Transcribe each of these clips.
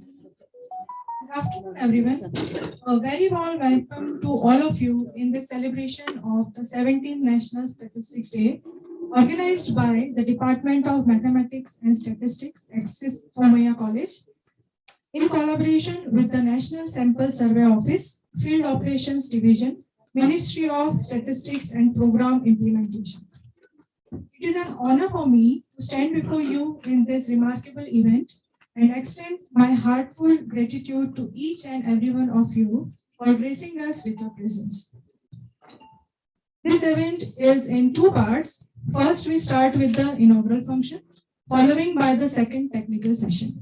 Good afternoon, everyone. A very warm welcome to all of you in this celebration of the 17th National Statistics Day, organized by the Department of Mathematics and Statistics at Somaiya College, in collaboration with the National Sample Survey Office, Field Operations Division, Ministry of Statistics and Program Implementation. It is an honor for me to stand before you in this remarkable event and extend my heartfelt gratitude to each and every one of you for gracing us with your presence. This event is in two parts. First, we start with the inaugural function, following by the second technical session.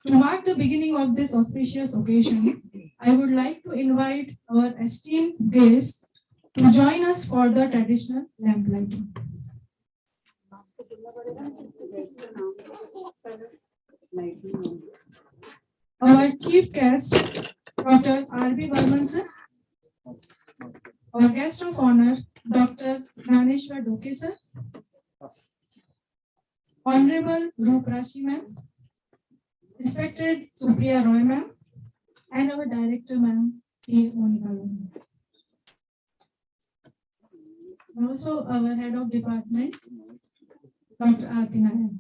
To mark the beginning of this auspicious occasion, I would like to invite our esteemed guests to join us for the traditional lamp lighting. Our chief guest, Dr. R.B. Burman sir. Our guest of honor, Dr. Gyaneshwar Doke sir. Honorable Roop Rashi ma'am. Respected Supriya Roy ma'am. And our director ma'am, C. Monica ma'am. Also our head of department, Dr. R.P. Nair.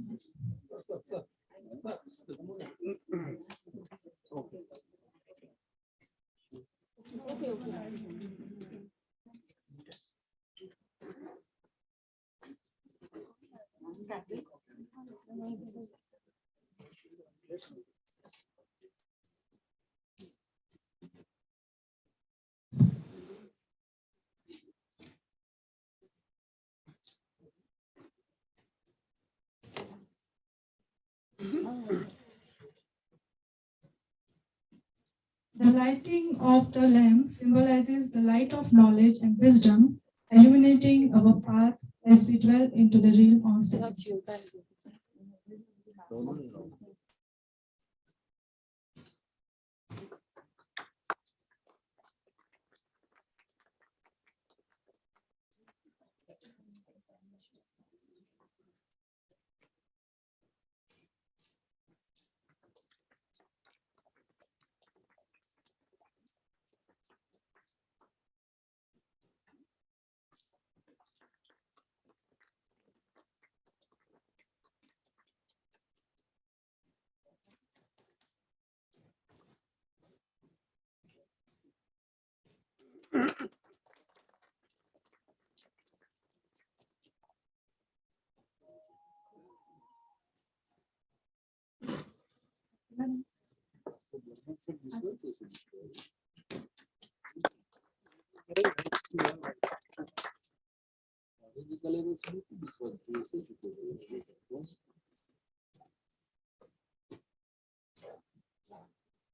The lighting of the lamp symbolizes the light of knowledge and wisdom, illuminating our path as we dwell into the realm of statistics.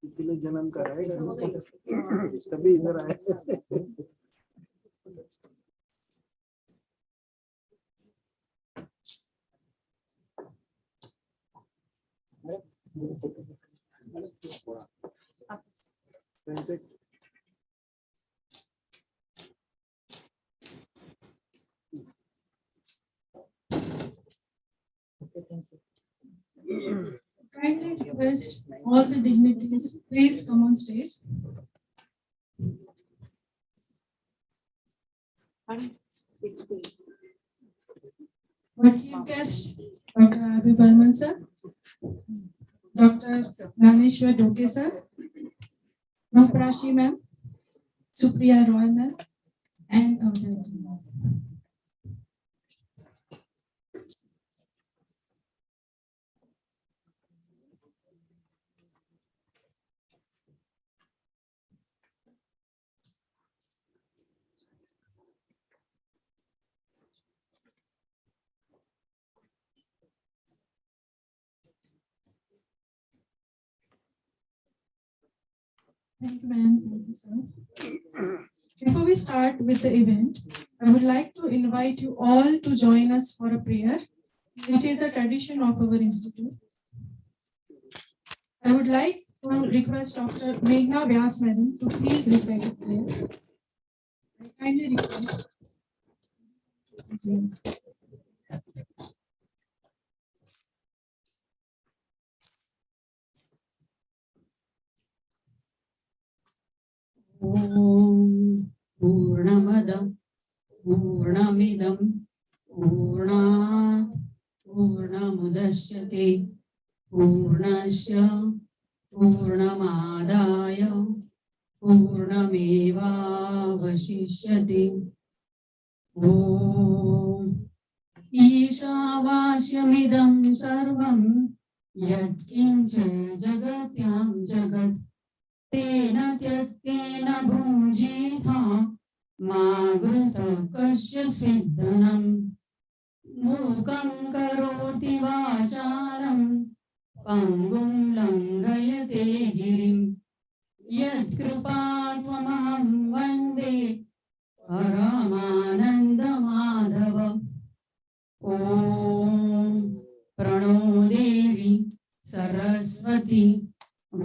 पिछले जन्म का है तभी इधर आए Kindly request all the dignitaries, please come on stage. Our chief guest, Dr. R.B. Burman sir, Dr. Gyaneshwar Doke sir, Roop Rashi ma'am, Supriya Roy ma'am, and our director ma'am. Thank you, ma'am. Thank you, sir. Before we start with the event, I would like to invite you all to join us for a prayer, which is a tradition of our institute. I would like to request Dr. Meghna Vyas madam to please recite the prayer. I kindly request. ॐ पूर्णमदं पूर्णमिदं पूर्णात् पूर्णमुदच्यते पूर्णस्य पूर्णमादाय पूर्णमेवावशिष्यते ॐ ईशावास्यमिदं सर्वं यत्किञ्च जगत्यां जगत् तेन त्यक्तेन भुञ्जीथा मा घृतः कश्चिदनम् मूकं करोति वाचालं पङ्गुं लङ्घयते गिरिं यत्कृपात्वमहं वन्दे परमानन्दमाधव ॐ प्रणो देवी सरस्वती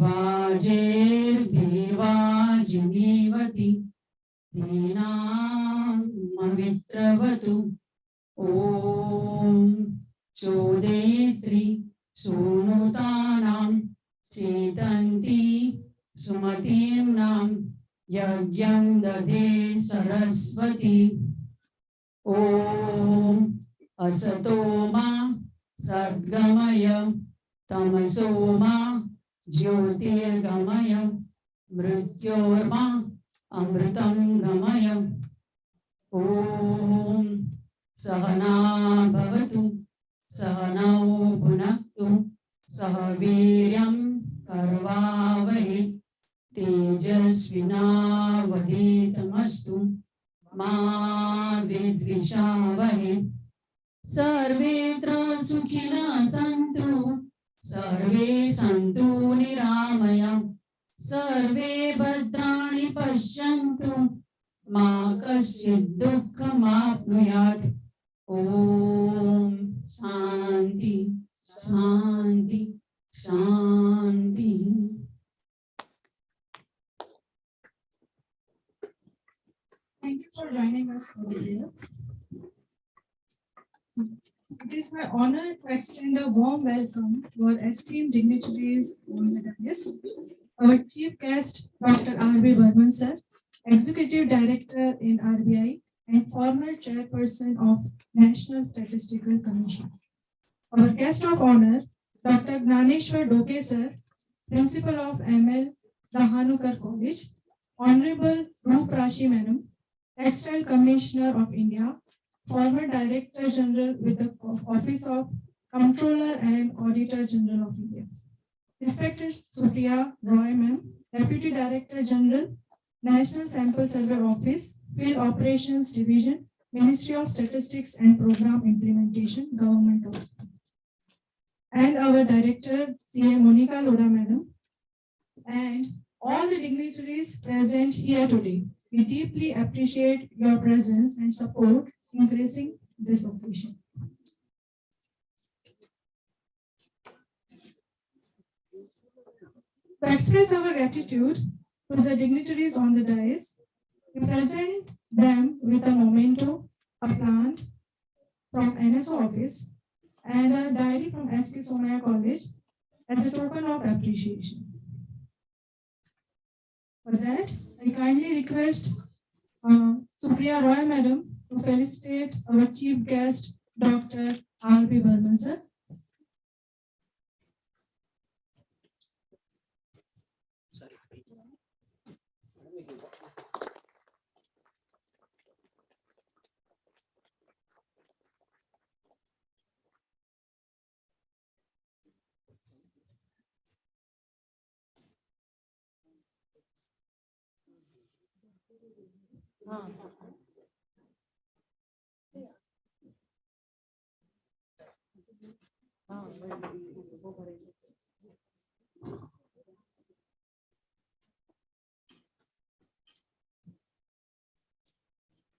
वाजेर्भिर्वाजिनीवति धीनामवित्रवतु ॐ चोदेत्री सुनुतानां सीदन्ति सुमतीर्णां यज्ञं दधे सरस्वती ॐ असतो मा सद्गमय तमसो मा ज्योतिर्गमय मृत्योर्मा अमृतं गमय ॐ सहना भवतु सहनौ भुनक्तु सह वीर्यं कर्वावहै तेजस्विनावधीतमस्तु मा विद्विषावहै सर्वेऽत्र सुखिनः सन्तु सर्वे सन्तु निरामया सर्वे भद्राणि पश्यन्तु मा कश्चित् दुःखमाप्नुयात् ॐ शान्ति शान्ति शान्तिः Thank you for joining us for the prayer. It is my honor to extend a warm welcome to our esteemed dignitaries on the dais. Our chief guest, Dr. R.B. Burman, sir, Executive Director in RBI and former chairperson of National Statistical Commission. Our guest of honor, Dr. Gnaneshwar Doke, sir, Principal of ML Rahanukar College, Honorable Roop Rashi Madam, Textile Commissioner of India, former Director General with the Office of Comptroller and Auditor General of India. Respected Supriya Roy Ma'am, Deputy Director General, National Sample Survey Office, Field Operations Division, Ministry of Statistics and Program Implementation, Government of India. And our Director, CA Monica Loda Madam, and all the dignitaries present here today. We deeply appreciate your presence and support in gracing this occasion. To express our gratitude to the dignitaries on the dais, we present them with a memento, a plant from NSO office, and a diary from SK Somaiya College as a token of appreciation. For that, I kindly request Supriya Roy Madam to felicitate our chief guest, Dr. R.B. Burman, sir.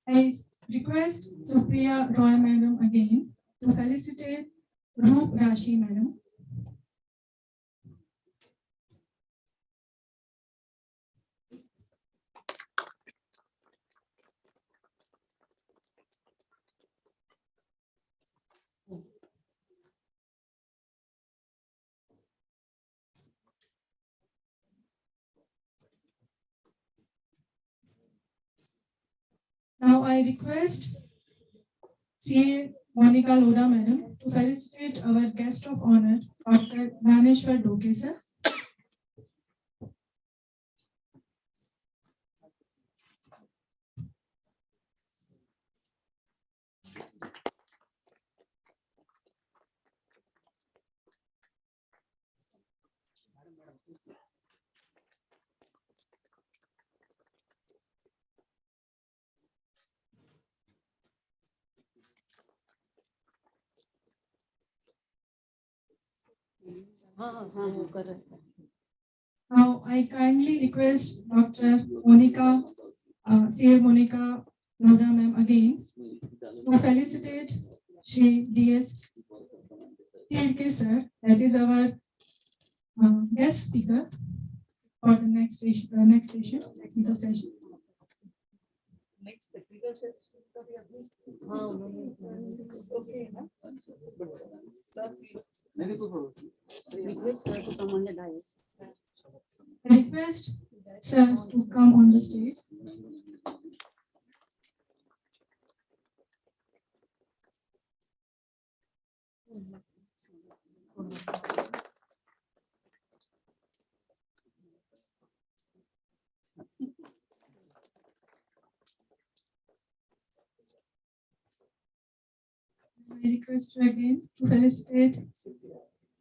I request Supriya Roy Madam again to felicitate Roop Rashi Madam. Now I request CA Monica Loda Madam to felicitate our guest of honor, Dr. Naneshwar Doke sir. Now I kindly request Dr. Monica, CA Monica Loda ma'am again to felicitate Shri DS TLK sir, that is our guest speaker for the next session, technical session. Next technical session कभी अभी okay ना sir please Request sir to come on the dais. I request sir to come on the stage. I request you again to felicitate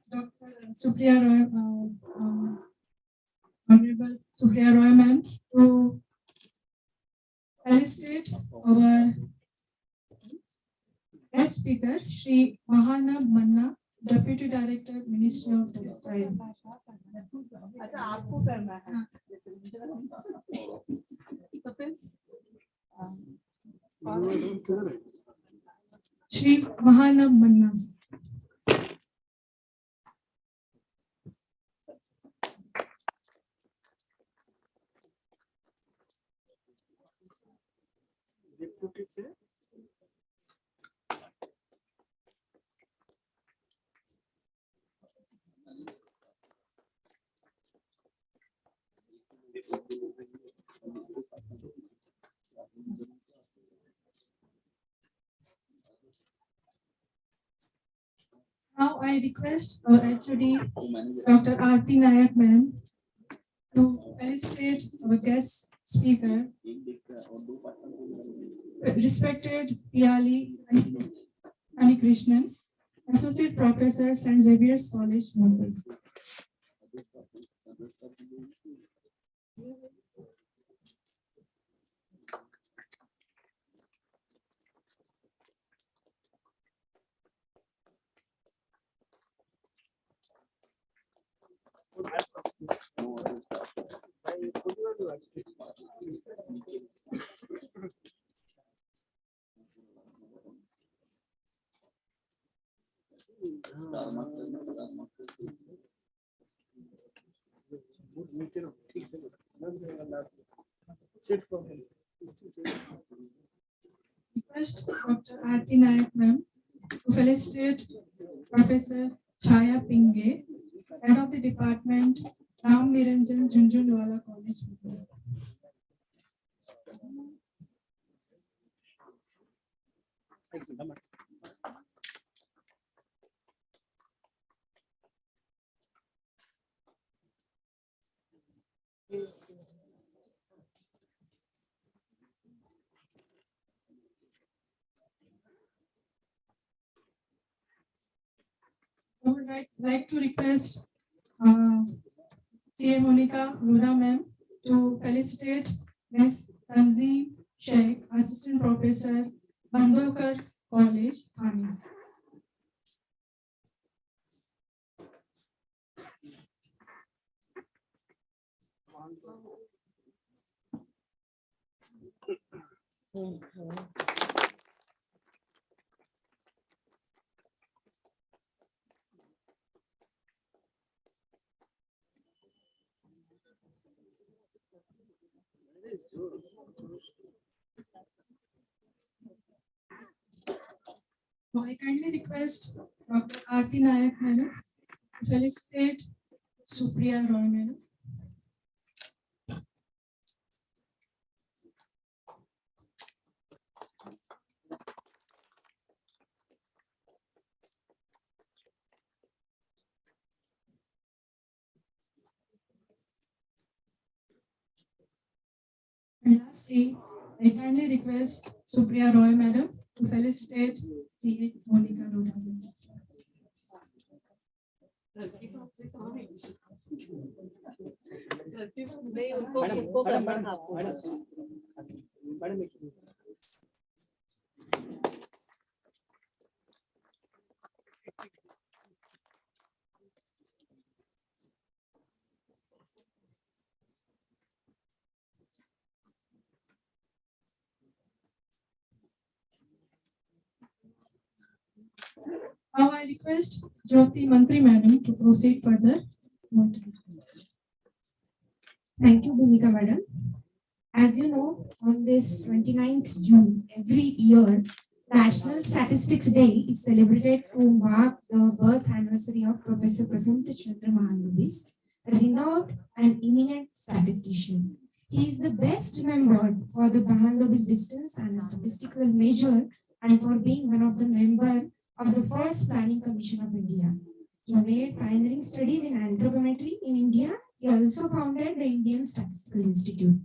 Dr. Supriya Roy, Honorable Supriya Roy ma'am, to felicitate our guest speaker, Shri Mahanab Manna, Deputy Director, Ministry of Textile. अच्छा आपको करना है तो फिर Shri Mahanab Manna. deputy से Now I request our HOD, Dr. Aarti Nayak ma'am, to felicitate our guest speaker, respected Piyali Krishnan, Associate Professor, St. Xavier's College, Mumbai. Request Dr. Aarti Nayak ma'am to felicitate Professor Chaya Pinge, Head of the Department, Ram Niranjan Junjunwala College. Mumbai. I would like to request CA Monica Loda ma'am to felicitate Ms. Tanzim Sheikh, Assistant Professor, Bandokar College, Thane. So I kindly request Dr. Aarti Nayak madam to felicitate Supriya Roy madam. And lastly, I kindly request Supriya Roy Madam to felicitate CA Monica Lodha. नहीं उनको करना था आपको Now I request Jyoti Mantri Madam to proceed further. Thank you, Bhumika Madam. As you know, on this 29th June every year, National Statistics Day is celebrated to mark the birth anniversary of Professor Prasanta Chandra Mahalanobis, a renowned and eminent statistician. He is the best remembered for the Mahalanobis distance and a statistical measure, and for being one of the members of the first Planning Commission of India. He made pioneering studies in anthropometry in India. He also founded the Indian Statistical Institute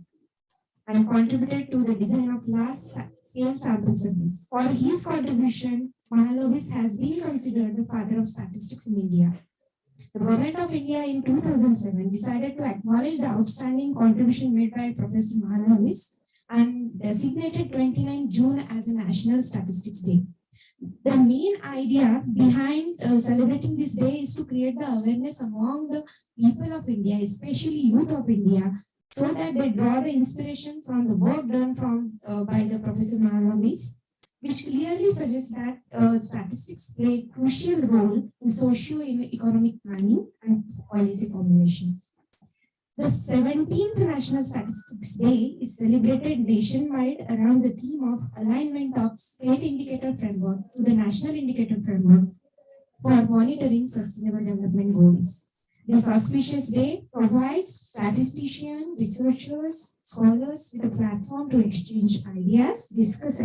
and contributed to the design of large-scale sample surveys. For his contribution, Mahalanobis has been considered the father of statistics in India. The Government of India in 2007 decided to acknowledge the outstanding contribution made by Professor Mahalanobis and designated 29 June as a National Statistics Day. The main idea behind celebrating this day is to create the awareness among the people of India, especially youth of India, so that they draw the inspiration from the work done by the Professor Mahalanobis, which clearly suggests that statistics play a crucial role in socio-economic planning and policy formulation. The 17th National Statistics Day is celebrated nationwide around the theme of alignment of state indicator framework to the national indicator framework for monitoring sustainable development goals. This auspicious day provides statisticians, researchers, scholars with a platform to exchange ideas, discuss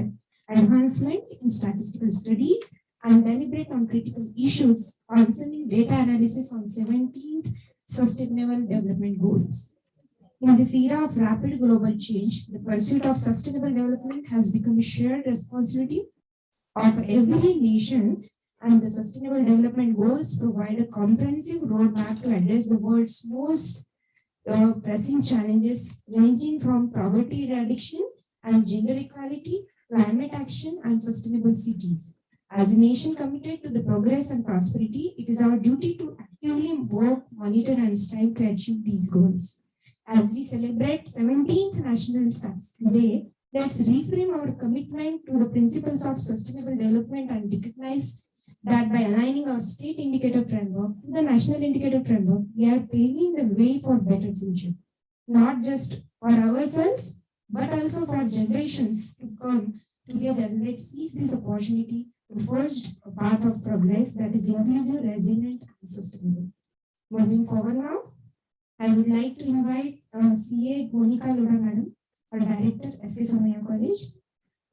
advancement in statistical studies, and deliberate on critical issues concerning data analysis on 17th Sustainable Development Goals. In this era of rapid global change, the pursuit of sustainable development has become a shared responsibility of every nation, and the Sustainable Development Goals provide a comprehensive roadmap to address the world's most pressing challenges, ranging from poverty eradication and gender equality, climate action, and sustainable cities. As a nation committed to the progress and prosperity, it is our duty to actively work, monitor, and strive to achieve these goals. As we celebrate 17th National Statistics Day, let's reframe our commitment to the principles of sustainable development and recognize that by aligning our state indicator framework to the national indicator framework, we are paving the way for a better future, not just for ourselves, but also for generations to come. Together, let's seize this opportunity to forge a path of progress that is inclusive, resilient, and sustainable. Moving forward now, I would like to invite CA Monica Lodha Madam, our Director, Somaiya College.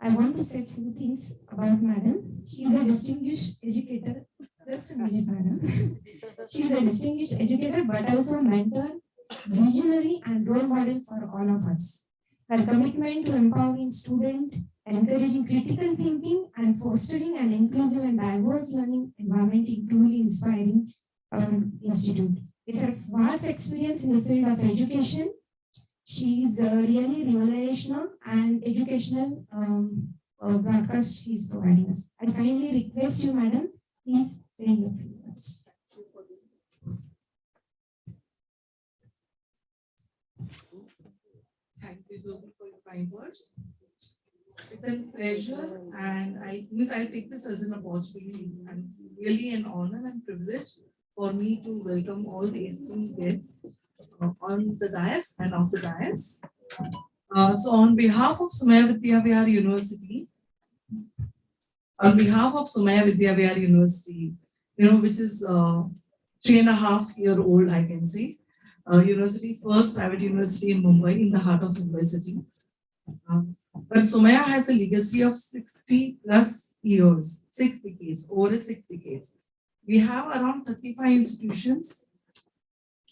I want to say a few things about Madam. She is a distinguished educator. Just a minute, Madam. She is a distinguished educator, but also a mentor, visionary, and role model for all of us. Her commitment to empowering students, encouraging critical thinking, and fostering an inclusive and diverse learning environment is truly inspiring our institute. With her vast experience in the field of education, she is really revelational and educational broadcast she is providing us. I kindly request you, Madam, please say your few words. Thank you, Jyoti, for your kind words. It's a pleasure, and I'll take this as an opportunity, and it's really an honor and privilege for me to welcome all the esteemed guests on the dais and off the dais. So on behalf of Somaiya Vidyavihar University, which is 3.5-year-old, I can say, university, first private university in Mumbai, in the heart of Mumbai city. But Somaiya has a legacy of 60 plus years, 6 decades, over 6 decades. We have around 35 institutions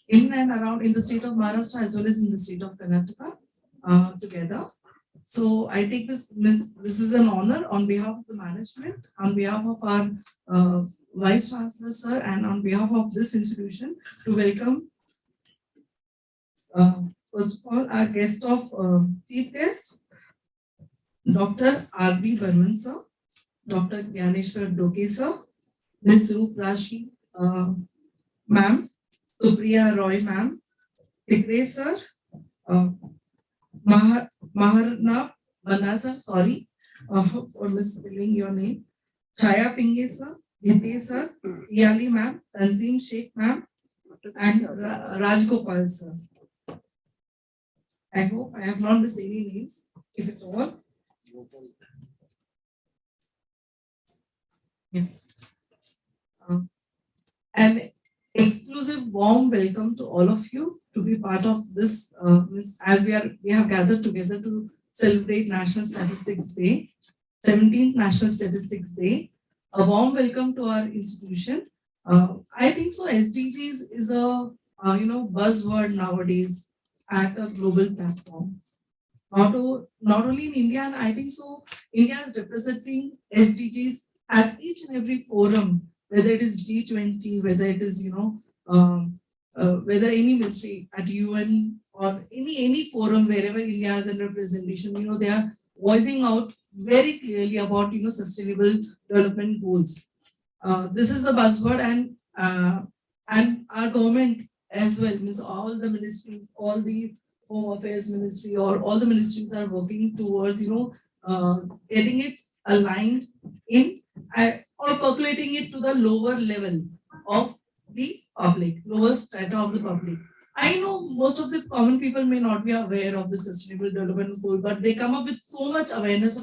in and around in the state of Maharashtra as well as in the state of Karnataka. together. So I take this is an honor on behalf of the management, on behalf of our Vice Chancellor, sir, and on behalf of this institution to welcome, first of all, our guest of chief guest, Dr. R.B. Burman, sir, Dr. Gyaneshwar Doke, sir, Ms. Roop Rashi, ma'am, Supriya Roy, ma'am, Tikre, sir, Maharna Manasa, sorry for misspelling your name. Chaya Pinge sir, Hite sir, Yali ma'am, Tanzim Sheikh ma'am, and Raj Gopal sir. I hope I have not missed any names, if at all. Yeah. An exclusive warm welcome to all of you to be part of this as we have gathered together to celebrate National Statistics Day, 17th National Statistics Day. A warm welcome to our institution. I think so. SDGs is a buzzword nowadays at a global platform. Not only in India, and I think so. India is representing SDGs at each and every forum, whether it is G20, whether it is whether any ministry at UN or any forum wherever India has a representation, they are voicing out very clearly about sustainable development goals. This is the buzzword, and our government as well, means all the ministries, all the Home Affairs Ministry or all the ministries are working towards getting it aligned in or percolating it to the lower level of the public, lower strata of the public. I know most of the common people may not be aware of the Sustainable Development Goal, but they come up with so much awareness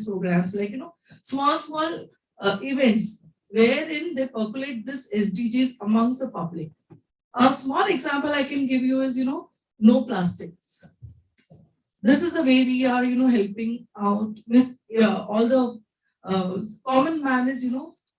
programs, like small events wherein they percolate this SDGs amongst the public. A small example I can give you is no plastics. This is the way we are helping out. All the common man is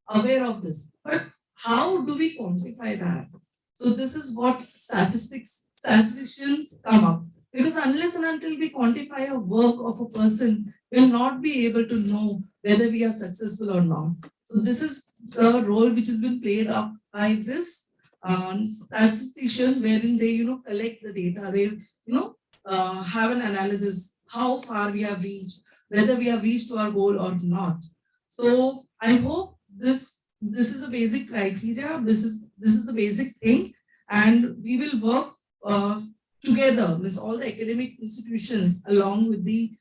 aware of this, but how do we quantify that? So this is what statisticians come up, because unless and until we quantify a work of a person, we'll not be able to know whether we are successful or not. So this is the role which has been played up by this statistician, wherein they collect the data, they have an analysis how far we have reached, whether we have reached to our goal or not. So I hope this is the basic criteria. This is the basic thing, and we will work together with all the academic institutions along with the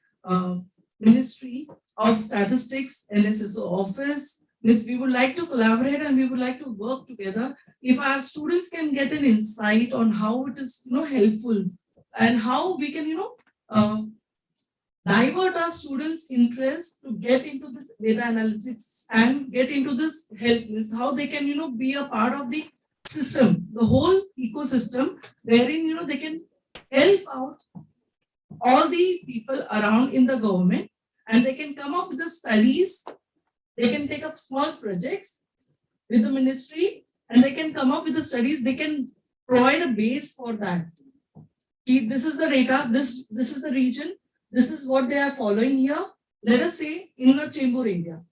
Ministry of Statistics, NSSO office. We would like to collaborate and we would like to work together. If our students can get an insight on how it is helpful and how we can divert our students' interest to get into this data analytics and get into this help, how they can be a part of the system, the whole ecosystem, wherein they can help out all the people around in the government, and they can come up with the studies. They can take up small projects with the ministry, and they can come up with the studies. They can provide a base for that. This is the data. This is the region. This is what they are following here. Let us say in the Chembur area.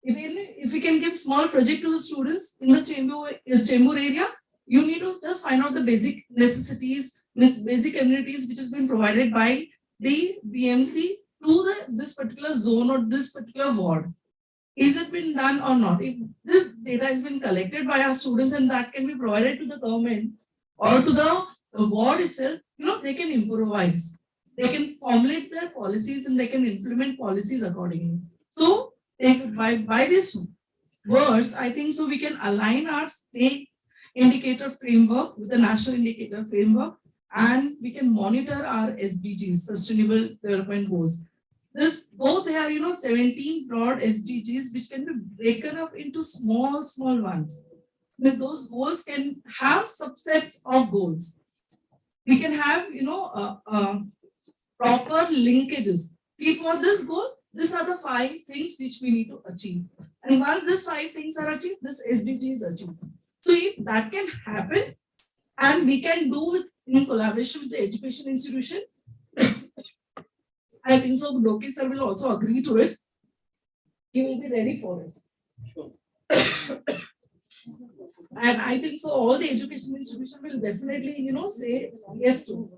If we can give small project to the students in the Chembur area, you need to just find out the basic necessities, basic amenities which has been provided by the BMC to this particular zone or this particular ward. Is it been done or not? If this data has been collected by our students and that can be provided to the government or to the ward itself, they can improvise. They can formulate their policies and they can implement policies accordingly. So by this words, I think so we can align our state indicator framework with the national indicator framework, and we can monitor our SDGs, Sustainable Development Goals. Though there are 17 broad SDGs which can be broken up into small ones. Those goals can have subsets of goals. We can have proper linkages. For this goal, these are the 5 things which we need to achieve. And once these 5 things are achieved, this SDG is achieved. So if that can happen, and we can do in collaboration with the education institution, I think so Loki sir will also agree to it. He will be ready for it. And I think so all the education institution will definitely, say yes to.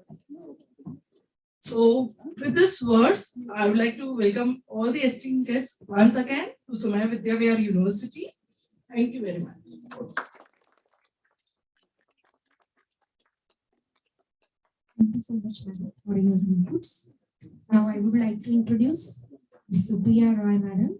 So with this words, I would like to welcome all the esteemed guests once again to Somaiya Vidyavihar University. Thank you very much. Thank you so much, madam, for your inputs. Now I would like to introduce Ms. Supriya Roy, madam.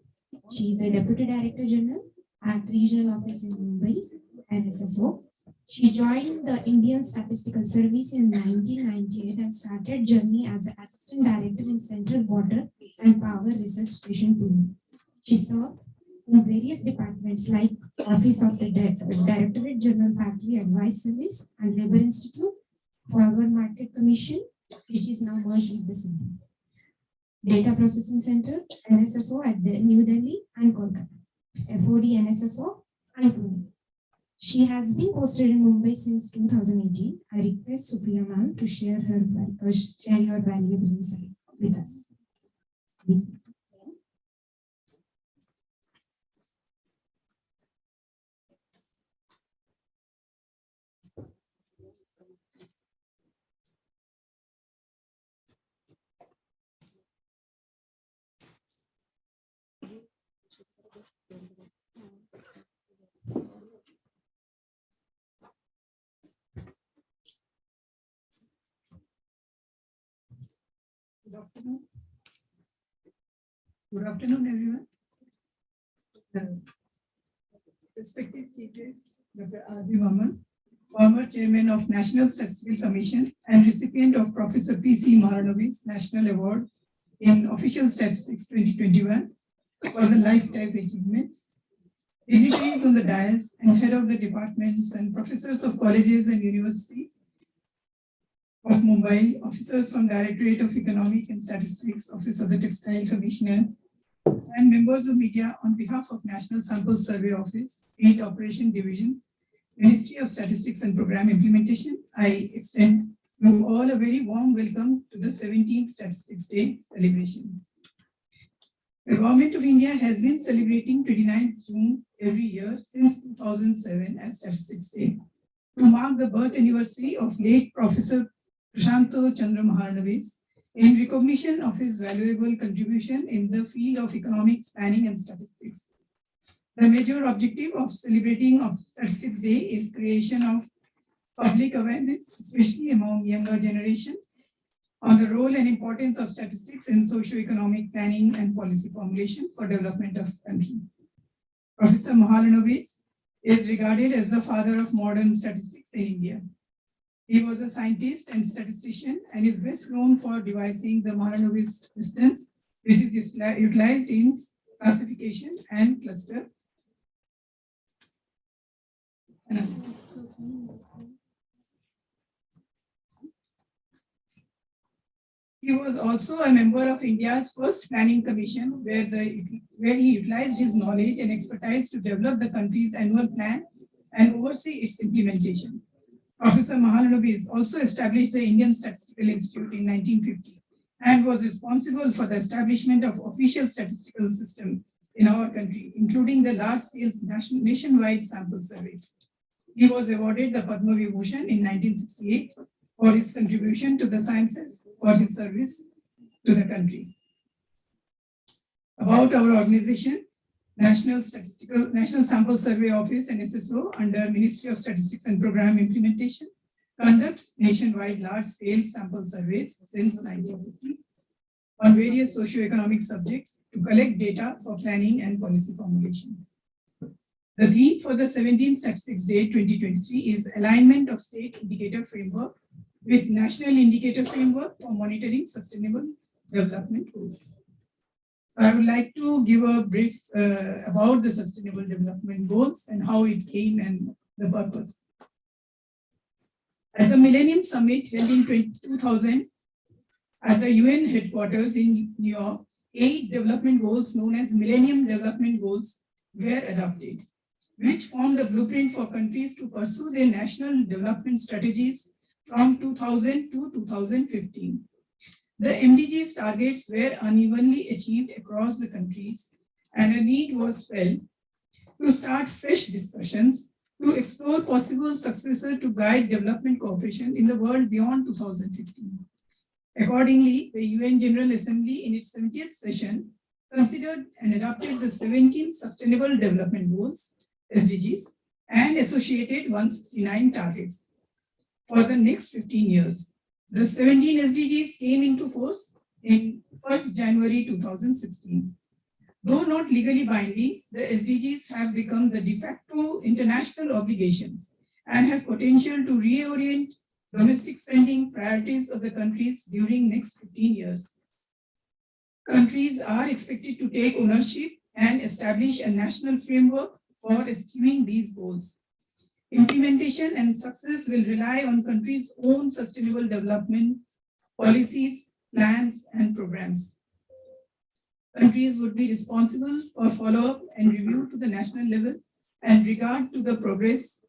She is a Deputy Director General at Regional Office in Mumbai, NSSO. She joined the Indian Statistical Service in 1998 and started journey as an Assistant Director in Central Water and Power Research Station, Pune. She served in various departments like Office of the Directorate General Factory Advice Service and Labour Institute, Forward Market Commission, which is now merged with the same. Data Processing Center, NSSO at New Delhi and Kolkata, FOD NSSO and Pune. She has been posted in Mumbai since 2018. I request Supriya ma'am to share your valuable insight with us. Please. Good afternoon. Good afternoon, everyone. Respected chief guest, Dr. R.B. Vaman, former chairman of National Statistical Commission and recipient of Professor P.C. Mahalanobis National Award in Official Statistics 2021 for the lifetime achievements. Dignitaries on the dais and head of the departments and professors of colleges and universities of Mumbai, officers from Directorate of Economic and Statistics, Office of the Textile Commissioner, and members of media on behalf of National Sample Survey Office, 8 Operation Division, Ministry of Statistics and Program Implementation, I extend you all a very warm welcome to the 17th Statistics Day celebration. The Government of India has been celebrating 29th June every year since 2007 as Statistics Day to mark the birth anniversary of late Professor Prashanto Chandra Mahalanobis in recognition of his valuable contribution in the field of economics, planning and statistics. The major objective of celebrating of Statistics Day is creation of public awareness, especially among younger generation, on the role and importance of statistics in socio-economic planning and policy formulation for development of country. Professor Mahalanobis is regarded as the father of modern statistics in India. He was a scientist and statistician and is best known for devising the Mahalanobis distance, which is utilized in classification and cluster analysis. He was also a member of India's first planning commission, where he utilized his knowledge and expertise to develop the country's annual plan and oversee its implementation. Professor Mahalanobis also established the Indian Statistical Institute in 1950 and was responsible for the establishment of official statistical system in our country, including the large-scale nationwide sample surveys. He was awarded the Padma Vibhushan in 1968 for his contribution to the sciences for his service to the country. About our organization, National Sample Survey Office (NSSO) under Ministry of Statistics and Program Implementation conducts nationwide large-scale sample surveys since 1950 on various socio-economic subjects to collect data for planning and policy formulation. The theme for the 17th Statistics Day 2023 is alignment of state indicator framework with national indicator framework for monitoring sustainable development goals. I would like to give a brief about the Sustainable Development Goals and how it came and the purpose. At the Millennium Summit held in 2000 at the UN headquarters in New York, 8 development goals known as Millennium Development Goals were adopted, which form the blueprint for countries to pursue their national development strategies from 2000 to 2015. The MDGs targets were unevenly achieved across the countries, and a need was felt to start fresh discussions to explore possible successor to guide development cooperation in the world beyond 2015. Accordingly, the UN General Assembly in its 70th session considered and adopted the 17 Sustainable Development Goals, SDGs, and associated 169 targets for the next 15 years. The 17 SDGs came into force in 1st January 2016. Though not legally binding, the SDGs have become the de facto international obligations and have potential to reorient domestic spending priorities of the countries during next 15 years. Countries are expected to take ownership and establish a national framework for achieving these goals. Implementation and success will rely on countries' own sustainable development policies, plans, and programs. Countries would be responsible for follow-up and review to the national level and regard to the progress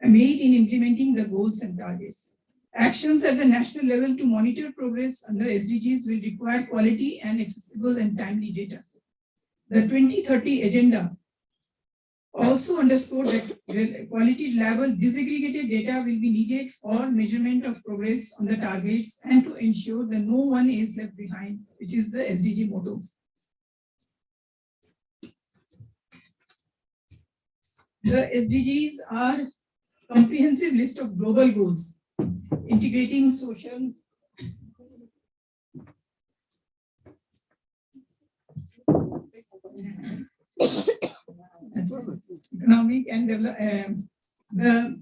made in implementing the goals and targets. Actions at the national level to monitor progress under SDGs will require quality and accessible and timely data. The 2030 agenda also underscored that quality level disaggregated data will be needed for measurement of progress on the targets and to ensure that no one is left behind, which is the SDG motto. The SDGs are a comprehensive list of global goals, integrating social, economic, and the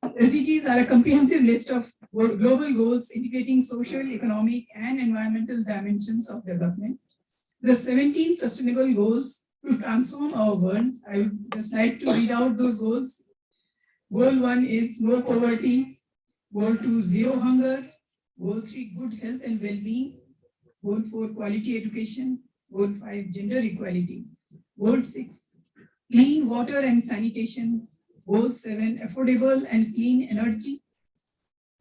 SDGs are a comprehensive list of global goals integrating social, economic, and environmental dimensions of development. The 17 sustainable goals to transform our world. I would just like to read out those goals. Goal 1 is no poverty. Goal 2, zero hunger. Goal 3, good health and well-being. Goal 4, quality education. Goal 5, gender equality. Goal 6, clean water and sanitation. Goal 7, affordable and clean energy.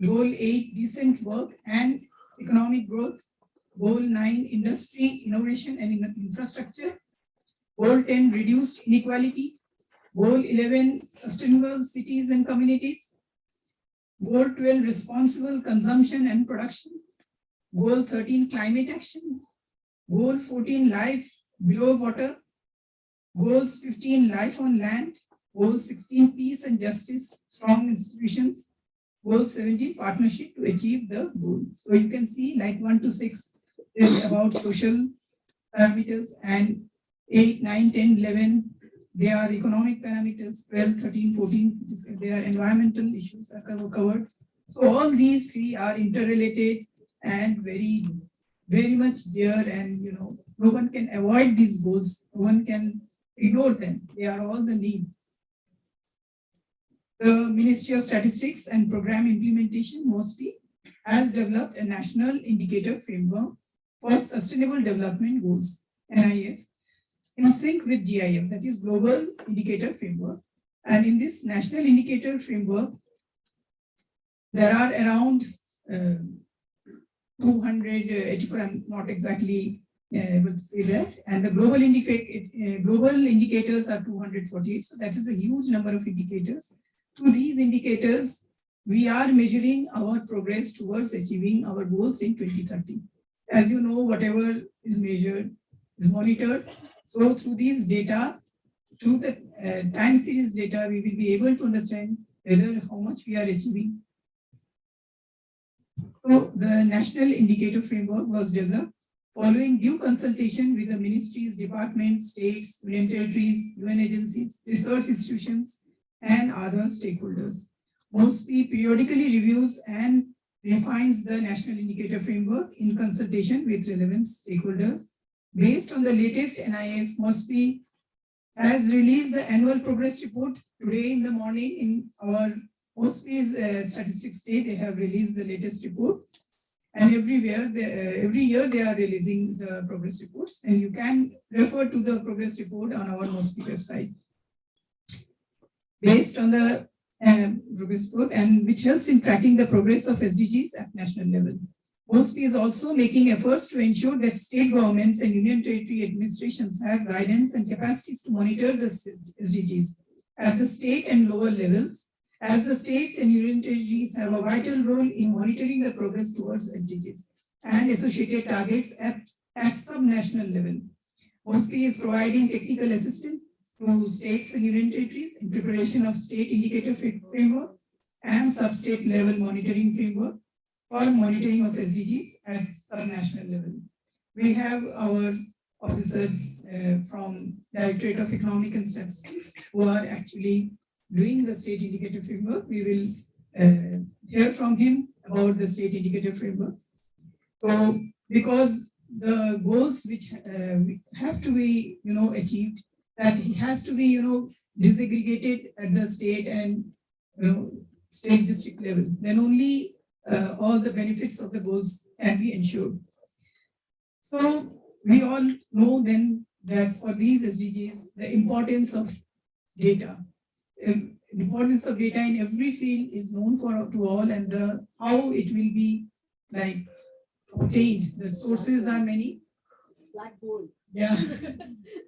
Goal 8, decent work and economic growth. Goal 9, industry, innovation and infrastructure. Goal 10, reduced inequality. Goal 11, sustainable cities and communities. Goal 12, responsible consumption and production. Goal 13, climate action. Goal 14, life below water. Goals 15, life on land. Goal 16, peace and justice, strong institutions. Goal 17, partnership to achieve the goal. So you can see like 1 to 6 is about social parameters, and 8, 9, 10, 11, they are economic parameters, 12, 13, 14, they are environmental issues are covered. So all these three are interrelated and very, very much dear, and no one can avoid these goals, no one can ignore them. They are all the need. The Ministry of Statistics and Program Implementation mostly has developed a national indicator framework for sustainable development goals, NIF, in sync with GIF, that is Global Indicator Framework. And in this national indicator framework, there are around 284, I'm not exactly able to say that, and the global indicators are 248. So that is a huge number of indicators. Through these indicators, we are measuring our progress towards achieving our goals in 2030. As you know, whatever is measured is monitored. So through these data, through the time series data, we will be able to understand whether how much we are achieving. So the National Indicator Framework was developed following due consultation with the ministries, departments, states, union territories, UN agencies, research institutions, and other stakeholders. MOSPI periodically reviews and refines the National Indicator Framework in consultation with relevant stakeholders. Based on the latest NIF, MOSPI has released the annual progress report today in the morning. In our MOSPI's statistics day, they have released the latest report. And every year they are releasing the progress reports, and you can refer to the progress report on our MOSPI website. Based on the progress report, and which helps in tracking the progress of SDGs at national level. OSP is also making efforts to ensure that state governments and union territory administrations have guidance and capacities to monitor the SDGs at the state and lower levels, as the states and union territories have a vital role in monitoring the progress towards SDGs and associated targets at sub-national level. OSP is providing technical assistance to states and union territories in preparation of state indicator framework and sub-state level monitoring framework for monitoring of SDGs at sub-national level. We have our officer from Directorate of Economic and Statistics who are actually doing the state indicator framework. We will hear from him about the state indicator framework. So, because the goals which have to be, achieved, that has to be, disaggregated at the state and, state district level, then only all the benefits of the goals can be ensured. So we all know then that for these SDGs, the importance of data, the importance of data in every field is known to all, and how it will be like obtained. The sources are many. Black gold. Yeah,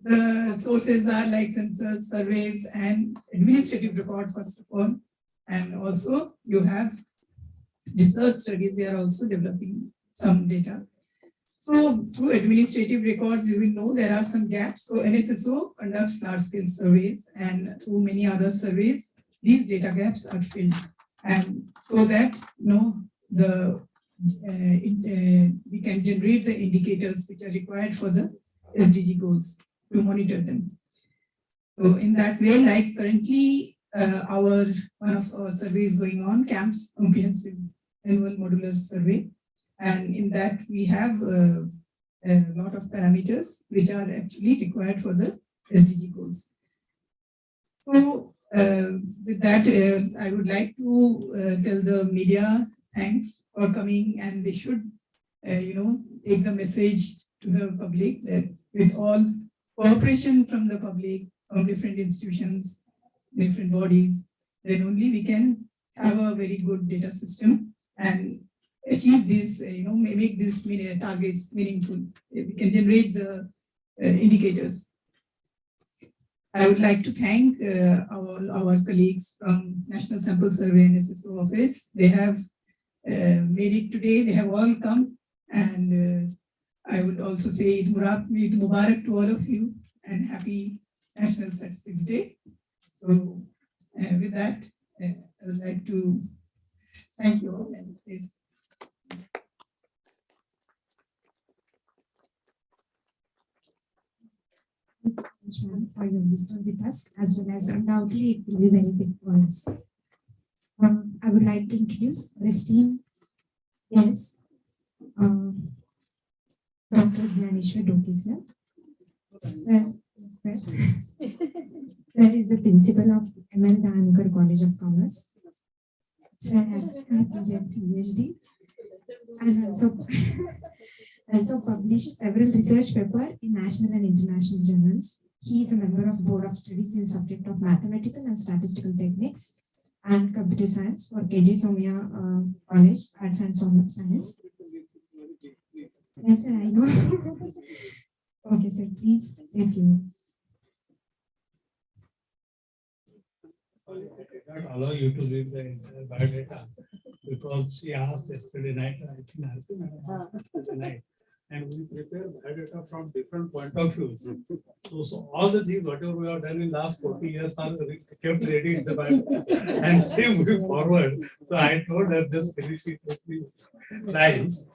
the sources are like census, surveys, and administrative record first of all, and also you have research studies. They are also developing some data. So through administrative records, you will know there are some gaps. So NSSO conducts large-scale surveys, and through many other surveys, these data gaps are filled, and so that we can generate the indicators which are required for the SDG goals to monitor them. So in that way, like currently, one of our surveys going on, CAMPS Comprehensive Annual Modular Survey, and in that we have a lot of parameters which are actually required for the SDG goals. So with that, I would like to tell the media thanks for coming, and they should, take the message to the public that with all cooperation from the public, from different institutions, different bodies, then only we can have a very good data system and achieve this, make these targets meaningful. We can generate the indicators. I would like to thank our colleagues from National Sample Survey and SSO office. They have made it today. They have all come, and I would also say Eid Mubarak to all of you, and happy National Statistics Day. So with that, I would like to thank you all, and please. Thank you so much, ma'am, for your wisdom with us, as well as undoubtedly it will be benefit for us. I would like to introduce our esteemed guest, Dr. Dhaneshwar Doki, sir. Sir, sir is the principal of M.L. Dhankar College of Commerce. Sir has completed PhD and also published several research papers in national and international journals. He is a member of Board of Studies in subject of Mathematical and Statistical Techniques and Computer Science for KG Somaiya College, Arts and Science. Yes, sir, I know. Okay, sir, please say a few words. I did not allow you to read the entire biodata because she asked yesterday night, I think yesterday night, and we prepare biodata from different point of views. So all the things, whatever we have done in last 40 years, are kept ready in the biodata and same moving forward. So I told her just finish it with the lines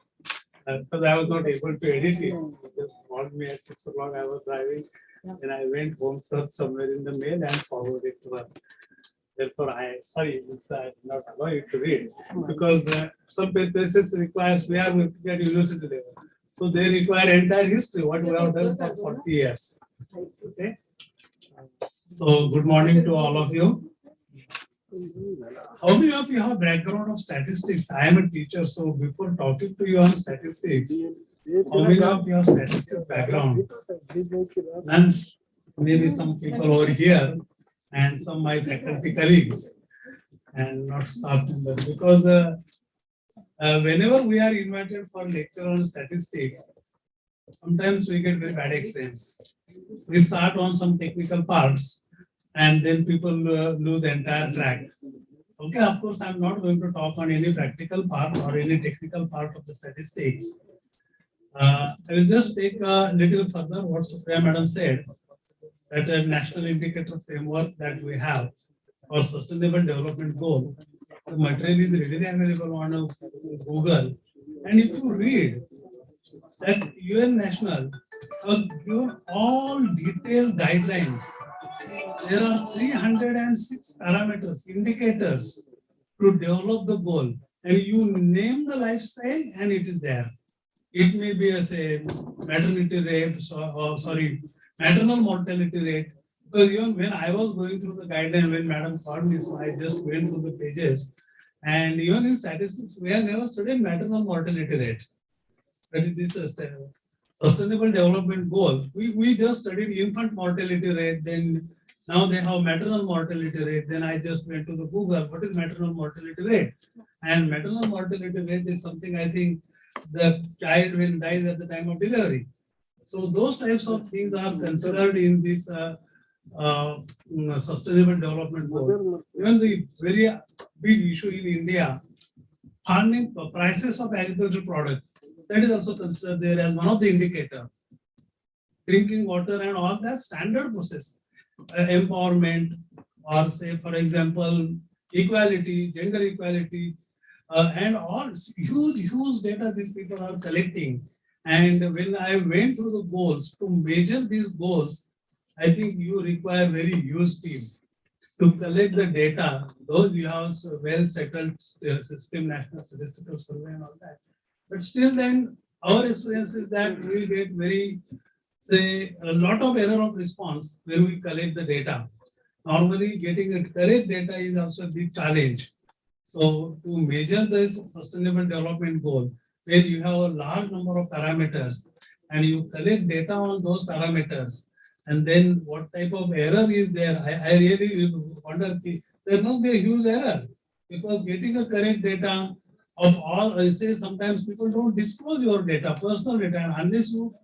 because I was not able to edit it. She just called me at 6 o'clock. I was driving, and I went home, searched somewhere in the mail, and forwarded it to her. Therefore, I did not allow you to read because some places requires we are working at university level, so they require entire history what we have done for 40 years. Okay. So good morning to all of you. How many of you have background of statistics? I am a teacher, so before talking to you on statistics, how many of you have statistics background? And maybe some people over here, and some of my faculty colleagues, and not staff members, because Whenever we are invited for lecture on statistics, sometimes we get very bad experience. We start on some technical parts and then people lose the entire track. Okay, of course, I'm not going to talk on any practical part or any technical part of the statistics. I will just take a little further what Supriya Madam said, that a national indicator framework that we have for sustainable development goal. The material is readily available on Google. And if you read that UN National have given all detailed guidelines, there are 306 parameters, indicators to develop the goal. And you name the lifestyle and it is there. It may be as a maternity rate, maternal mortality rate. Because even when I was going through the guideline, when Madam called me, so I just went through the pages. And even in statistics, we have never studied maternal mortality rate. That is this sustainable development goal. We just studied infant mortality rate, then now they have maternal mortality rate. Then I just went to the Google, what is maternal mortality rate? And maternal mortality rate is something I think the child when dies at the time of delivery. So those types of things are considered in this sustainable development goal. Even the very big issue in India, farming prices of agricultural product, that is also considered there as one of the indicator. Drinking water and all that standard process, empowerment, or say for example, equality, gender equality, and all huge data these people are collecting. And when I went through the goals, to measure these goals, I think you require very huge team to collect the data. Those you have well settled system, national statistical survey and all that. But still then our experience is that we get very, say, a lot of error of response when we collect the data. Normally getting a correct data is also a big challenge. So to measure this sustainable development goal, where you have a large number of parameters and you collect data on those parameters, and then what type of error is there, I really wonder, there must be a huge error, because getting a correct data of all, I say sometimes people don't disclose your data, personal data, unless you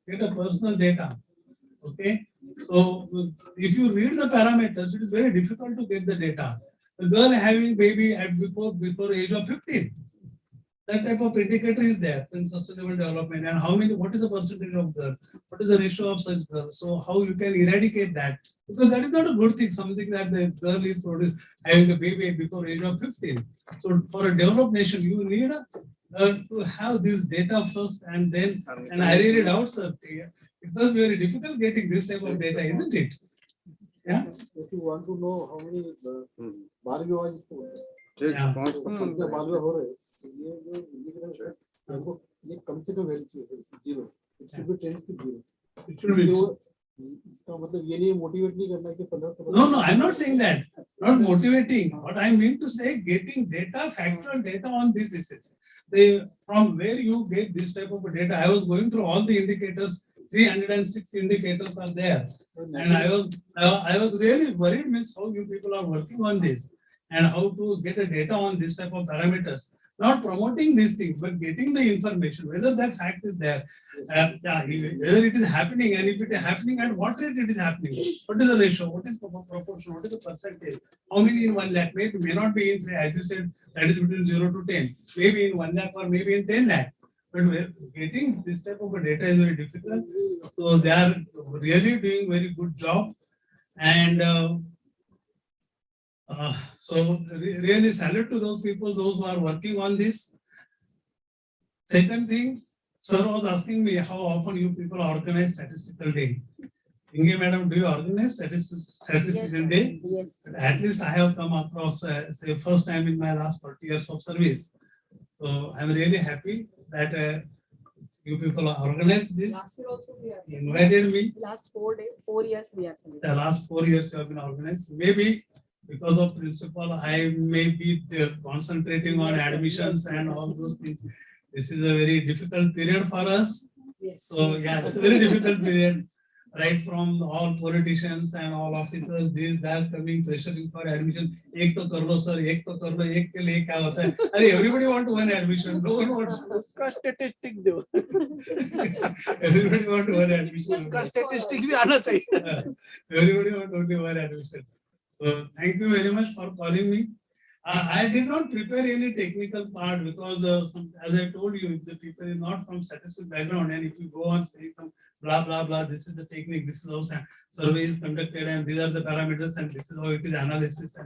get a personal data. Okay, so if you read the parameters, it is very difficult to get the data. A girl having baby at before age of 15, that type of indicator is there in sustainable development. And how many, what is the percentage of girls? What is the ratio of such girls? So how you can eradicate that? Because that is not a good thing, something that the girl is produced, having a baby before age of 15. So for a developed nation, you need to have this data first and then, and I really doubt, sir, it was very difficult getting this type of data, isn't it? Yeah. If you want to know how many बाल विवाह जिसको Yeah. बाल विवाह हो रहे हैं, ये जो इंडिकेटर है, इनको ये कम से कम वैल्यू चाहिए, zero. It should be tends to zero. It should be. इसका मतलब ये नहीं मोटिवेट नहीं करना कि 15 No, I'm not saying that. Not motivating. What I mean to say, getting data, factual data on this basis. Say, from where you get this type of data, I was going through all the indicators, 306 indicators are there. And I was really worried, means how you people are working on this and how to get a data on this type of parameters. Not promoting these things, but getting the information, whether that fact is there, whether it is happening, and if it is happening, at what rate it is happening, what is the ratio, what is the proportion, what is the percentage, how many in 1 lakh, maybe may not be in, say, as you said, that is between 0 to 10, maybe in 1 lakh or maybe in 10 lakh. But getting this type of data is very difficult. So they are really doing very good job. And so really salute to those people, those who are working on this. Second thing, sir was asking me how often you people organize statistical day. Inge madam, do you organize statistical day? Yes. At least I have come across, say, first time in my last 40 years of service. So I'm really happy that you people are organized this. Last year also we are. Invited me. Last 4 years we are. The last 4 years you have been organized. Maybe because of principal, I may be concentrating on admissions and all those things. This is a very difficult period for us. Yes. So yeah, it's a very difficult period. right from all politicians and all officers, this that coming pressuring for admission. एक तो कर लो sir, एक तो कर लो, एक के लिए क्या होता है? अरे everybody want one admission, no one wants. उसका स्टेटिस्टिक दो Everybody want one admission. उसका स्टेटिस्टिक भी आना चाहिए Everybody want only one admission. So thank you very much for calling me. I did not prepare any technical part because as I told you, if the people is not from statistical background and if you go on saying some blah blah blah, this is the technique, this is how survey is conducted and these are the parameters and this is how it is analysis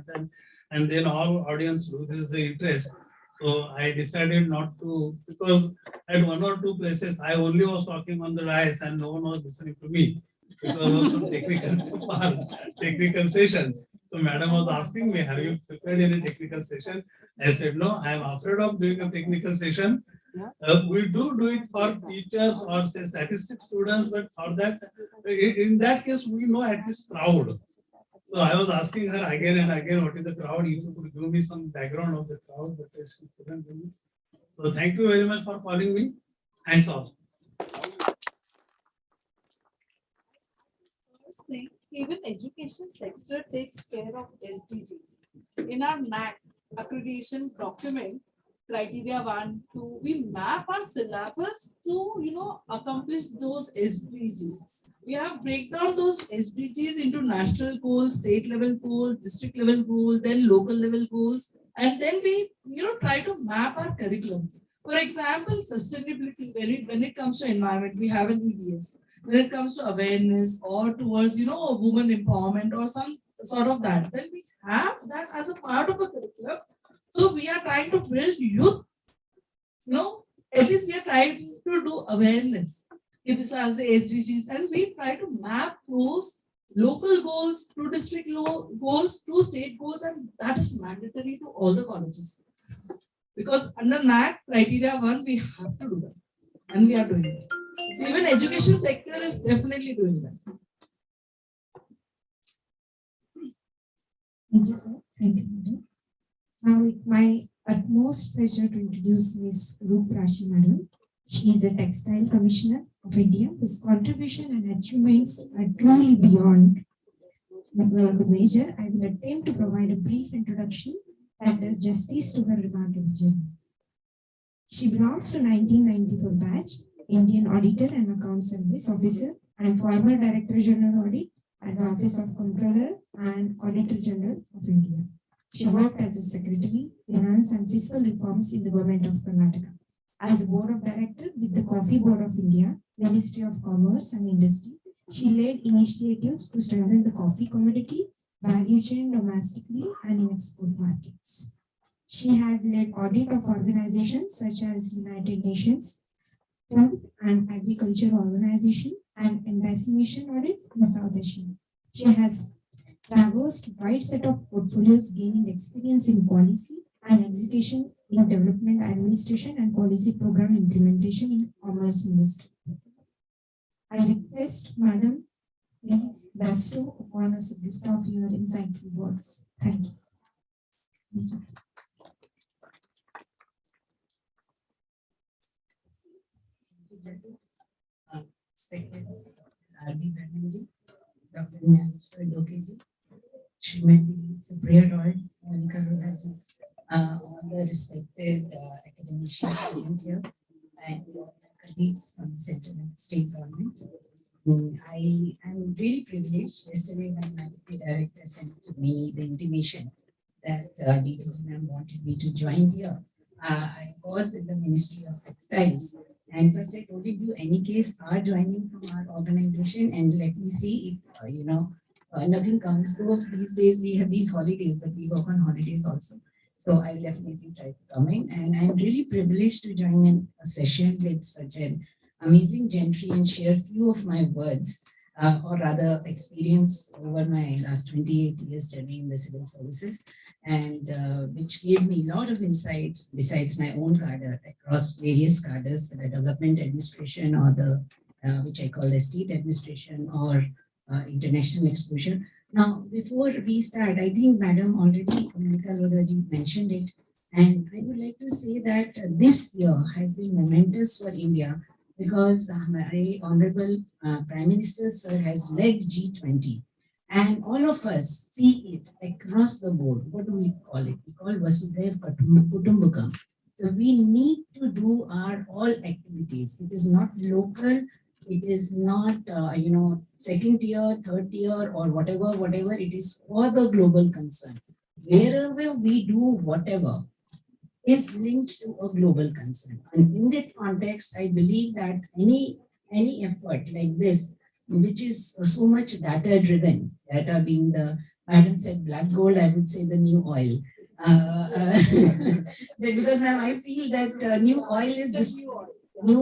and then all audience loses the interest. So I decided not to, because at one or two places I only was talking on the rise and no one was listening to me because of some technical parts, technical sessions. So madam was asking me, have you prepared any technical session? I said, no, I am afraid of doing a technical session. We do it for teachers or say statistics students, but for that, in that case, we know at least crowd. So I was asking her again and again, what is the crowd? If you could give me some background of the crowd, but she couldn't give me. So thank you very much for calling me. Thanks all. First thing, even education sector takes care of SDGs. In our MAC accreditation document, criteria 1, 2, we map our syllabus to accomplish those SDGs. We have break down those SDGs into national goals, state level goals, district level goals, then local level goals, and then we try to map our curriculum. For example, sustainability, when it comes to environment, we have an EBS. When it comes to awareness or towards women empowerment or some sort of that, then we have that as a part of a curriculum. So we are trying to build youth, at least we are trying to do awareness. This as the SDGs, and we try to map those local goals to district goals to state goals, and that is mandatory to all the colleges. Because under MAC criteria 1, we have to do that, and we are doing it. So even education sector is definitely doing that. Thank you, sir. Thank you, madam. Now, it's my utmost pleasure to introduce Ms. Rup Rashi, madam. She is a textile commissioner of India whose contribution and achievements are truly beyond the measure. I will attempt to provide a brief introduction that does justice to her remarkable journey. She belongs to 1994 batch, Indian Auditor and Account Service Officer, and former Director General Audit at the Office of Comptroller and Auditor General of India. She worked as a Secretary, Finance and Fiscal Reforms in the Government of Karnataka. As a Board of Director with the Coffee Board of India, Ministry of Commerce and Industry, she led initiatives to strengthen the coffee commodity value chain domestically and in export markets. She had led audit of organizations such as United Nations, Food and Agriculture Organization, and Embassy Mission Audit in South Asia. She has traversed a wide set of portfolios, gaining experience in policy and execution in development administration and policy program implementation in commerce industry. I request Madam, please bestow upon us a gift of your insightful words. Thank you. Yes, ma'am. Respected R.D. Banerjee, Dr. Nyaneshwar Dokeji, Srimati Supriya Roy, Monica Rodaji, all the respected academicians present here, and all the colleagues from the central and state government. I am really privileged. Yesterday, when my deputy director sent to me the intimation that DTG ma'am wanted me to join here, I was in the Ministry of Textiles. And first, I told him, you any case are joining from our organization, and let me see if nothing comes. Though these days we have these holidays, but we work on holidays also. So I definitely try to come in, and I'm really privileged to join in a session with such an amazing gentry and share few of my words, or rather experience over my last 28 years journey in the civil services, and which gave me a lot of insights besides my own cadre across various cadres for the development administration or the which I call the state administration or international exposure. Now, before we start, I think Madam already, Monica Lodaji mentioned it, and I would like to say that this year has been momentous for India because my honorable Prime Minister sir has led G20, and all of us see it across the board. What do we call it? We call Vasudhaiv Kutumbakam. So we need to do our all activities. It is not local. It is not, second tier, third tier, or whatever. It is for the global concern. Wherever we do whatever is linked to a global concern. And in that context, I believe that any effort like this, which is so much data driven, data being the, Madam said black gold, I would say the new oil. Because now I feel that new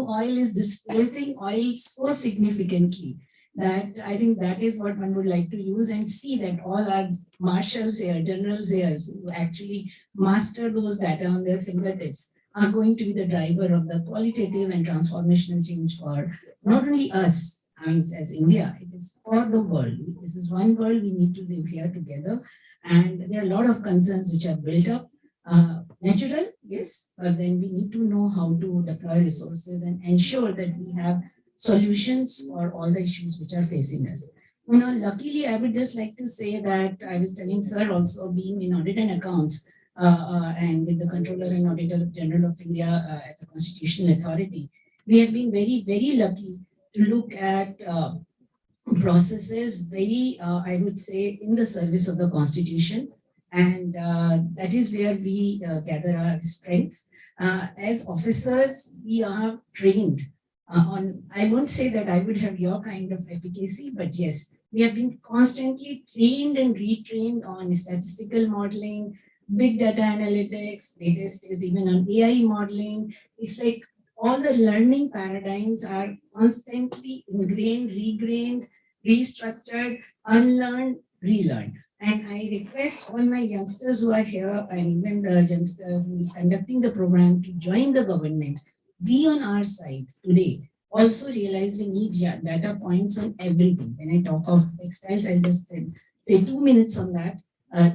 oil is displacing oil so significantly that I think that is what one would like to use, and see that all our marshals here, generals here, who actually master those data on their fingertips, are going to be the driver of the qualitative and transformational change for not only us, I mean, as India, it is for the world. This is one world, we need to live here together. And there are a lot of concerns which are built up. Natural, yes, but then we need to know how to deploy resources and ensure that we have solutions for all the issues which are facing us. Luckily, I would just like to say that I was telling sir also, being in audit and accounts and with the Controller and Auditor General of India as a constitutional authority, we have been very, very lucky to look at processes very, I would say, in the service of the Constitution. And that is where we gather our strengths. As officers, we are trained on, I won't say that I would have your kind of efficacy, but yes, we have been constantly trained and retrained on statistical modeling, big data analytics, latest is even on AI modeling. It's like all the learning paradigms are constantly ingrained, regrained, restructured, unlearned, relearned. And I request all my youngsters who are here, and even the youngster who is conducting the program, to join the government. We on our side today also realize we need data points on everything. When I talk of textiles, I just say 2 minutes on that,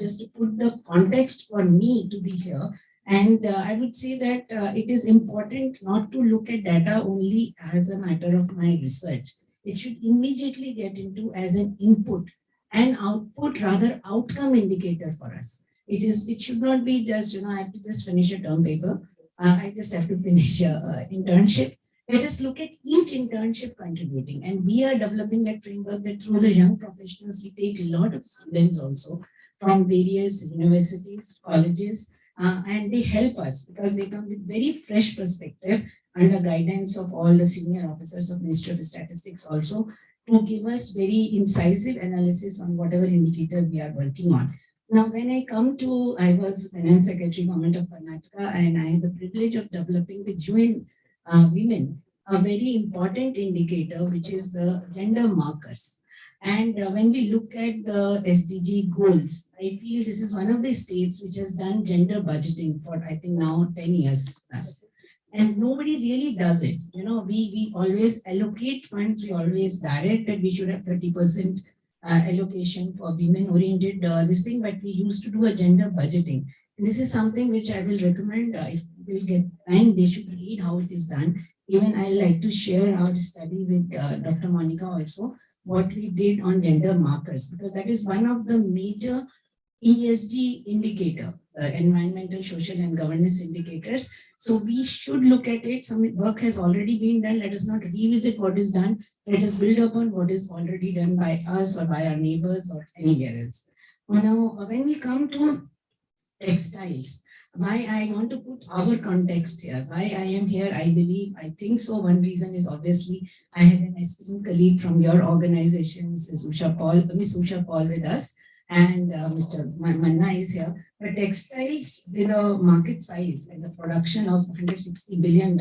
just to put the context for me to be here. And I would say that it is important not to look at data only as a matter of my research. It should immediately get into as an input and output, rather outcome indicator for us. It should not be just, I have to just finish a term paper. I just have to finish an internship. Let us look at each internship contributing. And we are developing that framework that through the young professionals, we take a lot of students also from various universities, colleges, and they help us because they come with very fresh perspective under guidance of all the senior officers of Ministry of Statistics also, to give us very incisive analysis on whatever indicator we are working on. Now, when I come to, I was Finance Secretary, Government of Karnataka, and I had the privilege of developing with UN women a very important indicator, which is the gender markers. And when we look at the SDG goals, I feel this is one of the states which has done gender budgeting for, I think, now 10 years plus. And nobody really does it. We always allocate funds, we always direct that we should have 30% allocation for women-oriented this thing, but we used to do a gender budgeting. And this is something which I will recommend, if we'll get time, they should read how it is done. Even I like to share our study with Dr. Monica also, what we did on gender markers, because that is one of the major ESG indicator, environmental, social, and governance indicators. So we should look at it. Some work has already been done. Let us not revisit what is done. Let us build upon what is already done by us or by our neighbors or anywhere else. Now, when we come to textiles, why I want to put our context here, why I am here, I think so. One reason is obviously I have an esteemed colleague from your organization, Miss Usha Paul with us, and Mr. Manna is here. But textiles with a market size and a production of $160 billion,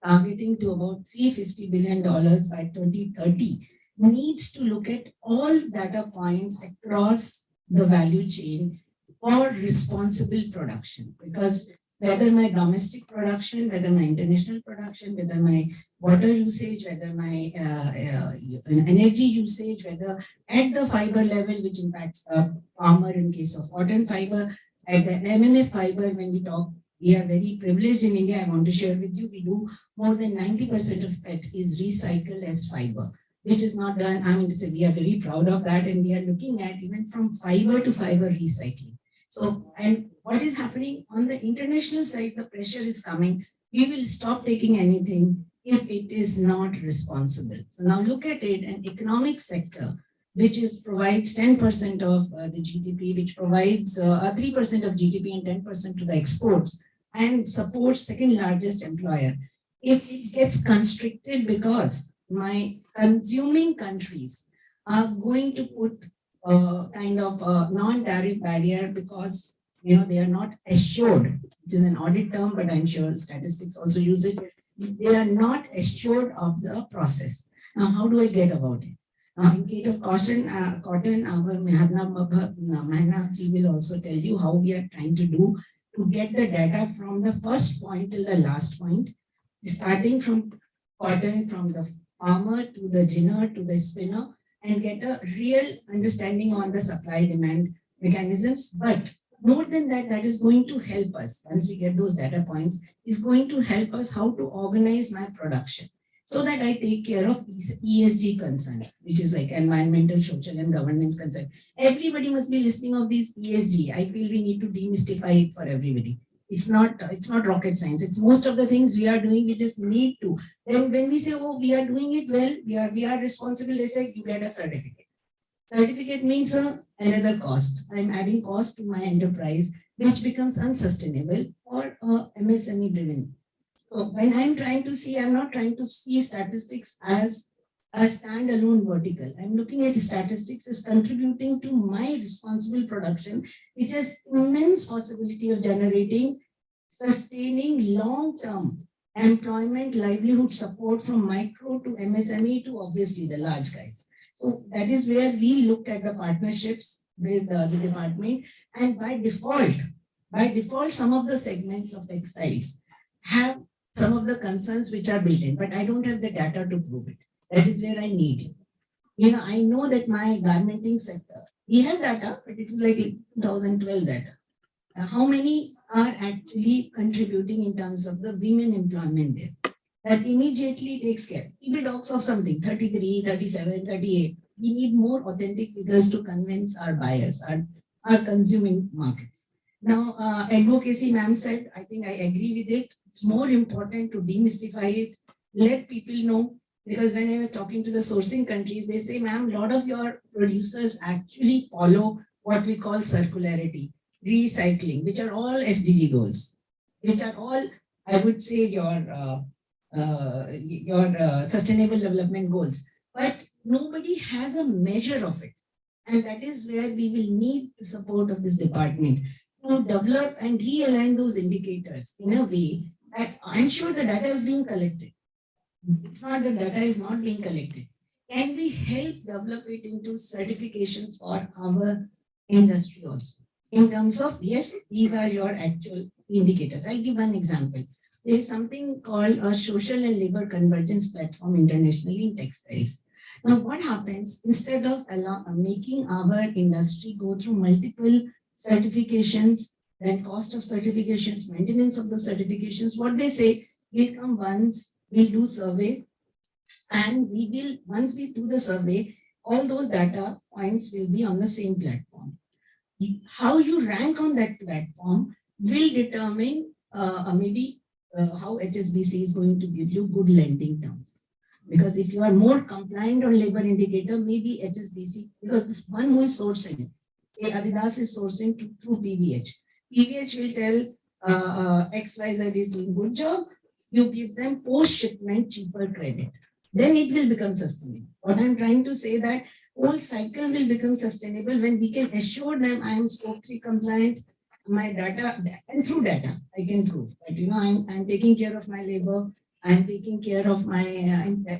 targeting to about $350 billion by 2030, needs to look at all data points across the value chain for responsible production. Because whether my domestic production, whether my international production, whether my water usage, whether my energy usage, whether at the fiber level, which impacts the farmer in case of cotton fiber, at the MMF fiber, when we talk We are very privileged in India. I want to share with you, we do more than 90% of PET is recycled as fiber, which is not done. I mean to say, we are very proud of that, and we are looking at even from fiber to fiber recycling. So, and what is happening on the international side, the pressure is coming. We will stop taking anything if it is not responsible. So now look at it, an economic sector which is provides 10% of the GDP, which provides 3% of GDP and 10% to the exports, and supports second largest employer. If it gets constricted because my consuming countries are going to put kind of a non-tariff barrier because they are not assured, which is an audit term, but I'm sure statistics also use it. They are not assured of the process. Now, how do I get about it? In case of cotton, our Mehna ji will also tell you how we are trying to do to get the data from the first point till the last point, starting from cotton, from the farmer to the ginner to the spinner, and get a real understanding on the supply demand mechanisms. But more than that, that is going to help us, once we get those data points, is going to help us how to organize my production, so that I take care of ESG concerns, which is like environmental, social, and governance concern. Everybody must be listening of these ESG. I feel we need to demystify it for everybody. It's not rocket science. It's most of the things we are doing, we just need to. Then when we say, oh, we are doing it well, we are responsible, they say, you get a certificate. Certificate means another cost. I'm adding cost to my enterprise, which becomes unsustainable or MSME driven. So when I'm trying to see, I'm not trying to see statistics as a standalone vertical. I'm looking at statistics as contributing to my responsible production, which has immense possibility of generating, sustaining long-term employment, livelihood support from micro to MSME to obviously the large guys. So that is where we look at the partnerships with the department, and by default, some of the segments of textiles have some of the concerns which are built in, but I don't have the data to prove it. That is where I need it. I know that my garmenting sector, we have data, but it is like 2012 data. How many are actually contributing in terms of the women employment there? That immediately takes care. People talks of something, 33, 37, 38. We need more authentic figures to convince our buyers, our consuming markets. Now, advocacy, ma'am said, I think I agree with it. It's more important to demystify it, let people know, because when I was talking to the sourcing countries, they say, ma'am, a lot of your producers actually follow what we call circularity, recycling, which are all SDG goals, which are all, I would say, your sustainable development goals. But nobody has a measure of it. And that is where we will need the support of this department to develop and realign those indicators in a way that I'm sure the data is being collected. It's not that data is not being collected. Can we help develop it into certifications for our industry also? In terms of, yes, these are your actual indicators. I'll give one example. There is something called a social and labor convergence platform internationally in textiles. Now, what happens instead of making our industry go through multiple certifications, then cost of certifications, maintenance of the certifications, what they say, we'll come once, we'll do survey, and we will, once we do the survey, all those data points will be on the same platform. How you rank on that platform will determine maybe how HSBC is going to give you good lending terms. Because if you are more compliant on labor indicator, maybe HSBC, because this one who is sourcing, say Adidas is sourcing through PVH. PVH will tell XYZ is doing good job, you give them post-shipment cheaper credit. Then it will become sustainable. What I'm trying to say that whole cycle will become sustainable when we can assure them I am scope 3 compliant, my data, and through data, I can prove that, I'm taking care of my labor, I'm taking care of my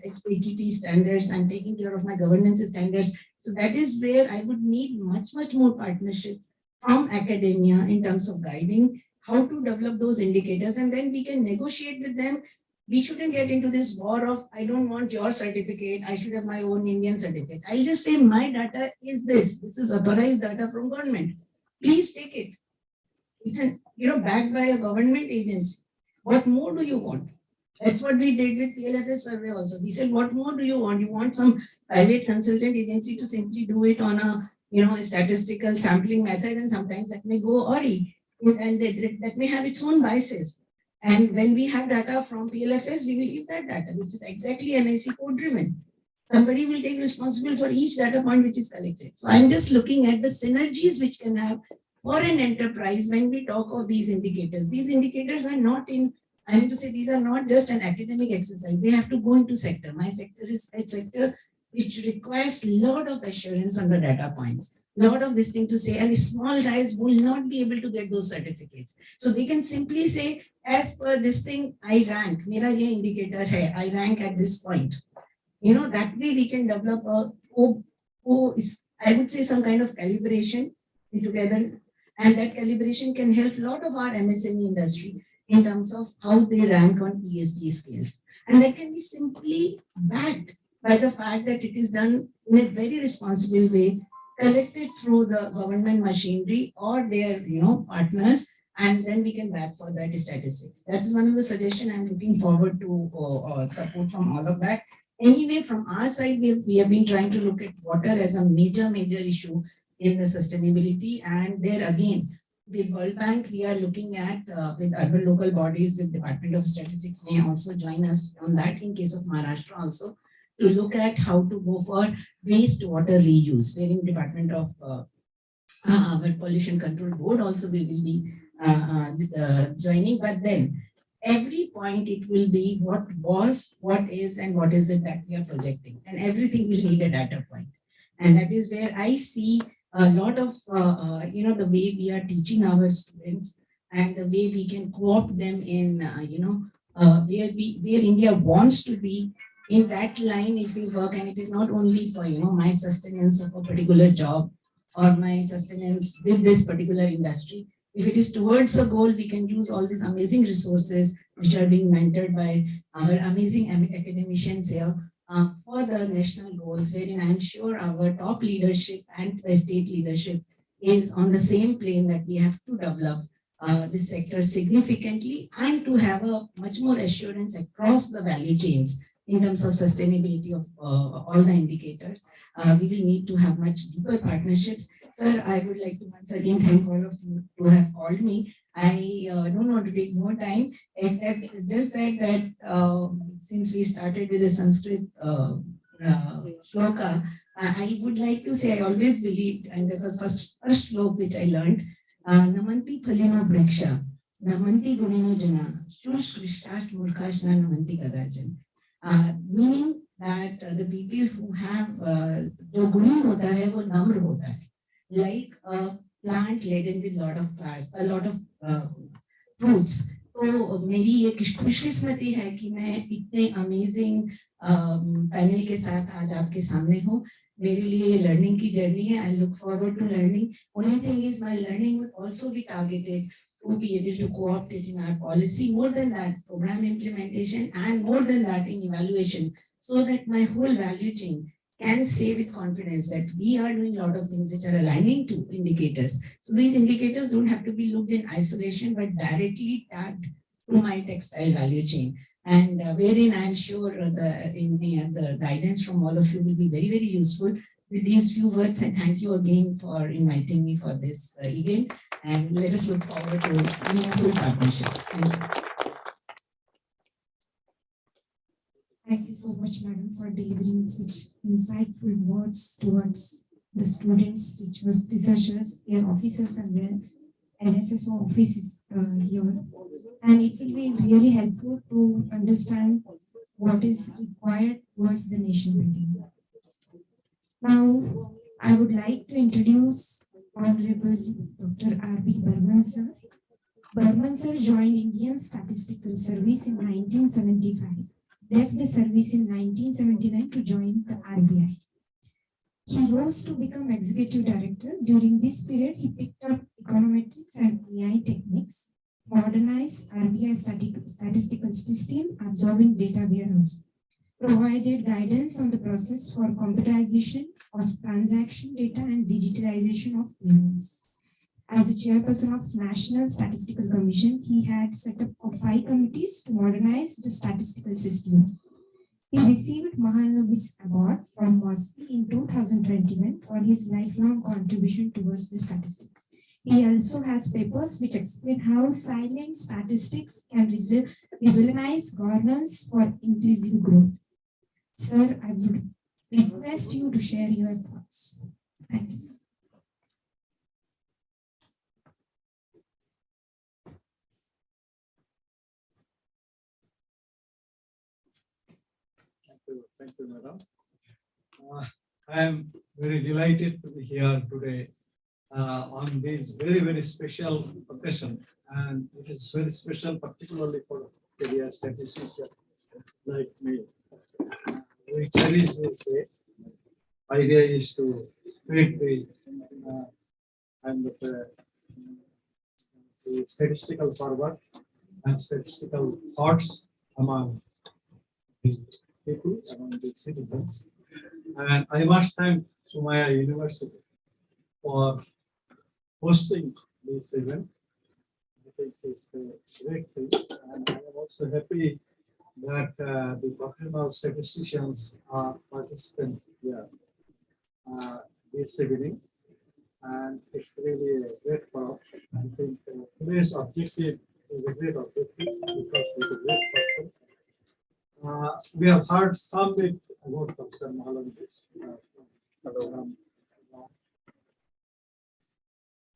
equity standards, I'm taking care of my governance standards. So that is where I would need much more partnership from academia in terms of guiding how to develop those indicators, and then we can negotiate with them. We shouldn't get into this war of, I don't want your certificate, I should have my own Indian certificate. I'll just say my data is this. This is authorized data from government. Please take it. It's an, backed by a government agency. What more do you want? That's what we did with PLFS survey also. We said, what more do you want? You want some private consultant agency to simply do it on a statistical sampling method, and sometimes that may go awry, and that may have its own biases. And when we have data from PLFS, we will give that data, which is exactly NIC code driven. Somebody will take responsibility for each data point which is collected. So I'm just looking at the synergies which can have for an enterprise when we talk of these indicators. These indicators are not I mean to say, these are not just an academic exercise. They have to go into sector. My sector is a sector which requires a lot of assurance on the data points. Lot of this thing to say, and small guys will not be able to get those certificates. So they can simply say, as per this thing, I rank. Mera ye indicator hai. I rank at this point. That way we can develop I would say, some kind of calibration together. And that calibration can help a lot of our MSME industry in terms of how they rank on ESG scales. And that can be simply backed by the fact that it is done in a very responsible way, collected through the government machinery or their partners, and then we can back for that statistics. That is one of the suggestions. I'm looking forward to support from all of that. Anyway, from our side, we have been trying to look at water as a major issue in the sustainability. And there again, with World Bank, we are looking at with urban local bodies, with Department of Statistics may also join us on that in case of Maharashtra also, to look at how to go for wastewater reuse, wherein Department of Pollution Control Board also we will be joining. But then every point it will be what was, what is, and what is it that we are projecting. And everything will need a data point. And that is where I see a lot of, the way we are teaching our students and the way we can co-opt them in, where India wants to be in that line if we work. And it is not only for, my sustenance of a particular job or my sustenance with this particular industry. If it is towards a goal, we can use all these amazing resources which are being mentored by our amazing academicians here for the national goals, wherein I'm sure our top leadership and the state leadership is on the same plane that we have to develop this sector significantly and to have a much more assurance across the value chains in terms of sustainability of all the indicators. We will need to have much deeper partnerships. Sir, I would like to once again thank all of you who have called me. I don't want to take more time. Just that since we started with the Sanskrit shloka, I would like to say I always believed, and that was first shloka which I learned, Namanti Phalino Breksha, Namanti Gunino Jana, Shush Krishtash Murkashna Namanti Kadajan. Meaning that the people who have जो गुणी होता है वो नम्र होता है, like a plant laden with lot of flowers, a lot of fruits. तो मेरी ये खुशकिस्मती है कि मैं इतने amazing पैनल के साथ आज आपके सामने हूँ. मेरे लिए ये learning की journey है. I look forward to learning. Only thing is my learning will also be targeted to be able to co-opt it in our policy, more than that, program implementation, and more than that in evaluation, so that my whole value chain can say with confidence that we are doing a lot of things which are aligning to indicators. So these indicators don't have to be looked in isolation, but directly tagged to my textile value chain. And wherein I'm sure the guidance from all of you will be very, very useful. With these few words, I thank you again for inviting me for this event. And let us look forward to meaningful partnerships. Thank you. Thank you so much, madam, for delivering such insightful words towards the students, which was researchers, their officers, and their NSSO offices here. And it will be really helpful to understand what is required towards the nation building. Now, I would like to introduce Honorable Dr. R.B. Burman sir. Burman sir joined Indian Statistical Service in 1975, left the service in 1979 to join the RBI. He rose to become executive director. During this period, he picked up econometrics and AI techniques, modernized RBI statistical system, absorbing data warehouse, provided guidance on the process for computerization of transaction data and digitalization of payments. As the chairperson of National Statistical Commission, he had set up 5 committees to modernize the statistical system. He received Mahalanobis Award from WASPI in 2021 for his lifelong contribution towards the statistics. He also has papers which explain how silent statistics can revolutionize governance for inclusive growth. Sir, I would request you to share your thoughts. Thank you, sir. Thank you, madam. I am very delighted to be here today on this very, very special occasion. And it is very special, particularly for career statistician like me. We cherish this day. Idea is to spread the and the statistical forward and statistical thoughts among the people, among the citizens. And I must thank Somaiya University for hosting this event. I think it's a great thing. And I am also happy that the professional statisticians are participants here this evening. And it's really a great forum. I think today's objective is a great objective because it's a great person. We have heard some bit about Professor Mahalanobis.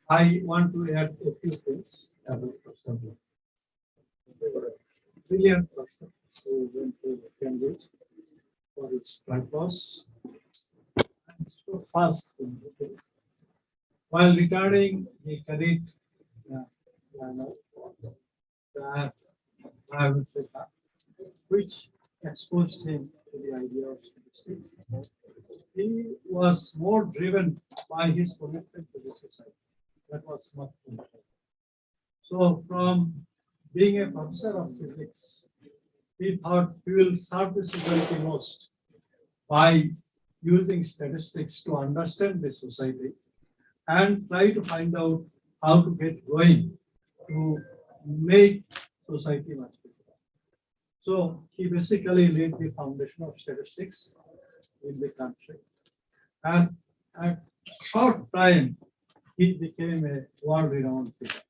I want to add a few things about Professor Mahalanobis. They were a brilliant person who went to Cambridge for his tripos and so fast in the things. While returning, he carried that I would say that, which exposed him to the idea of statistics. He was more driven by his commitment to the society. That was much important. So, from being a professor of physics, he thought he will serve the society most by using statistics to understand the society and try to find out how to get going to make society much better. So he basically laid the foundation of statistics in the country. And at short time, he became a world-renowned figure.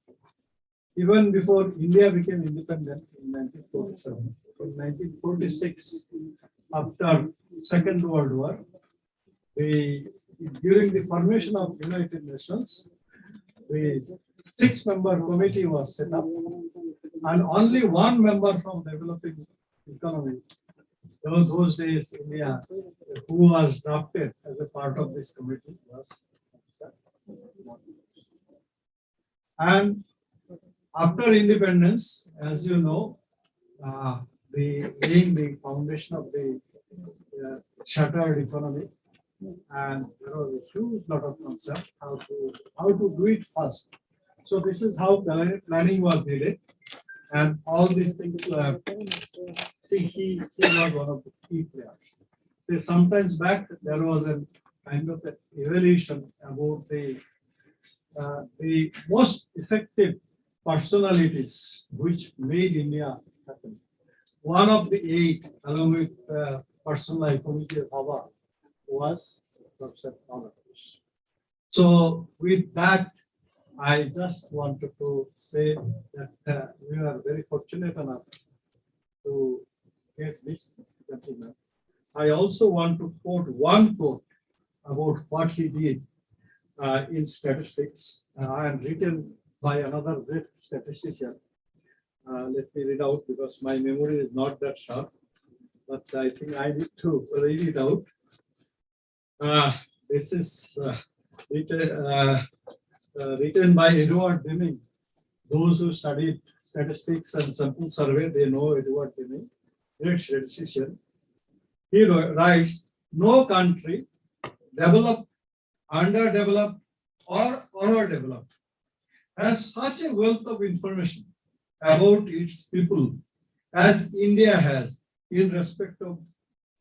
Even before India became independent in 1947, in 1946, after Second World War, during the formation of United Nations, the 6-member committee was set up, and only 1 member from developing economy. Those days, India, who was drafted as a part of this committee was. And after independence, as you know, laying the foundation of the shattered economy, and there was a huge lot of concern how to do it first. So this is how planning was needed, and all these things to have. See, he was one of the key players. So sometimes back there was a kind of an evaluation about the most effective personalities which made India happen. One of the 8, along with person like Baba, was Professor Mahalanobis. So with that, I just wanted to say that we are very fortunate enough to get this compliment. I also want to quote one quote about what he did in statistics and written by another great statistician. Let me read out because my memory is not that sharp, but I think I need to read it out. This is written by Edward Deming. Those who studied statistics and sample survey, they know Edward Deming, great statistician. He writes, no country, developed, underdeveloped, or overdeveloped, has such a wealth of information about its people as India has in respect of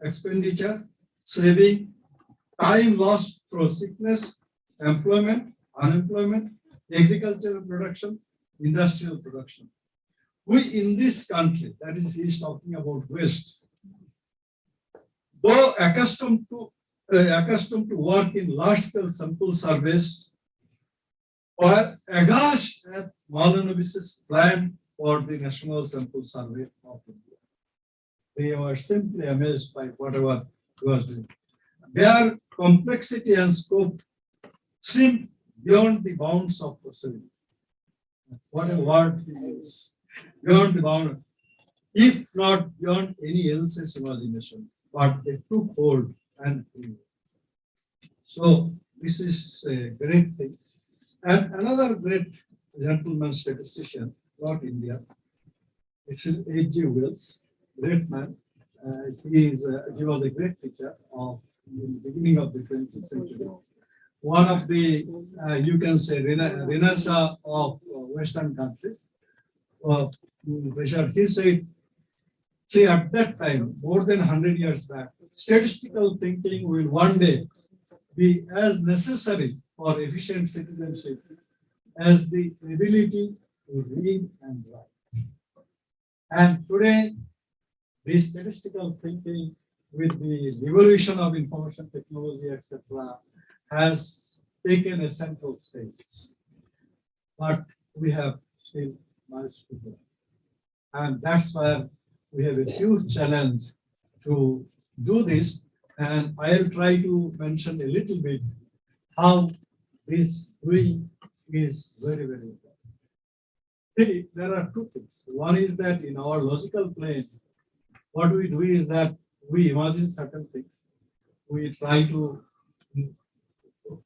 expenditure, saving, time lost through sickness, employment, unemployment, agricultural production, industrial production. We in this country, that is, he is talking about West, though accustomed to work in large-scale sample surveys, were aghast at Malanovis's plan for the National Sample Survey of India. They were simply amazed by whatever he was doing. Their complexity and scope seemed beyond the bounds of possibility. What a word he used. Beyond the bound, if not beyond any else's imagination, but they took hold and grew. So this is a great thing. And another great gentleman statistician, not India, this is H.G. Wells, great man. He was a great teacher of in the beginning of the 20th century. One of the, you can say, Renaissance of Western countries. He said, see, at that time, more than 100 years back, statistical thinking will one day be as necessary for efficient citizenship as the ability to read and write. And today, this statistical thinking with the evolution of information technology, etc., has taken a central stage. But we have still much to do. And that's why we have a huge challenge to do this. And I'll try to mention a little bit how this doing is very, very important. See, there are two things. One is that in our logical plane, what we do is that we imagine certain things. We try to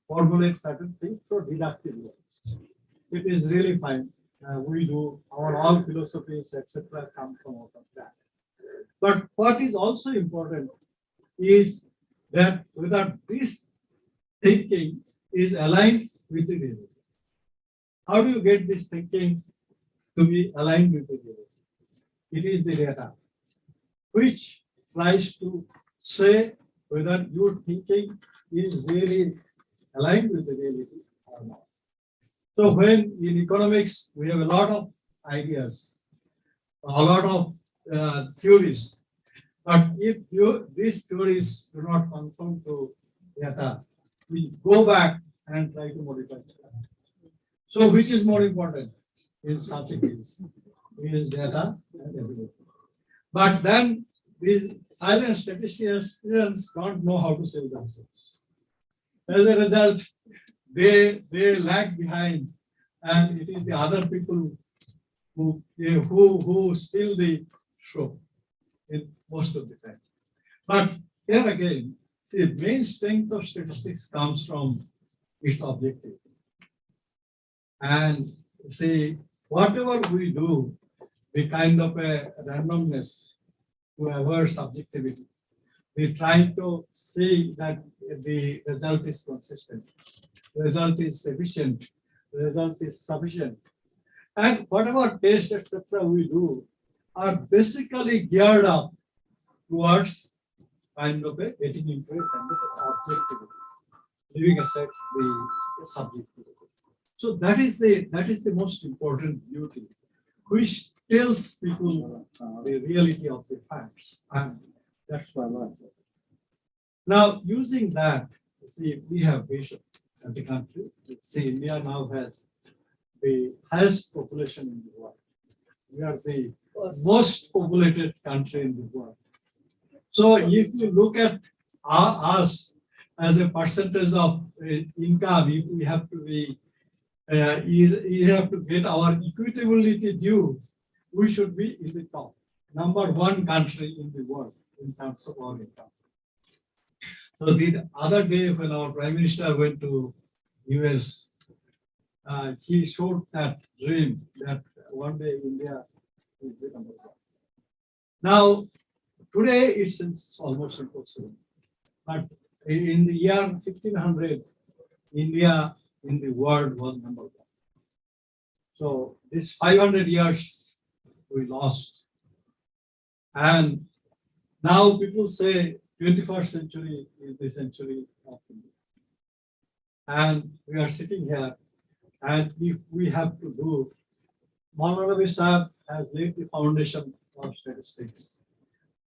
formulate certain things for deductive works. It is really fine. We do our all philosophies, etc., come from out of that. But what is also important is that whether this thinking is aligned with the reality. How do you get this thinking to be aligned with the reality? It is the data, which tries to say whether your thinking is really aligned with the reality or not. So when in economics, we have a lot of ideas, a lot of theories, but if these theories do not conform to data, we go back and try to modify it. So which is more important in such a case? Is data and evidence. But then these silent statisticians don't know how to sell themselves. As a result, they lag behind, and it is the other people who steal the show in most of the time. But here again, the main strength of statistics comes from its objective. And see, whatever we do, the kind of a randomness to avoid subjectivity, we try to see that the result is consistent, the result is efficient, the result is sufficient. And whatever tests, etc., we do are basically geared up towards kind of a getting into a kind of objectivity, leaving aside the subjectivity. So that is the most important beauty, which tells people the reality of the facts, and that's why I like it. Now, using that, see, we have vision as a country. See, India now has the highest population in the world. We are the most populated country in the world. So if you look at us as a percentage of income, if we have to be, you have to get our equitability due, we should be in the top, #1 country in the world in terms of our income. So the other day when our Prime Minister went to US, he showed that dream that one day India will be #1. Now, today it seems almost impossible. But in the year 1500, India in the world was #1. So this 500 years we lost. And now people say 21st century is the century of India. And we are sitting here And if we have to do, Maulana Sahib has laid the foundation of statistics.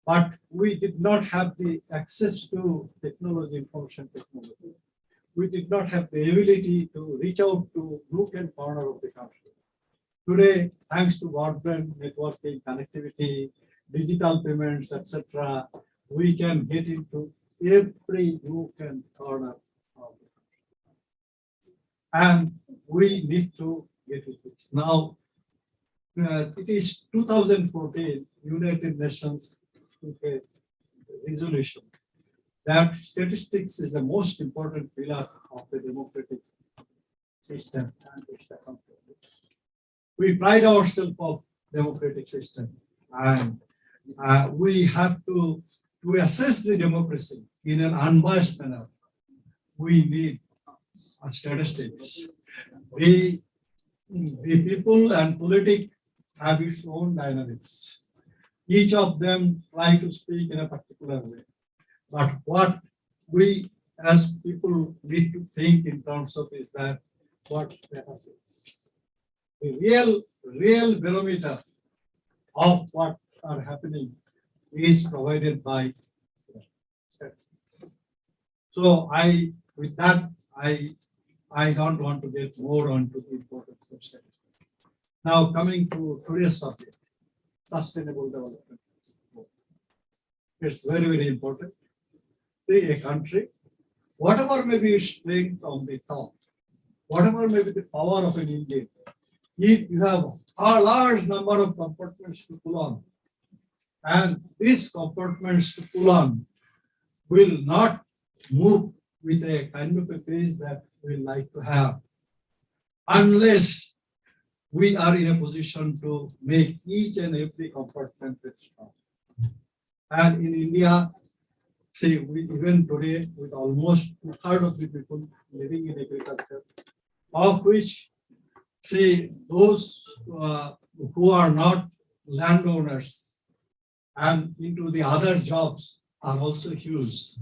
But we did not have the access to technology, information technology. We did not have the ability to reach out to nook and corner of the country. Today, thanks to broadband networking, connectivity, digital payments, etc., we can get into every nook and corner of the country. And we need to get into this. Now, it is 2014, United Nations took a resolution that statistics is the most important pillar of the democratic system and its accountability. We pride ourselves of democratic system, and we have to assess the democracy in an unbiased manner. We need statistics. The people and politics have its own dynamics. Each of them try to speak in a particular way. But what we as people need to think in terms of is that what data says. The real barometer of what are happening is provided by statistics. So with that, I don't want to get more onto the importance of statistics. Now coming to today's subject, sustainable development. It's very, very important. See, a country, whatever may be its strength on the top, whatever may be the power of an Indian, if you have a large number of compartments to pull on, and these compartments to pull on will not move with a kind of a pace that we like to have, unless we are in a position to make each and every compartment strong. And in India, see, even today, with almost 2/3 of the people living in agriculture, of which, see, those who are not landowners and into the other jobs are also huge.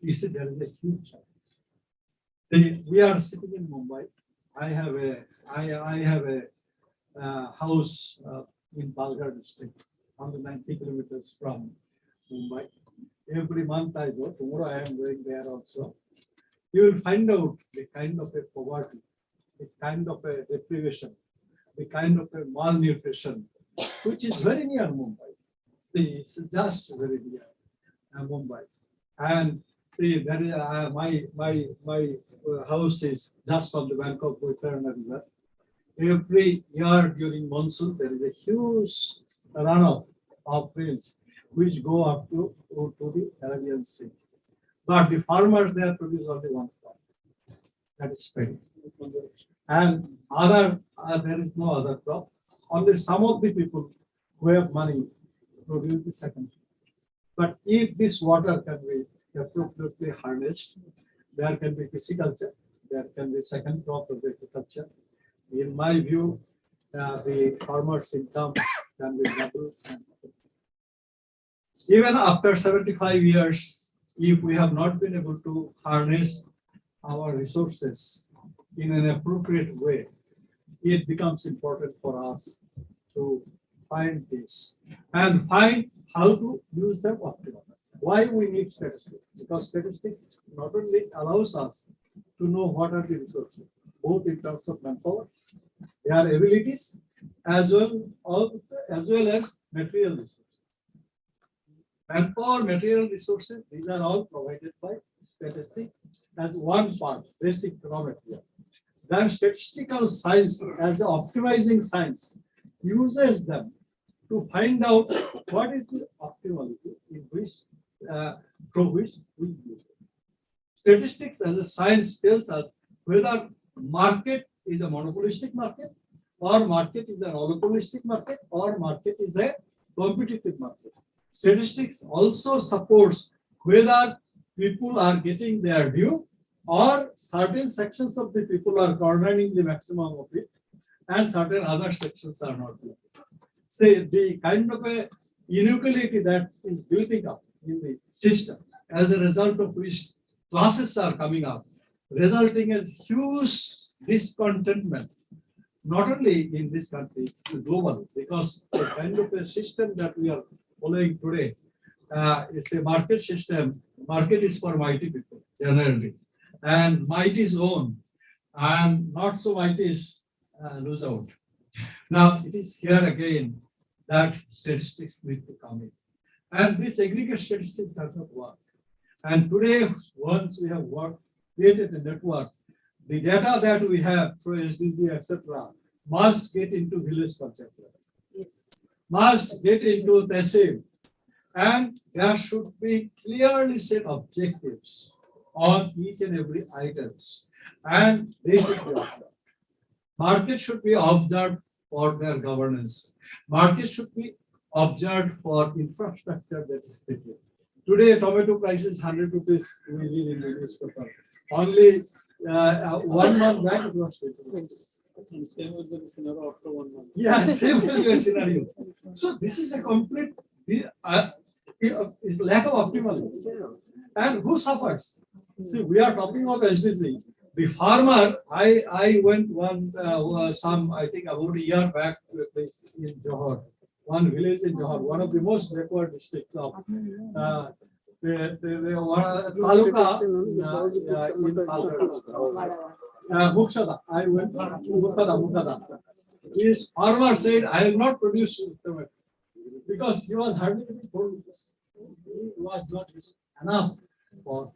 You see, there is a huge challenge. See, we are sitting in Mumbai. I have a house in Palghar district, 190 kilometers from Mumbai. Every month I go. Tomorrow I am going there also. You will find out the kind of a poverty, the kind of a deprivation, the kind of a malnutrition, which is very near Mumbai. See, it's just very near Mumbai. And see, there is my house is just on the bank of Vairana River. Every year during monsoon, there is a huge runoff of rains which go up to the Arabian Sea. But the farmers there produce only one crop, that is paddy. And there is no other crop. Only some of the people who have money produce the second crop. But if this water can be appropriately harnessed, there can be pisciculture, there can be second crop of agriculture. In my view, the farmer's income can be doubled. Even after 75 years, if we have not been able to harness our resources in an appropriate way, it becomes important for us to find this and find how to use them optimally. Why we need statistics? Because statistics not only allows us to know what are the resources, both in terms of manpower, their abilities, as well as material resources. Manpower, material resources, these are all provided by statistics as one part, basic raw material. Then statistical science as an optimizing science uses them to find out what is the optimality in which through which we use it. Statistics as a science tells us whether market is a monopolistic market, or market is an oligopolistic market, or market is a competitive market. Statistics also supports whether people are getting their due, or certain sections of the people are garnering the maximum of it, and certain other sections are not. Say the kind of a inequality that is building up in the system, as a result of which classes are coming up, resulting as huge discontentment, not only in this country, it's global, because the kind of a system that we are following today is a market system. Market is for mighty people generally, and might is own, and not so might is lose out. Now it is here again that statistics need to come in, and this aggregate statistics does not work. And today, once we have created a network, the data that we have through SDG, etc., must get into village concept, Yes. must get into TESIM, and there should be clearly set objectives on each and every items, and they should be observed. Market should be observed for their governance. Market should be observed for infrastructure that is taken. Today, tomato price is 100 rupees. We read in the newspaper. Only 1 month back it was 20 rupees. And same was the scenario after 1 month. Yeah, same will be a scenario. So this is a complete is lack of optimism. And who suffers? See, we are talking of SDG. The farmer, I went I think about a year back to a place in Johor, one village in Johor, one of the most backward districts of Taluka in Muksada. I went to Mukada. His farmer said, I will not produce tomato because he was hardly getting 4 rupees. He was not enough for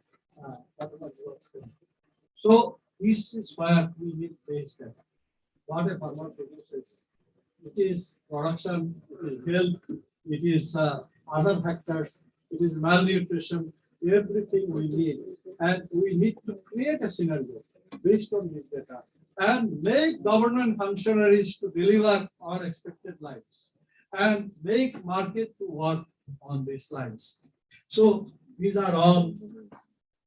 that much work. So this is where we need base data. What a farmer produces. It is production, it is health, it is other factors, it is malnutrition, everything we need. And we need to create a scenario based on this data and make government functionaries to deliver on expected lines and make market to work on these lines. So these are all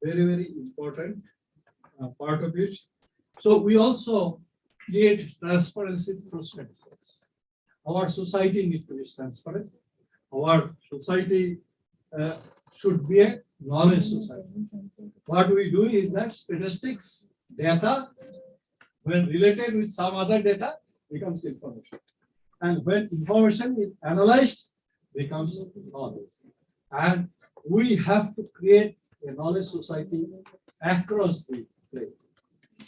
very, very important part of it. So we also create transparency through statistics. Our society needs to be transparent. Our society should be a knowledge society. What we do is that statistics, data, when related with some other data, becomes information. And when information is analyzed, becomes knowledge. And we have to create a knowledge society across the place.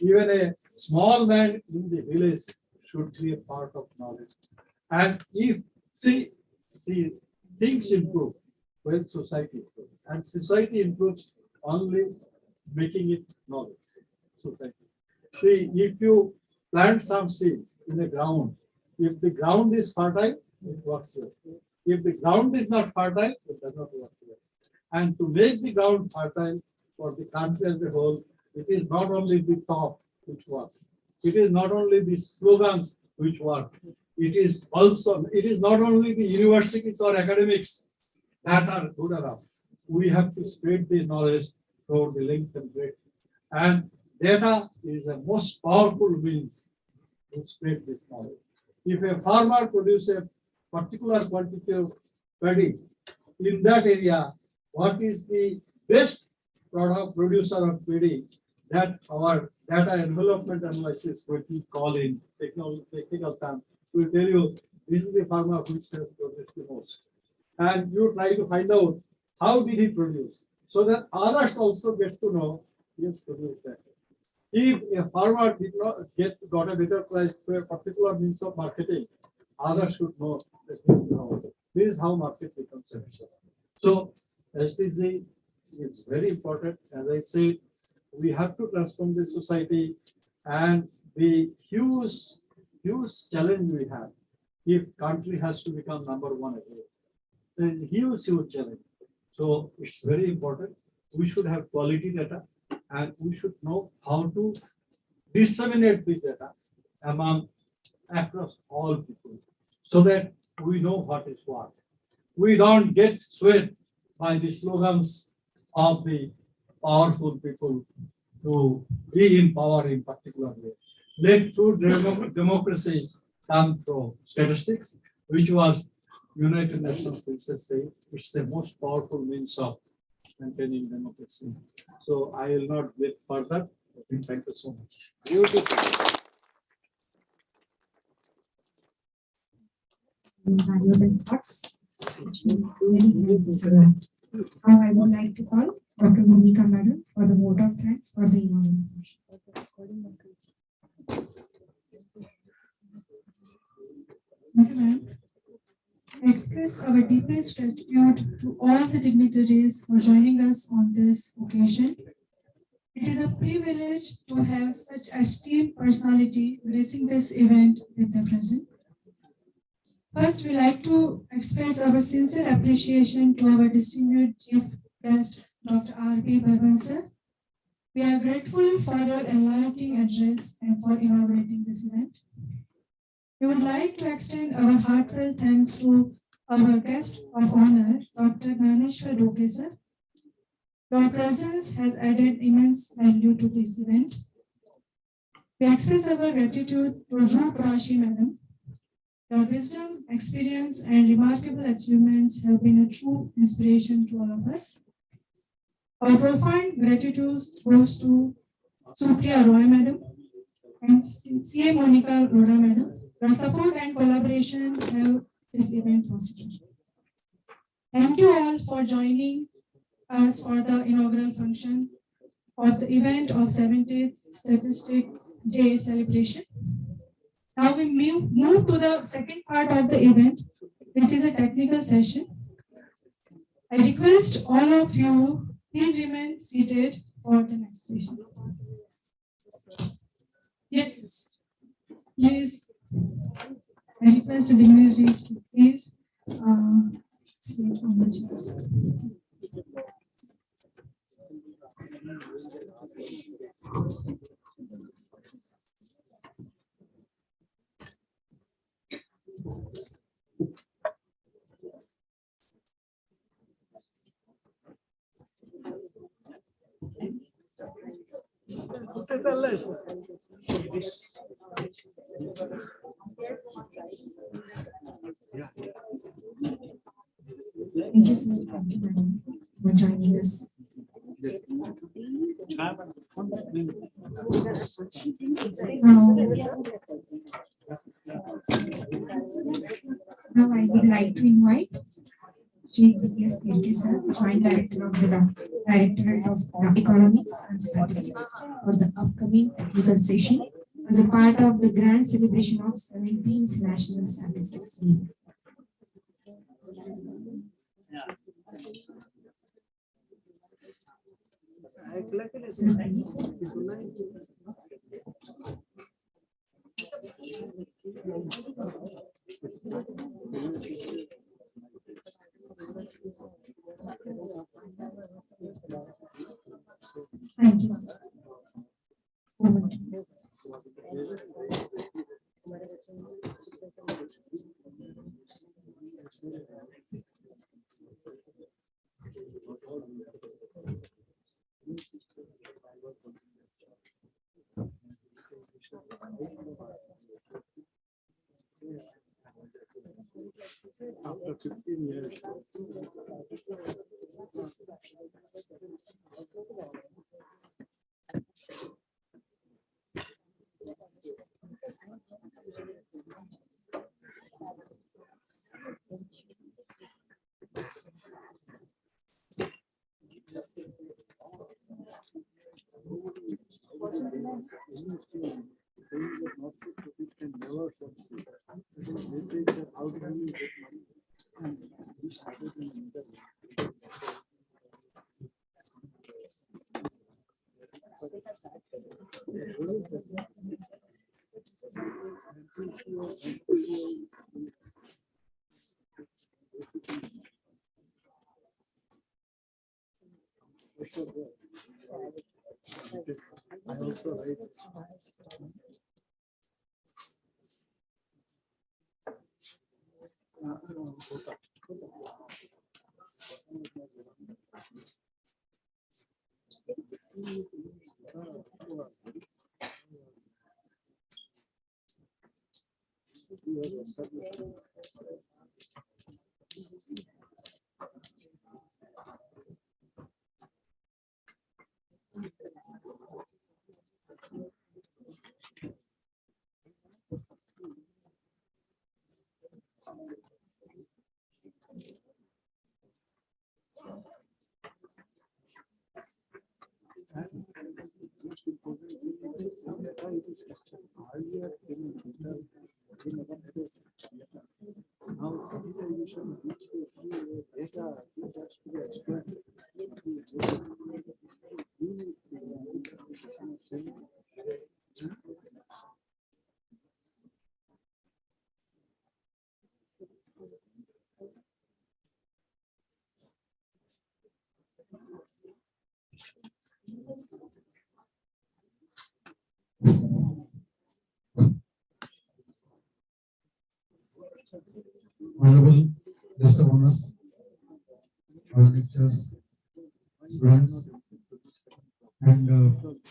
Even a small man in the village should be a part of knowledge. And if things improve, when society improves, and society improves only making it knowledge society. See, if you plant some seed in the ground, if the ground is fertile, it works well. If the ground is not fertile, it does not work well. And to make the ground fertile for the country as a whole, it is not only the top which works. It is not only the slogans which work. It is not only the universities or academics that are good enough. We have to spread the knowledge through the length and breadth. And data is the most powerful means to spread this knowledge. If a farmer produces a particular quantity of paddy in that area, what is the best producer of paddy, that our data envelopment analysis, what we call in technical term, will tell you this is the farmer which has produced the most. And you try to find out how did he produce, so that others also get to know he has produced that. If a farmer did not got a better price for a particular means of marketing, others should know that this is how market becomes efficient. So SDG is very important. As I said, we have to transform the society, and the huge challenge we have, if country has to become #1 again, then huge challenge. So it's very important. We should have quality data, and we should know how to disseminate the data across all people, so that we know what is what. We don't get swayed by the slogans of the powerful people to be in power in particular way. Let true democracy come through statistics, which was United Nations Princess say it's the most powerful means of maintaining democracy. So I will not get further. Thank you so much. Valuable thoughts. Which we really help this event. Now I would like to call Dr. Bhumika Madam for the vote of thanks for the inaugural portion. Thank you, ma'am. I express our deepest gratitude to all the dignitaries for joining us on this occasion. It is a privilege to have such esteemed personality gracing this event with their presence. First, we like to express our sincere appreciation to our distinguished chief guest, Dr. R.P. Barban sir. We are grateful for your enlightening address and for inaugurating this event. We would like to extend our heartfelt thanks to our guest of honor, Dr. Gnaneshwar Doke sir. Your presence has added immense value to this event. We express our gratitude to Rup Rashi Madam. Your wisdom, experience, and remarkable achievements have been a true inspiration to all of us. Our profound gratitude goes to Supriya Roy Madam and CA Monica Roda Madam. Your support and collaboration have this event possible. Thank you all for joining us for the inaugural function of the event of 70th Statistics Day celebration. Now we move to the second part of the event, which is a technical session. I request all of you, please remain seated for the next session. Yes, please. I request the dignitaries to please sit on the chairs. Thank you so much, Madam, for joining us. Now I would like to invite Chief P.S. sir, Joint Director of the Directorate of Economics and Statistics, for the upcoming technical session as a part of the grand celebration of 17th National Statistics Week. Sir, please. Thank you, sir. Over to you. After 15 years. How do you get money? And we started in India. I also write. it is system. Earlier, now digitization gives us data which has to be exploited. Honorable guest of honors, lecturers, students, and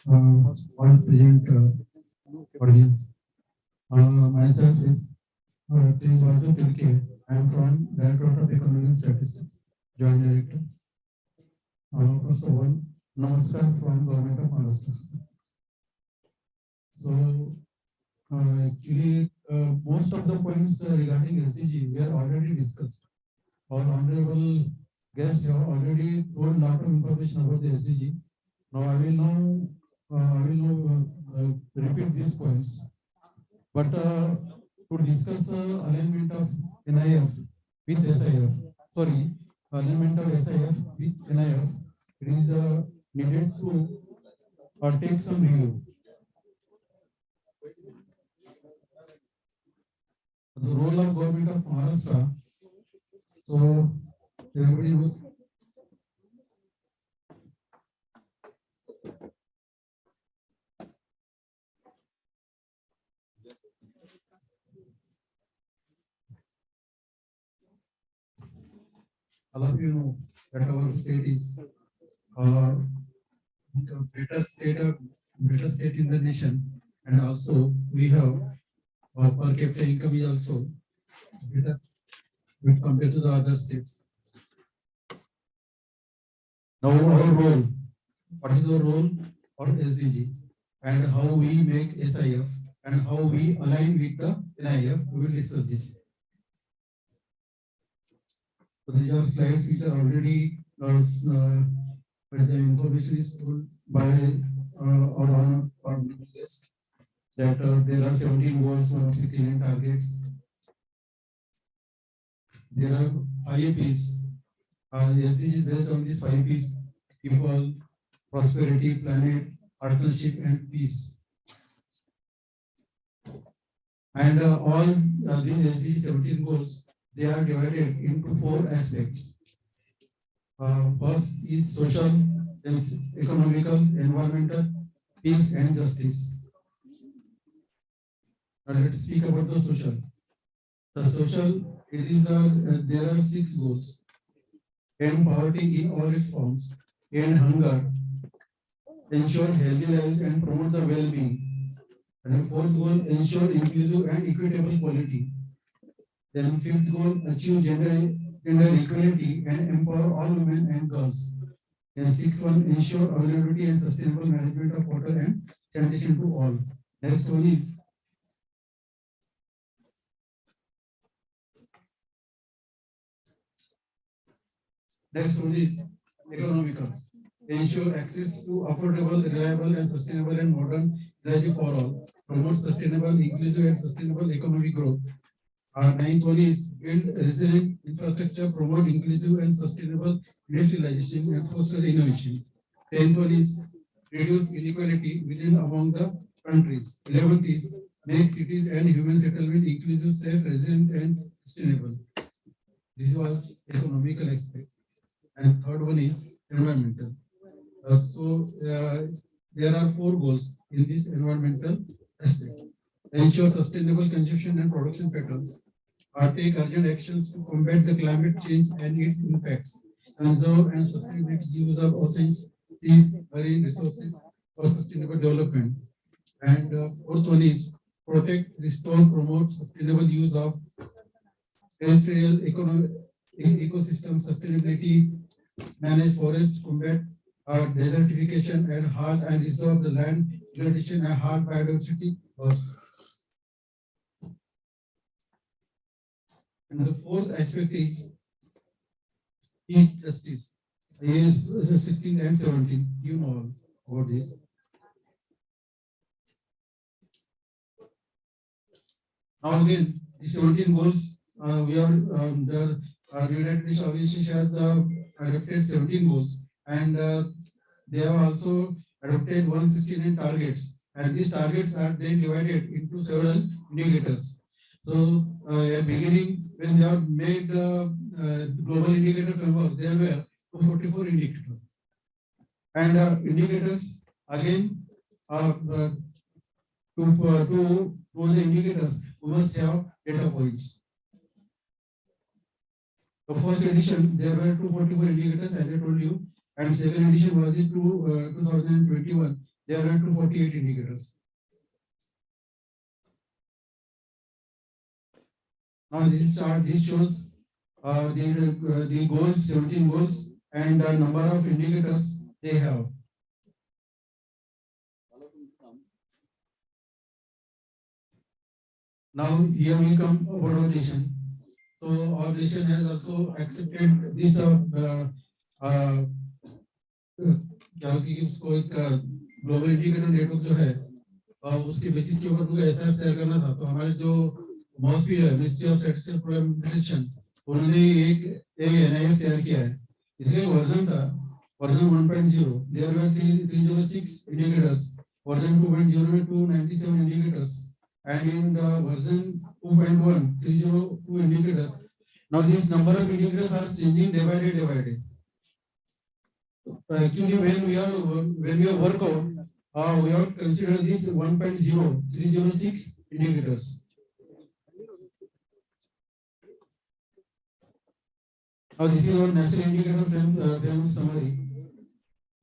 all present audience. Myself is Tejwaju Tilke. I am from Directorate of Economic and Statistics, Joint Director. First of all, Namaskar from Government of Maharashtra. So, actually, most of the points regarding SDG were already discussed. Our honorable guests have already told a lot of information about the SDG. Now I will repeat these points. But to discuss alignment of NIF with SIF, alignment of SIF with NIF, it is needed to take some review. The role of government of Maharashtra. So everybody knows. All of you know that our state is better state in the nation, and also we have per capita income is also better when compared to the other states. Now our role, what is our role for SDG, and how we make SIF, and how we align with the NIF, we will discuss this. So these are slides which are already but the information is told by our guest that there are 17 goals and 69 targets. There are 5 P's. SDG is based on these 5 P's: people, prosperity, planet, partnership, and peace. And all these SDG 17 goals, they are divided into 4 aspects. First is social, then economical, environmental, peace, and justice. Now let's speak about the social. The social, it is there are 6 goals: end poverty in all its forms, end hunger, ensure healthy lives and promote the well-being. And the 4th goal, ensure inclusive and equitable quality. Then 5th goal, achieve gender equality and empower all women and girls. Then 6th one, ensure availability and sustainable management of water and sanitation to all. Next one is economical. Ensure access to affordable, reliable, and sustainable and modern energy for all. Promote sustainable, inclusive, and sustainable economic growth. Our 9th one is build resilient infrastructure, promote inclusive and sustainable industrialization, and foster innovation. 10th one is reduce inequality within among the countries. 11th is make cities and human settlement inclusive, safe, resilient, and sustainable. This was economical aspect. And 3rd one is environmental. There are 4 goals in this environmental aspect. Ensure sustainable consumption and production patterns. Take urgent actions to combat the climate change and its impacts. Conserve and sustainable use of oceans, seas, marine resources for sustainable development. And 4th one is protect, restore, promote sustainable use of terrestrial ecosystem sustainability, manage forest, combat desertification, and halt and reserve the land degradation and halt biodiversity loss. And the 4th aspect is peace, justice. Is 16 and 17. You know all about this. Now again, the 17 goals, we have the United Nations Organization has adopted 17 goals, and they have also adopted 169 targets, and these targets are then divided into several indicators. So at beginning, when they have made global indicator framework, there were 244 indicators, and indicators again to the indicators, we must have data points. The first edition, there were 244 indicators, as I told you, and second edition was in 2021, there were 248 indicators. Now this chart, this shows the goals, 17 goals, and the number of indicators they have. Now here we come about our nation. So our nation has also accepted this क्या होती है उसको एक global indicator network जो है उसके basis के ऊपर पूरा एसआईएफ तैयार करना था। तो हमारे जो मॉस्पी है मिनिस्ट्री ऑफ स्टैटिस्टिक्स प्रोग्राम उन्होंने एक एनआईएफ तैयार किया है। इसका वर्जन था version 1.0, there were 306 indicators, version 2.0 में 297 indicators, and in the version 2.1 302 indicators. Now this number of indicators are changing day by day. Actually, when we are work out, we have considered this 1.0 306 indicators. Now this is our national indicator framework summary.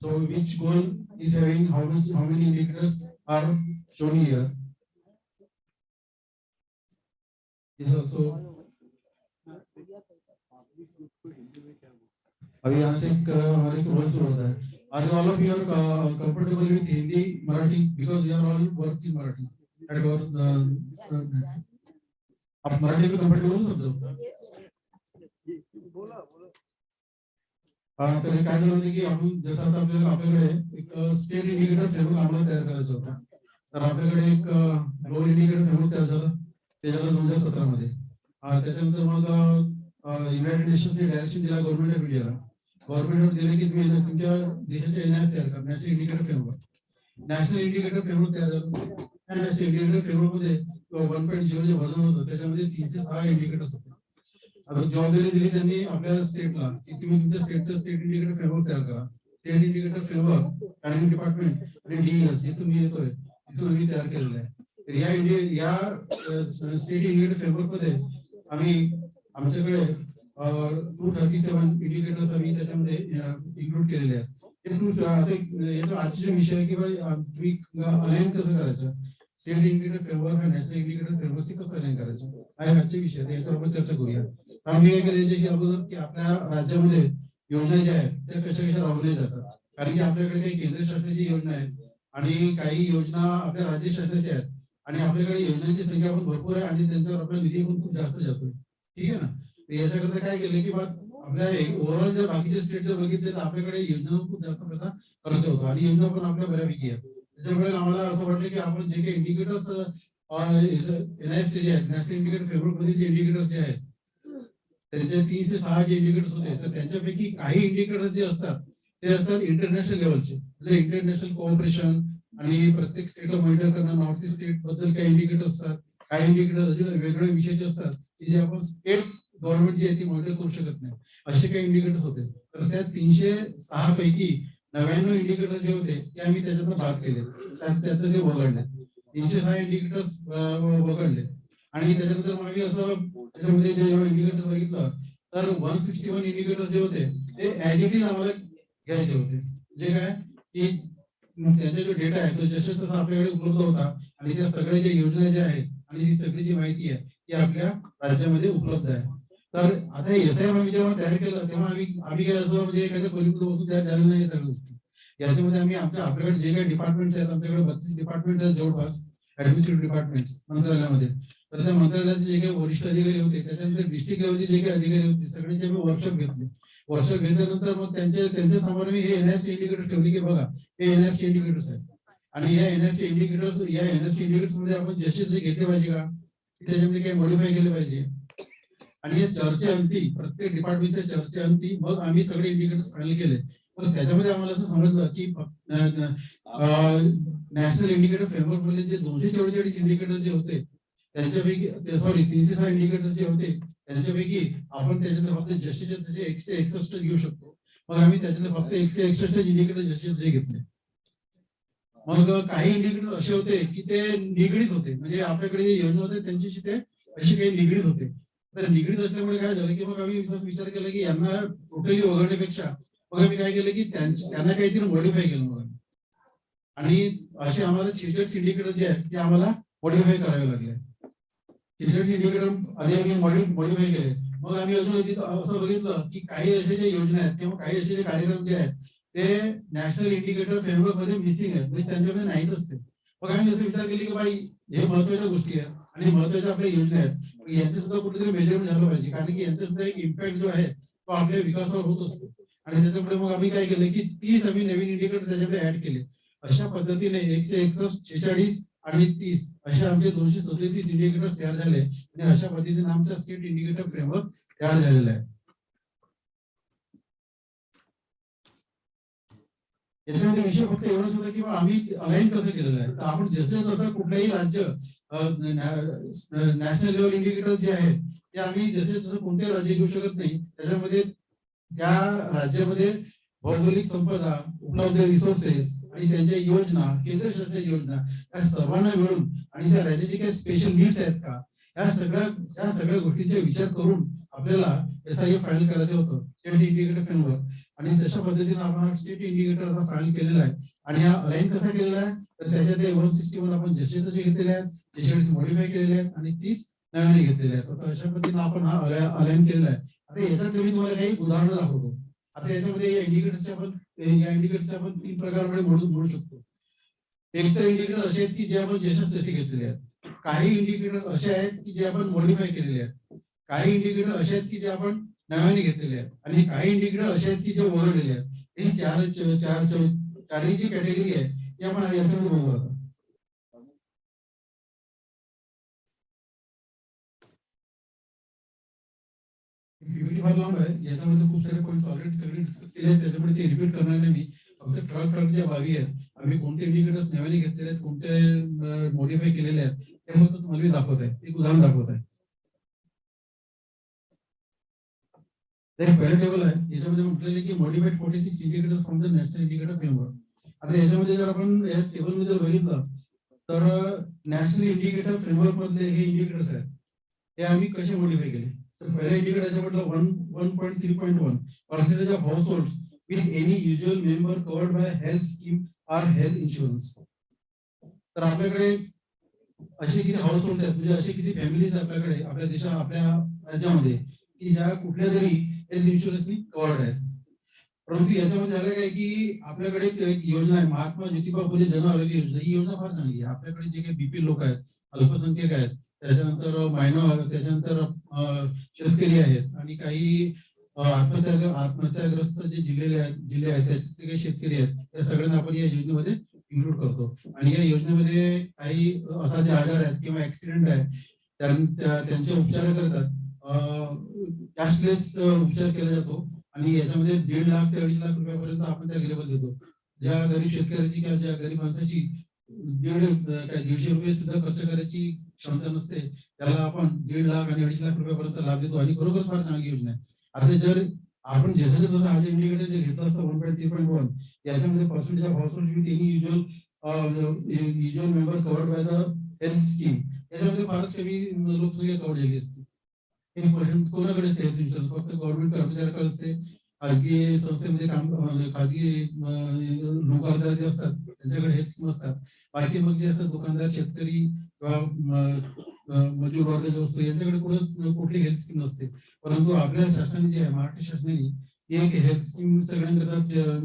So which goal is having how many indicators are shown here. Is also अभी यहाँ से हमारे role शुरू होता है। Are all of you are comfortable with Hindi, Marathi, because we are all work in Marathi. At our आप मराठी में comfortable हो सब लोग? तर हे काय झालं होतं की आपण जसं आता आपल्याकडे एक स्टेट इंडिकेटर फ्रेमवर्क आम्हाला तयार करायचं होतं। तर आपल्याकडे एक ग्लोबल इंडिकेटर फ्रेमवर्क तयार झालं ते झालं 2017 मध्ये। त्याच्यानंतर मग युनायटेड नेशन्सने डायरेक्शन दिला गव्हर्नमेंट ऑफ इंडियाला। गव्हर्नमेंट ऑफ दिले की तुम्ही तुमच्या देशाच्या एनआयएफ तयार करा, national indicator framework. National indicator framework तयार झालं। त्या नॅशनल इंडिकेटर फ्रेमवर्क मध्ये 1.0 जे वर्जन होतं त्याच्यामध्ये 306 इंडिकेटर्स होते। आता जबाबदारी दिली त्यांनी आपल्या स्टेटला की तुम्ही तुमच्या स्टेटचं स्टेट इंडिकेटर फ्रेमवर्क तयार करा। State indicator framework planning department आणि डीईएस जे तुम्ही येतोय तिथून आम्ही तयार केलेलं आहे। तर या स्टेट इंडिकेटर फ्रेमवर्क मध्ये आम्ही आमच्याकडे 237 इंडिकेटर्स आम्ही त्याच्यामध्ये इन्क्लूड केलेले आहेत। याचा आजचा विषय आहे की तुम्ही अलाइन कसं करायचं, स्टेट इंडिकेटर फ्रेमवर्क आणि नॅशनल इंडिकेटर फ्रेमवर्क कसं अलाइन करायचं हा आजचा विषय आहे। याच्यावर आपण चर्चा करूया। आम्ही काय केलं याच्याशी अगोदर की आपल्या राज्यामध्ये योजना ज्या आहेत त्या कशा राबवल्या जातात, कारण की आपल्याकडे काही केंद्र शासनाची योजना आहेत आणि काही योजना आपल्या राज्य शासनाच्या आहेत आणि आपल्याकडे योजनांची संख्या पण भरपूर आहे आणि त्यांच्यावर आपला निधी पण खूप जास्त जातोय। ठीक आहे ना। याच्याकरता काय केलं की आपल्या ओव्हरऑल जर बाकीचे स्टेट जर बघितले तर आपल्याकडे योजना खूप जास्त पैसा खर्च होतो आणि योजना पण आपल्या बऱ्यापैकी आहेत। त्याच्यामुळे आम्हाला असं वाटलं की आपण जे काही इंडिकेटर्स एनआयएफचे जे आहेत नॅशनल इंडिकेटर फ्रेमवर्क मध्ये जे इंडिकेटर्स जे आहेत त्यांचे 306 जे इंडिकेटर्स होते तर त्यांच्यापैकी काही इंडिकेटर्स जे असतात ते असतात इंटरनॅशनल लेवलचे, म्हणजे इंटरनॅशनल कोऑपरेशन आणि प्रत्येक स्टेटला मॉनिटर करणं, नॉर्थ ईस्ट स्टेट बद्दल काही इंडिकेटर्स असतात, काही इंडिकेटर्स अजून वेगवेगळ्या विषयाचे असतात की जे आपण स्टेट गव्हर्नमेंट जी आहे ती मॉनिटर करू शकत नाही, असे काही इंडिकेटर्स होते। तर त्या 306 पैकी 99 इंडिकेटर्स जे होते ते आम्ही त्याच्यातून बाद केले, त्यातलं ते वगळले। 306 इंडिकेटर्स वगळले आणि त्याच्यानंतर मग आम्ही असं त्याच्यामध्ये जे इंडिकेटर्स बघितलं तर 161 इंडिकेटर्स जे होते ते ऍज इट इज आम्हाला घ्यायचे होते। जे काय की त्यांचा जो डेटा आहे तो जसं तसा आपल्याकडे उपलब्ध होता आणि त्या सगळ्या ज्या योजना ज्या आहेत आणि जी सगळी जी माहिती आहे ती आपल्या राज्यामध्ये उपलब्ध आहे। तर आता एसआयएम आम्ही जेव्हा तयार केलं तेव्हा आम्ही काय असं म्हणजे एखाद्या खोलीमध्ये बसून तयार झालेलं नाही सगळ्या गोष्टी। याच्यामध्ये आम्ही आपल्याकडे जे काही डिपार्टमेंट्स आहेत, आमच्याकडे 32 डिपार्टमेंट्स आहेत जवळपास ऍडमिनिस्ट्रेटिव्ह डिपार्टमेंट्स मंत्रालयामध्ये। तर त्या मंत्रालयाचे जे काही वरिष्ठ अधिकारी होते त्याच्यानंतर डिस्ट्रिक्ट लेवलचे जे काही अधिकारी होते सगळ्यांचे आम्ही वर्कशॉप घेतले। वर्कशॉप घेतल्यानंतर मग त्यांच्या समोर मी हे एनएफचे इंडिकेटर्स ठेवले की बघा हे एनएफचे इंडिकेटर्स आहेत आणि या एनएफचे इंडिकेटर्स मध्ये आपण जसे घेतले पाहिजे का त्याच्यामध्ये काही मॉडिफाय केले पाहिजे. आणि या चर्चेअंती प्रत्येक डिपार्टमेंटच्या चर्चेअंती मग आम्ही सगळे इंडिकेटर्स फायनल केले. पण त्याच्यामध्ये आम्हाला असं समजलं की नॅशनल इंडिकेटर फ्रेमवर्क मध्ये जे 244 इंडिकेटर जे होते त्यांच्यापैकी सॉरी 306 इंडिकेटर जे होते त्यांच्यापैकी आपण त्याच्यातले फक्त जसेच्या तसे 161 घेऊ शकतो. मग आम्ही त्याच्यातले फक्त 161 इंडिकेटर जसे तसे घेतले. मग काही इंडिकेटर असे होते की ते निगडीत होते, म्हणजे आपल्याकडे जे योजना होते त्यांच्याशी ते असे काही निगडीत होते. तर निगडीत असल्यामुळे काय झालं की मग आम्ही विचार केला की यांना टोटली वगळण्यापेक्षा मग आम्ही काय केलं की त्यांना काहीतरी मॉडिफाय केलं मग. आणि असे आम्हाला 46 इंडिकेटर जे आहेत ते आम्हाला मॉडिफाय करावे लागले. 46 इंडिकेटर आधी मॉडिफाय केले. मग आम्ही अजून असं बघितलं की काही असे जे योजना आहेत किंवा काही असे जे कार्यक्रम जे आहेत ते नॅशनल इंडिकेटर फ्रेमवर्क मध्ये मिसिंग आहेत, म्हणजे त्यांच्यामध्ये नाहीच असते. मग आम्ही असं विचार केले की बाई हे महत्वाच्या गोष्टी आहेत आणि महत्वाच्या आपल्या योजना आहेत, यांचं सुद्धा कुठेतरी मेजरमेंट झालं पाहिजे, कारण की यांचा सुद्धा एक इम्पॅक्ट जो आहे तो आपल्या विकासावर होत असतो. आणि त्याच्यामुळे मग आम्ही काय केलं की 30 आम्ही नवीन इंडिकेटर त्याच्यामध्ये ऍड केले. अशा पद्धतीने 161, 46 आणि 30 असे आमचे 237 इंडिकेटर्स तयार झाले आणि अशा पद्धतीने आमचा स्टेट इंडिकेटर फ्रेमवर्क तयार झालेला आहे. याच्यामध्ये विषय फक्त एवढंच होता की आम्ही अलाइन कसं केलेलं आहे. तर आपण जसं जसं कुठल्याही राज्य नॅशनल लेवल इंडिकेटर जे आहेत ते आम्ही जसे जसं कोणते राज्य घेऊ शकत नाही, त्याच्यामध्ये त्या राज्यामध्ये भौगोलिक संपदा, उपलब्ध रिसोर्सेस आणि त्यांच्या योजना, केंद्रशासित योजना या सर्वांना मिळून आणि त्या राज्याचे काही स्पेशल नीड्स आहेत का या सगळ्या गोष्टींचा विचार करून आपल्याला SIA फाईल करायचं होतं, स्टेट इंडिकेटर फ्रेमवर्क. आणि तशा पद्धतीने आपण स्टेट इंडिकेटर असा फाईल केलेला आहे. आणि हा अलाइन कसा केलेला आहे तर त्याच्यात 161 आपण जसे तसे घेतलेले आहेत, 46 मॉडिफाय केलेले आहेत आणि 30 नव्याने घेतलेले आहेत. आता अशा पद्धतीने आपण हा अलाइन केलेला आहे. आता याच्यात मी तुम्हाला काही उदाहरणं दाखवतो. आता याच्यामध्ये या इंडिकेटरच्या आपण 3 प्रकारमध्ये मोडू शकतो. एक तर इंडिकेटर असे आहेत की जे आपण जसेच तसे घेतलेले आहेत. काही इंडिकेटर असे आहेत की जे आपण मॉडिफाय केलेले आहेत. काही इंडिकेटर असे आहेत की जे आपण नव्याने घेतलेले आहेत आणि काही इंडिकेटर असे आहेत की जे वगळलेले आहेत. ही चारही जी कॅटेगरी आहे ती आपण याच्यामध्ये बघू आता. पीपीटी फार लांब आहे, याच्यामध्ये खूप सारे पॉईंट्स ऑलरेडी सगळे डिस्कस केले आहेत, त्याच्यामुळे ते रिपीट करणार नाही मी. फक्त ठळक ज्या बाबी आहेत, आम्ही कोणते इंडिकेटर्स नव्याने घेतलेले आहेत, कोणते मॉडिफाय केलेले आहेत ते फक्त तुम्हाला मी दाखवत आहे. एक उदाहरण दाखवत आहे. पहिलं टेबल आहे, याच्यामध्ये म्हटलेले की modified 46 indicators from the national indicator framework. आता याच्यामध्ये जर आपण या टेबलमध्ये जर बघितलं तर नॅशनल इंडिकेटर फ्रेमवर्क मधले हे इंडिकेटर्स आहेत, हे आम्ही कसे मॉडिफाय केले. तर पहिल्या इंडिकेटरच्या म्हटलं 1.3.1 percentage of household with any usual member covered by health scheme or health insurance. तर आपल्याकडे असे किती हाऊसहोल्ड आहेत, म्हणजे असे किती फॅमिलीज आपल्याकडे आपल्या राज्यामध्ये की ज्या कुठल्या तरी हेल्थ इन्शुरन्सनी कवर्ड आहेत. परंतु याच्यामध्ये झालं काय की आपल्याकडे एक योजना आहे, महात्मा ज्योतिबा फुले जन आरोग्य योजना. ही योजना फार चांगली आहे. आपल्याकडे जे काही बीपी लोक आहेत, अल्पसंख्याक आहेत, त्याच्यानंतर त्याच्यानंतर शेतकरी आहेत आणि काही आत्महत्याग्रस्त जे जिल्हे आहेत त्याचे काही शेतकरी आहेत, त्या सगळ्यांना आपण या योजनेमध्ये इन्क्लूड करतो. आणि या योजनेमध्ये काही असाध्य आजार आहेत किंवा ऍक्सिडेंट आहे त्यांच्या उपचाराकरता कॅशलेस उपचार केला जातो. आणि याच्यामध्ये 1.5 लाख ते 2.5 लाख रुपयापर्यंत आपण त्या गरीबाला देतो. ज्या गरीब शेतकऱ्याची किंवा ज्या गरीब माणसाची 150 रुपये सुद्धा खर्च करायची क्षमता नसते, त्याला आपण 1.5 लाख आणि 2.5 लाख रुपयापर्यंत लाभ देतो. आणि खरोखर फार चांगली योजना आहे. आता जर आपण जसं जसं हा जे इंडिकेटर जे घेतलं असतं 1.3.1 याच्यामध्ये percentage of household with any usual member covered by the health scheme, याच्यामध्ये फारच कमी लोकसंख्या कव्हर झाली असते. 1% कोणाकडेच हेल्थ इन्शुरन्स फक्त गव्हर्नमेंट कर्मचाऱ्याकडे असते. खाजगी संस्थेमध्ये खाजगी नोकरदार जे असतात त्यांच्याकडे हेल्थ स्कीम असतात. बाकी मग जे असतात दुकानदार, शेतकरी किंवा मजूर वर्ग जो असतो यांच्याकडे कुठली हेल्थ स्कीम नसते. परंतु आपल्या शासनाने जे आहे, महाराष्ट्र शासनाने एक हेल्थ स्कीम सगळ्यांकरता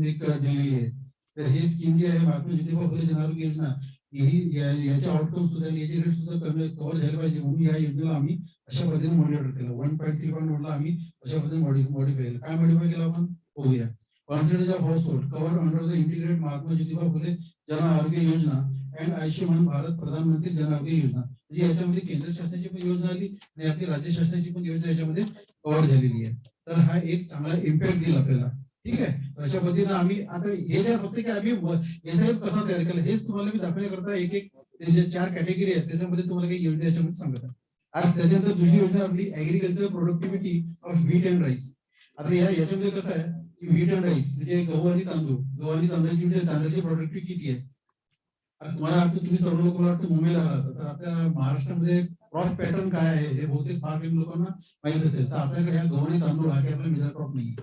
एक दिलेली आहे. तर ही स्कीम जी आहे महात्मा ज्योतिबा फुले जन आरोग्य योजना, ही याचे आउटकम सुद्धा याचे रेट सुद्धा कव्हर झाले पाहिजे म्हणून या योजनेला आम्ही अशा पद्धतीने मॉनिटर केलं. 1.3.1 आम्ही अशा पद्धतीने मॉडिफाय केलं. काय मॉडिफाय केलं आपण बघूया. Percentage of household covered under the integrated Mahatma Jyotiba Phule Jan Arogya योजना अँड आयुष्यमान भारत प्रधानमंत्री जन आरोग्य योजना. म्हणजे याच्यामध्ये केंद्र शासनाची पण योजना आली आणि आपली राज्य शासनाची पण योजना याच्यामध्ये कव्हर झालेली आहे. तर हा एक चांगला इम्पॅक्ट देईल आपल्याला. ठीक आहे, अशा पद्धतीने आम्ही आता हे जे फक्त की आम्ही एसआयएफ कसा तयार केला हेच तुम्हाला मी दाखवण्याकरता एक एक जे 4 कॅटेगरी आहेत त्याच्यामध्ये तुम्हाला काही योजना याच्यामध्ये सांगत आहे. आज त्याच्यानंतर दुसरी योजना आपली agriculture productivity of wheat and rice. आता याच्यामध्ये कसं आहे की व्हीट अँड राईस म्हणजे गहू आणि तांदूळाची म्हणजे तांदळाची प्रोडक्टिव्हिटी किती आहे. तुम्हाला वाटतं तुम्ही सर्व लोक मला वाटतं मुंबईला राहतात तर आपल्या महाराष्ट्रामध्ये क्रॉप पॅटर्न काय आहे हे बहुतेक फार काही लोकांना माहित असेल. तर आपल्याकडे गहू आणि तांदूळ हा काही आपला मेजर क्रॉप नाही.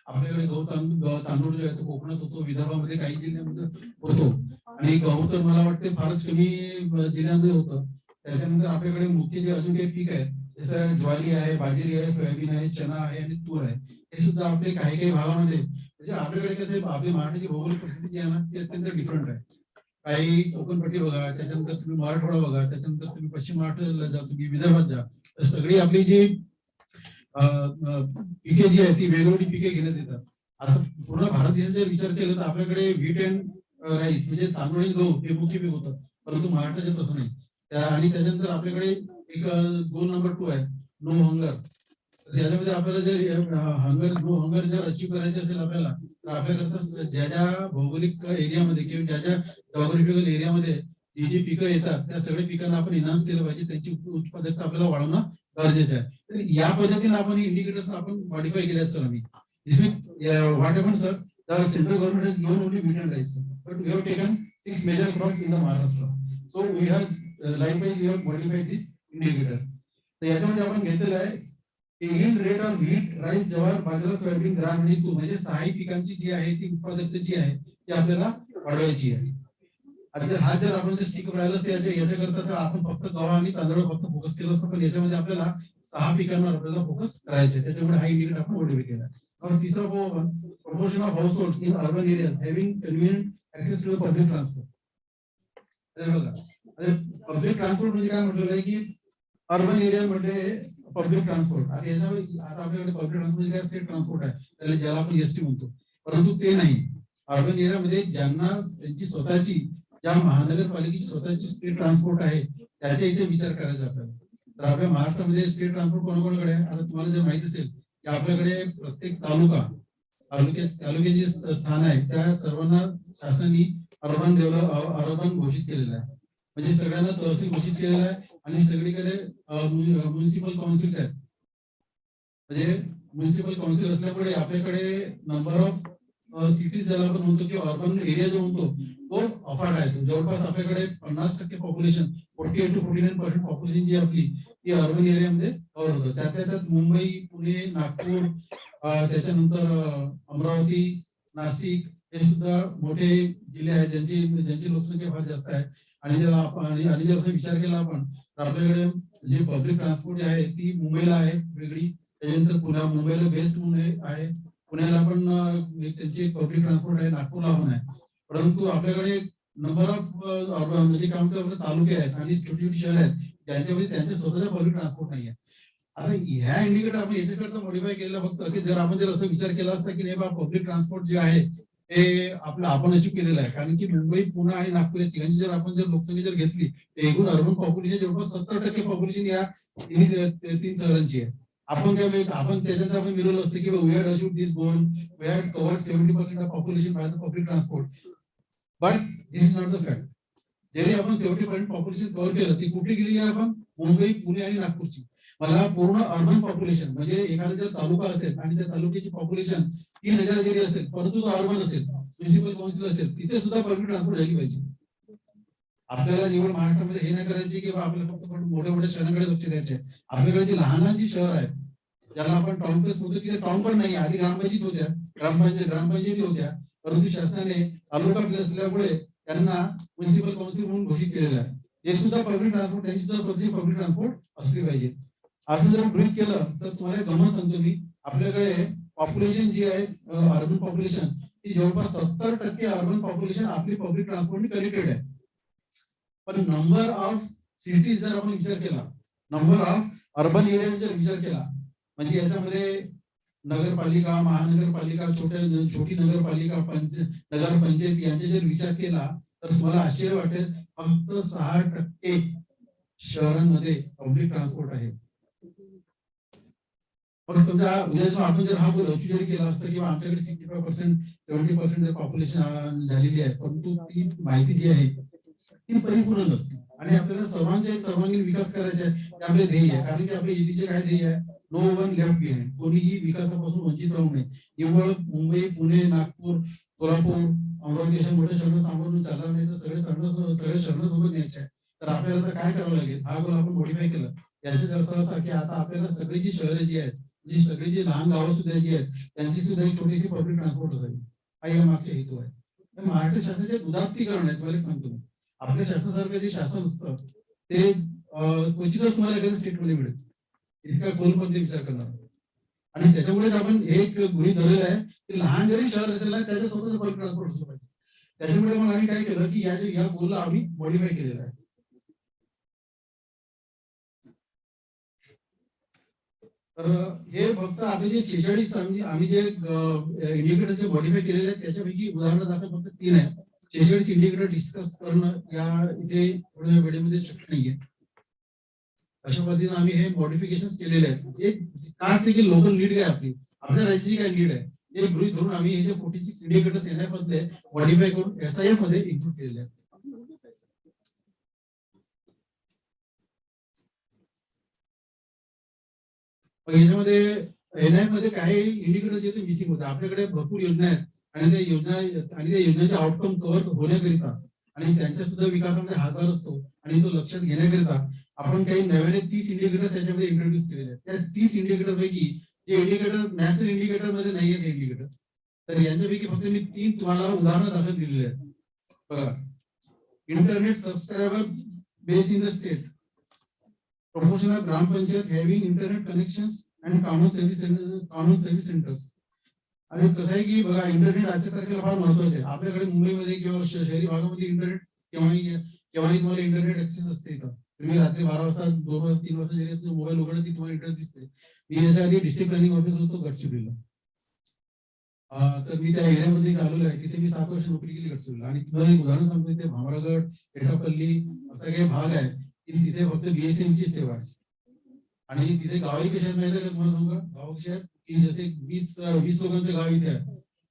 आपल्याकडे गहू तांदूळ जो आहे तो कोकणात होतो, विदर्भामध्ये काही जिल्ह्यामध्ये होतो आणि गहू तर मला वाटते फारच कमी जिल्ह्यांमध्ये होतं. त्याच्यानंतर आपल्याकडे मुख्य जे अजून काही पीक आहे जसं ज्वारी आहे, बाजरी आहे, सोयाबीन आहे, चना आहे आणि तूर आहे. हे सुद्धा आपले काही काही भागामध्ये म्हणजे आपल्याकडे कसं आपली महाराष्ट्राची भौगोलिक परिस्थिती जी आहे ना ती अत्यंत डिफरंट आहे. काही कोकणपट्टी बघा, त्याच्यानंतर तुम्ही मराठवाडा बघा, त्याच्यानंतर तुम्ही पश्चिम महाराष्ट्राला जा, तुम्ही विदर्भात जा, तर सगळी आपली जी पिके जी आहे ती वेगवेगळी पिके घेण्यात येतात. आता पूर्ण भारत देशाचा जर विचार केला तर आपल्याकडे व्हीट अँड राईस म्हणजे तांदूळ आणि गहू हे मुख्य पीक होतं, परंतु महाराष्ट्राचे तसं नाही. आणि त्याच्यानंतर आपल्याकडे एक गोल नंबर 2 आहे नो हंगर. त्याच्यामध्ये आपल्याला जर नो हंगर जर अचीव करायचे असेल आपल्याला तर आपल्याकरता ज्या ज्या भौगोलिक एरियामध्ये किंवा ज्या ज्या जॉग्राफिकल एरियामध्ये जी जी पिकं येतात त्या सगळ्या पिकांना आपण इन्हान्स केलं पाहिजे, त्यांची उत्पादकता आपल्याला वाढवणं गरजेचं आहे. तर या पद्धतीने आपण इंडिकेटर्स आपण मॉडिफाय केले सर. आम्ही what happen sir, the central government has given only wheat and rice but we have taken 6 major crop in the Maharashtra. So we have likewise we have modified this indicator. तर याच्यामध्ये आपण घेतलेलं आहे yield rate of wheat, rice, jowar, bajra, soybean, gram आणि तूर म्हणजे 6 पिकांची जी आहे ती उत्पादकता जी आहे ती आपल्याला वाढवायची आहे. आता जर जर आपण जे स्टिक राहिलं याच्याकरता तर आपण फक्त गहू आणि तांदूळ फक्त फोकस केलं असतं, पण याच्यामध्ये आपल्याला 6 पिकांवर आपल्याला फोकस करायचे. त्याच्यामुळे हा इंडिकेटर आपण मॉडिफाय केला. और तिसरा proportion of households in urban areas having convenient access to the public transport. Public transport म्हणजे काय म्हटलेलं आहे की अर्बन एरियामध्ये पब्लिक ट्रान्सपोर्ट. आता आपल्याकडे पब्लिक ट्रान्सपोर्ट म्हणजे काय स्टेट ट्रान्सपोर्ट आहे त्याला ज्याला आपण एसटी म्हणतो, परंतु ते नाही. अर्बन एरियामध्ये ज्यांना त्यांची स्वतःची ज्या महानगरपालिकेची स्वतःची स्टेट ट्रान्सपोर्ट आहे त्याच्या इथे विचार करायचा आपल्याला. तर आपल्या महाराष्ट्रामध्ये स्टेट ट्रान्सपोर्ट कोणाकोणाकडे आहे. आता तुम्हाला जर माहित असेल की आपल्याकडे प्रत्येक तालुक्याचे जे स्थान आहे त्या सर्वांना शासनाने अर्बन घोषित केलेलं आहे. म्हणजे सगळ्यांना तहसील घोषित केलेला आहे आणि सगळीकडे म्युनिसिपल काउन्सिल्स आहेत. म्हणजे म्युनिसिपल काउन्सिल असल्यामुळे आपल्याकडे नंबर ऑफ सिटीज ज्याला आपण म्हणतो किंवा अर्बन एरिया जो म्हणतो तो अफाट आहे. जवळपास आपल्याकडे 50% पॉप्युलेशन 48 to 49% पॉप्युलेशन जी आपली ती अर्बन एरियामध्ये कव्हर होतं. त्यात मुंबई, पुणे, नागपूर, त्याच्यानंतर अमरावती, नाशिक हे सुद्धा मोठे जिल्हे आहेत ज्यांची लोकसंख्या फार जास्त आहे. आणि जर असं विचार केला आपण तर आपल्याकडे जे पब्लिक ट्रान्सपोर्ट आहे ती मुंबईला आहे वेगळी, त्याच्यानंतर मुंबईला बेस्ट म्हणून आहे, पुण्याला पण त्यांची पब्लिक ट्रान्सपोर्ट आहे, नागपूरला पण आहे. परंतु आपल्याकडे नंबर ऑफ म्हणजे काय म्हणतो आपले तालुके आहेत आणि छोटी छोटी शहर आहेत ज्यांच्यामध्ये त्यांचे स्वतःचा पब्लिक ट्रान्सपोर्ट नाही आहे. आता ह्या इंडिकेटर आपण याच्याकरता मॉडिफाय केलं फक्त की जर आपण असं विचार केला असता की नाही बा पब्लिक ट्रान्सपोर्ट जे आहे हे आपण अचीव केलेलं आहे. कारण की मुंबई, पुणे आणि नागपूर या ठिकाणी जर आपण लोकसंख्या जर घेतली तर एकूण अर्बन पॉप्युलेशन जवळपास 70% पॉप्युलेशन या 3 शहरांची आहे. आपण त्याच्यात आपण मिळवलं असतं की we had achieved this goal, we had covered 70% of population by the public transport. But this is not the fact. जरी आपण 70% पॉप्युलेशन कव्हर केलं ती कुठली गेलेली आहे आपण मुंबई, पुणे आणि नागपूरची. मला पूर्ण अर्बन पॉप्युलेशन म्हणजे एखादा जर तालुका असेल आणि त्या तालुक्याची पॉप्युलेशन 3000 जरी असेल परंतु तो अर्बन असेल, म्युनिसिपल काउन्सिल असेल, तिथे सुद्धा पब्लिक ट्रान्सपोर्ट झाली पाहिजे. आपल्याला निवड महाराष्ट्रामध्ये हे नाही करायची की आपल्याला फक्त मोठ्या मोठ्या शहरांकडे लक्ष द्यायचे. आपल्याकडे जी लहान लहान जी शहर आहेत ज्याला आपण टाउन प्लेस म्हणतो की टाउन पण नाही, आधी ग्रामपंचायत होत्या, ग्रामपंचायती होत्या, परंतु शासनाने तालुका प्लेस असल्यामुळे त्यांना म्युनिसिपल काउन्सिल म्हणून घोषित केलेलं आहे. हे सुद्धा पब्लिक ट्रान्सपोर्ट त्यांची सुद्धा स्वतःची पब्लिक ट्रान्सपोर्ट असली पाहिजे. असं जर ब्रीथ केलं तर तुम्हाला गमत सांगतो मी, आपल्याकडे पॉप्युलेशन जी आहे अर्बन पॉप्युलेशन ती जवळपास 70% अर्बन पॉप्युलेशन आपली पब्लिक ट्रान्सपोर्टने कनेक्टेड आहे. पण नंबर ऑफ सिटीज जर आपण विचार केला, नंबर ऑफ अर्बन एरिया जर विचार केला म्हणजे याच्यामध्ये नगरपालिका, महानगरपालिका, छोटी नगरपालिका, नगरपंचायत यांचा जर विचार केला तर तुम्हाला आश्चर्य वाटेल फक्त 6% शहरांमध्ये पब्लिक ट्रान्सपोर्ट आहे. मग समजा उद्या आपण जर हा गोल अचीव जरी केला असता किंवा आमच्याकडे 65% 70% जर पॉप्युलेशन झालेली आहे, परंतु ती माहिती जी आहे ती परिपूर्ण नसते. आणि आपल्याला सर्वांचा एक सर्वांगीण विकास करायचा आहे, हे आपले ध्येय आहे. कारण की आपल्या ईडीचे काय ध्येय आहे, नो वन लेफ्ट बिहाइंड, कोणीही विकासापासून वंचित राहू नये. निव्वळ मुंबई, पुणे, नागपूर, सोलापूर, अमरावती अशा मोठ्या शहर सांभाळून चालणार नाही, तर सगळे शहर सोबत न्यायचे आहे. तर आपल्याला काय करावं लागेल, हा गोल आपण मॉडिफाय केला. याचाच अर्थ असा की आता आपल्याला सगळी जी शहरं जी आहेत, जी सगळी जी लहान गावं सुद्धा जी आहेत, त्यांची सुद्धा एक छोटीशी पब्लिक ट्रान्सपोर्ट असावी, हा या मागचा हेतू आहे. महाराष्ट्र शासनाचे उदात्तीकरण आहे. तुम्हाला सांगतो मी, आपल्या शासनासारखं जे शासन असतं ते क्वचितच तुम्हाला एखाद्या स्टेटमध्ये मिळेल, इतका खोलपणे विचार करणार. आणि त्याच्यामुळेच आपण हे एक गृहीत धरलेलं आहे की लहान जरी शहर असेल ना, त्याच्या स्वतःच पब्लिक ट्रान्सपोर्ट असलं पाहिजे. त्याच्यामुळे मग आम्ही काय केलं की या गोलला आम्ही मॉडिफाय केलेलं आहे. तर हे फक्त आपले जे 46 आम्ही जे इंडिकेटर जे मॉडिफाय केलेले आहेत त्याच्यापैकी उदाहरण दाखल फक्त 3 आहे. 46 इंडिकेटर डिस्कस करणं या इथे थोड्या वेळेमध्ये शक्य नाहीये. अशा पद्धतीने आम्ही हे मॉडिफिकेशन केलेले आहेत. जे काय असते की लोकल नीड काय आपल्या राज्याची काय नीड आहे हे गृहीत धरून आम्ही हे जे 46 इंडिकेटर्स एनआयएफ मध्ये मॉडिफाय करून एसआयएफ मध्ये इन्क्लूड केलेले आहेत. याच्यामध्ये एनआयएफ मध्ये काही इंडिकेटर जे मिसिंग होते. आपल्याकडे भरपूर योजना आहेत आणि त्या योजनेचे आउटकम कव्हर होण्याकरिता आणि त्यांच्या सुद्धा विकासामध्ये हातभार असतो आणि तो लक्षात घेण्याकरिता आपण काही नव्याने 30 इंडिकेटर्स याच्यामध्ये इंट्रोड्यूस केलेले आहेत. त्या 30 इंडिकेटर पैकी जे इंडिकेटर नॅशनल इंडिकेटर मध्ये नाही आहेत इंडिकेटर, तर यांच्यापैकी फक्त मी 3 तुम्हाला उदाहरणं दाखल दिलेले आहेत. बघा, internet subscriber base in the state, proportion of gram panchayat having internet connections and common service centers. आणि कसं आहे की बघा, इंटरनेट आजच्या तारखेला फार महत्वाचं आहे. आपल्याकडे मुंबईमध्ये किंवा शहरी भागामध्ये इंटरनेट केव्हाही तुम्हाला इंटरनेट ऍक्सेस असते. इथं तुम्ही रात्री 12 वाजता 2 वाजता 3 वाजता जरी मोबाईल उघडला की तुम्हाला इंटरनेट दिसते. मी याच्या आधी डिस्ट्रिक्ट प्लॅनिंग ऑफिस होतो गडचिरोलीला, तर मी त्या एरियामध्ये आलेलो आहे. तिथे मी 7 वर्ष नोकरी केली गडचिरोलीला. आणि तुम्हाला एक उदाहरण सांगतो, इथे भामरागड, एटापल्ली असा काही भाग आहे की तिथे फक्त बीएसएनची सेवा आहे. आणि तिथे गावही कशा आहेत माहिती आहे का तुम्हाला सांगू का? गाव कसे आहेत की जसे 20 लोकांचे गाव इथे आहे,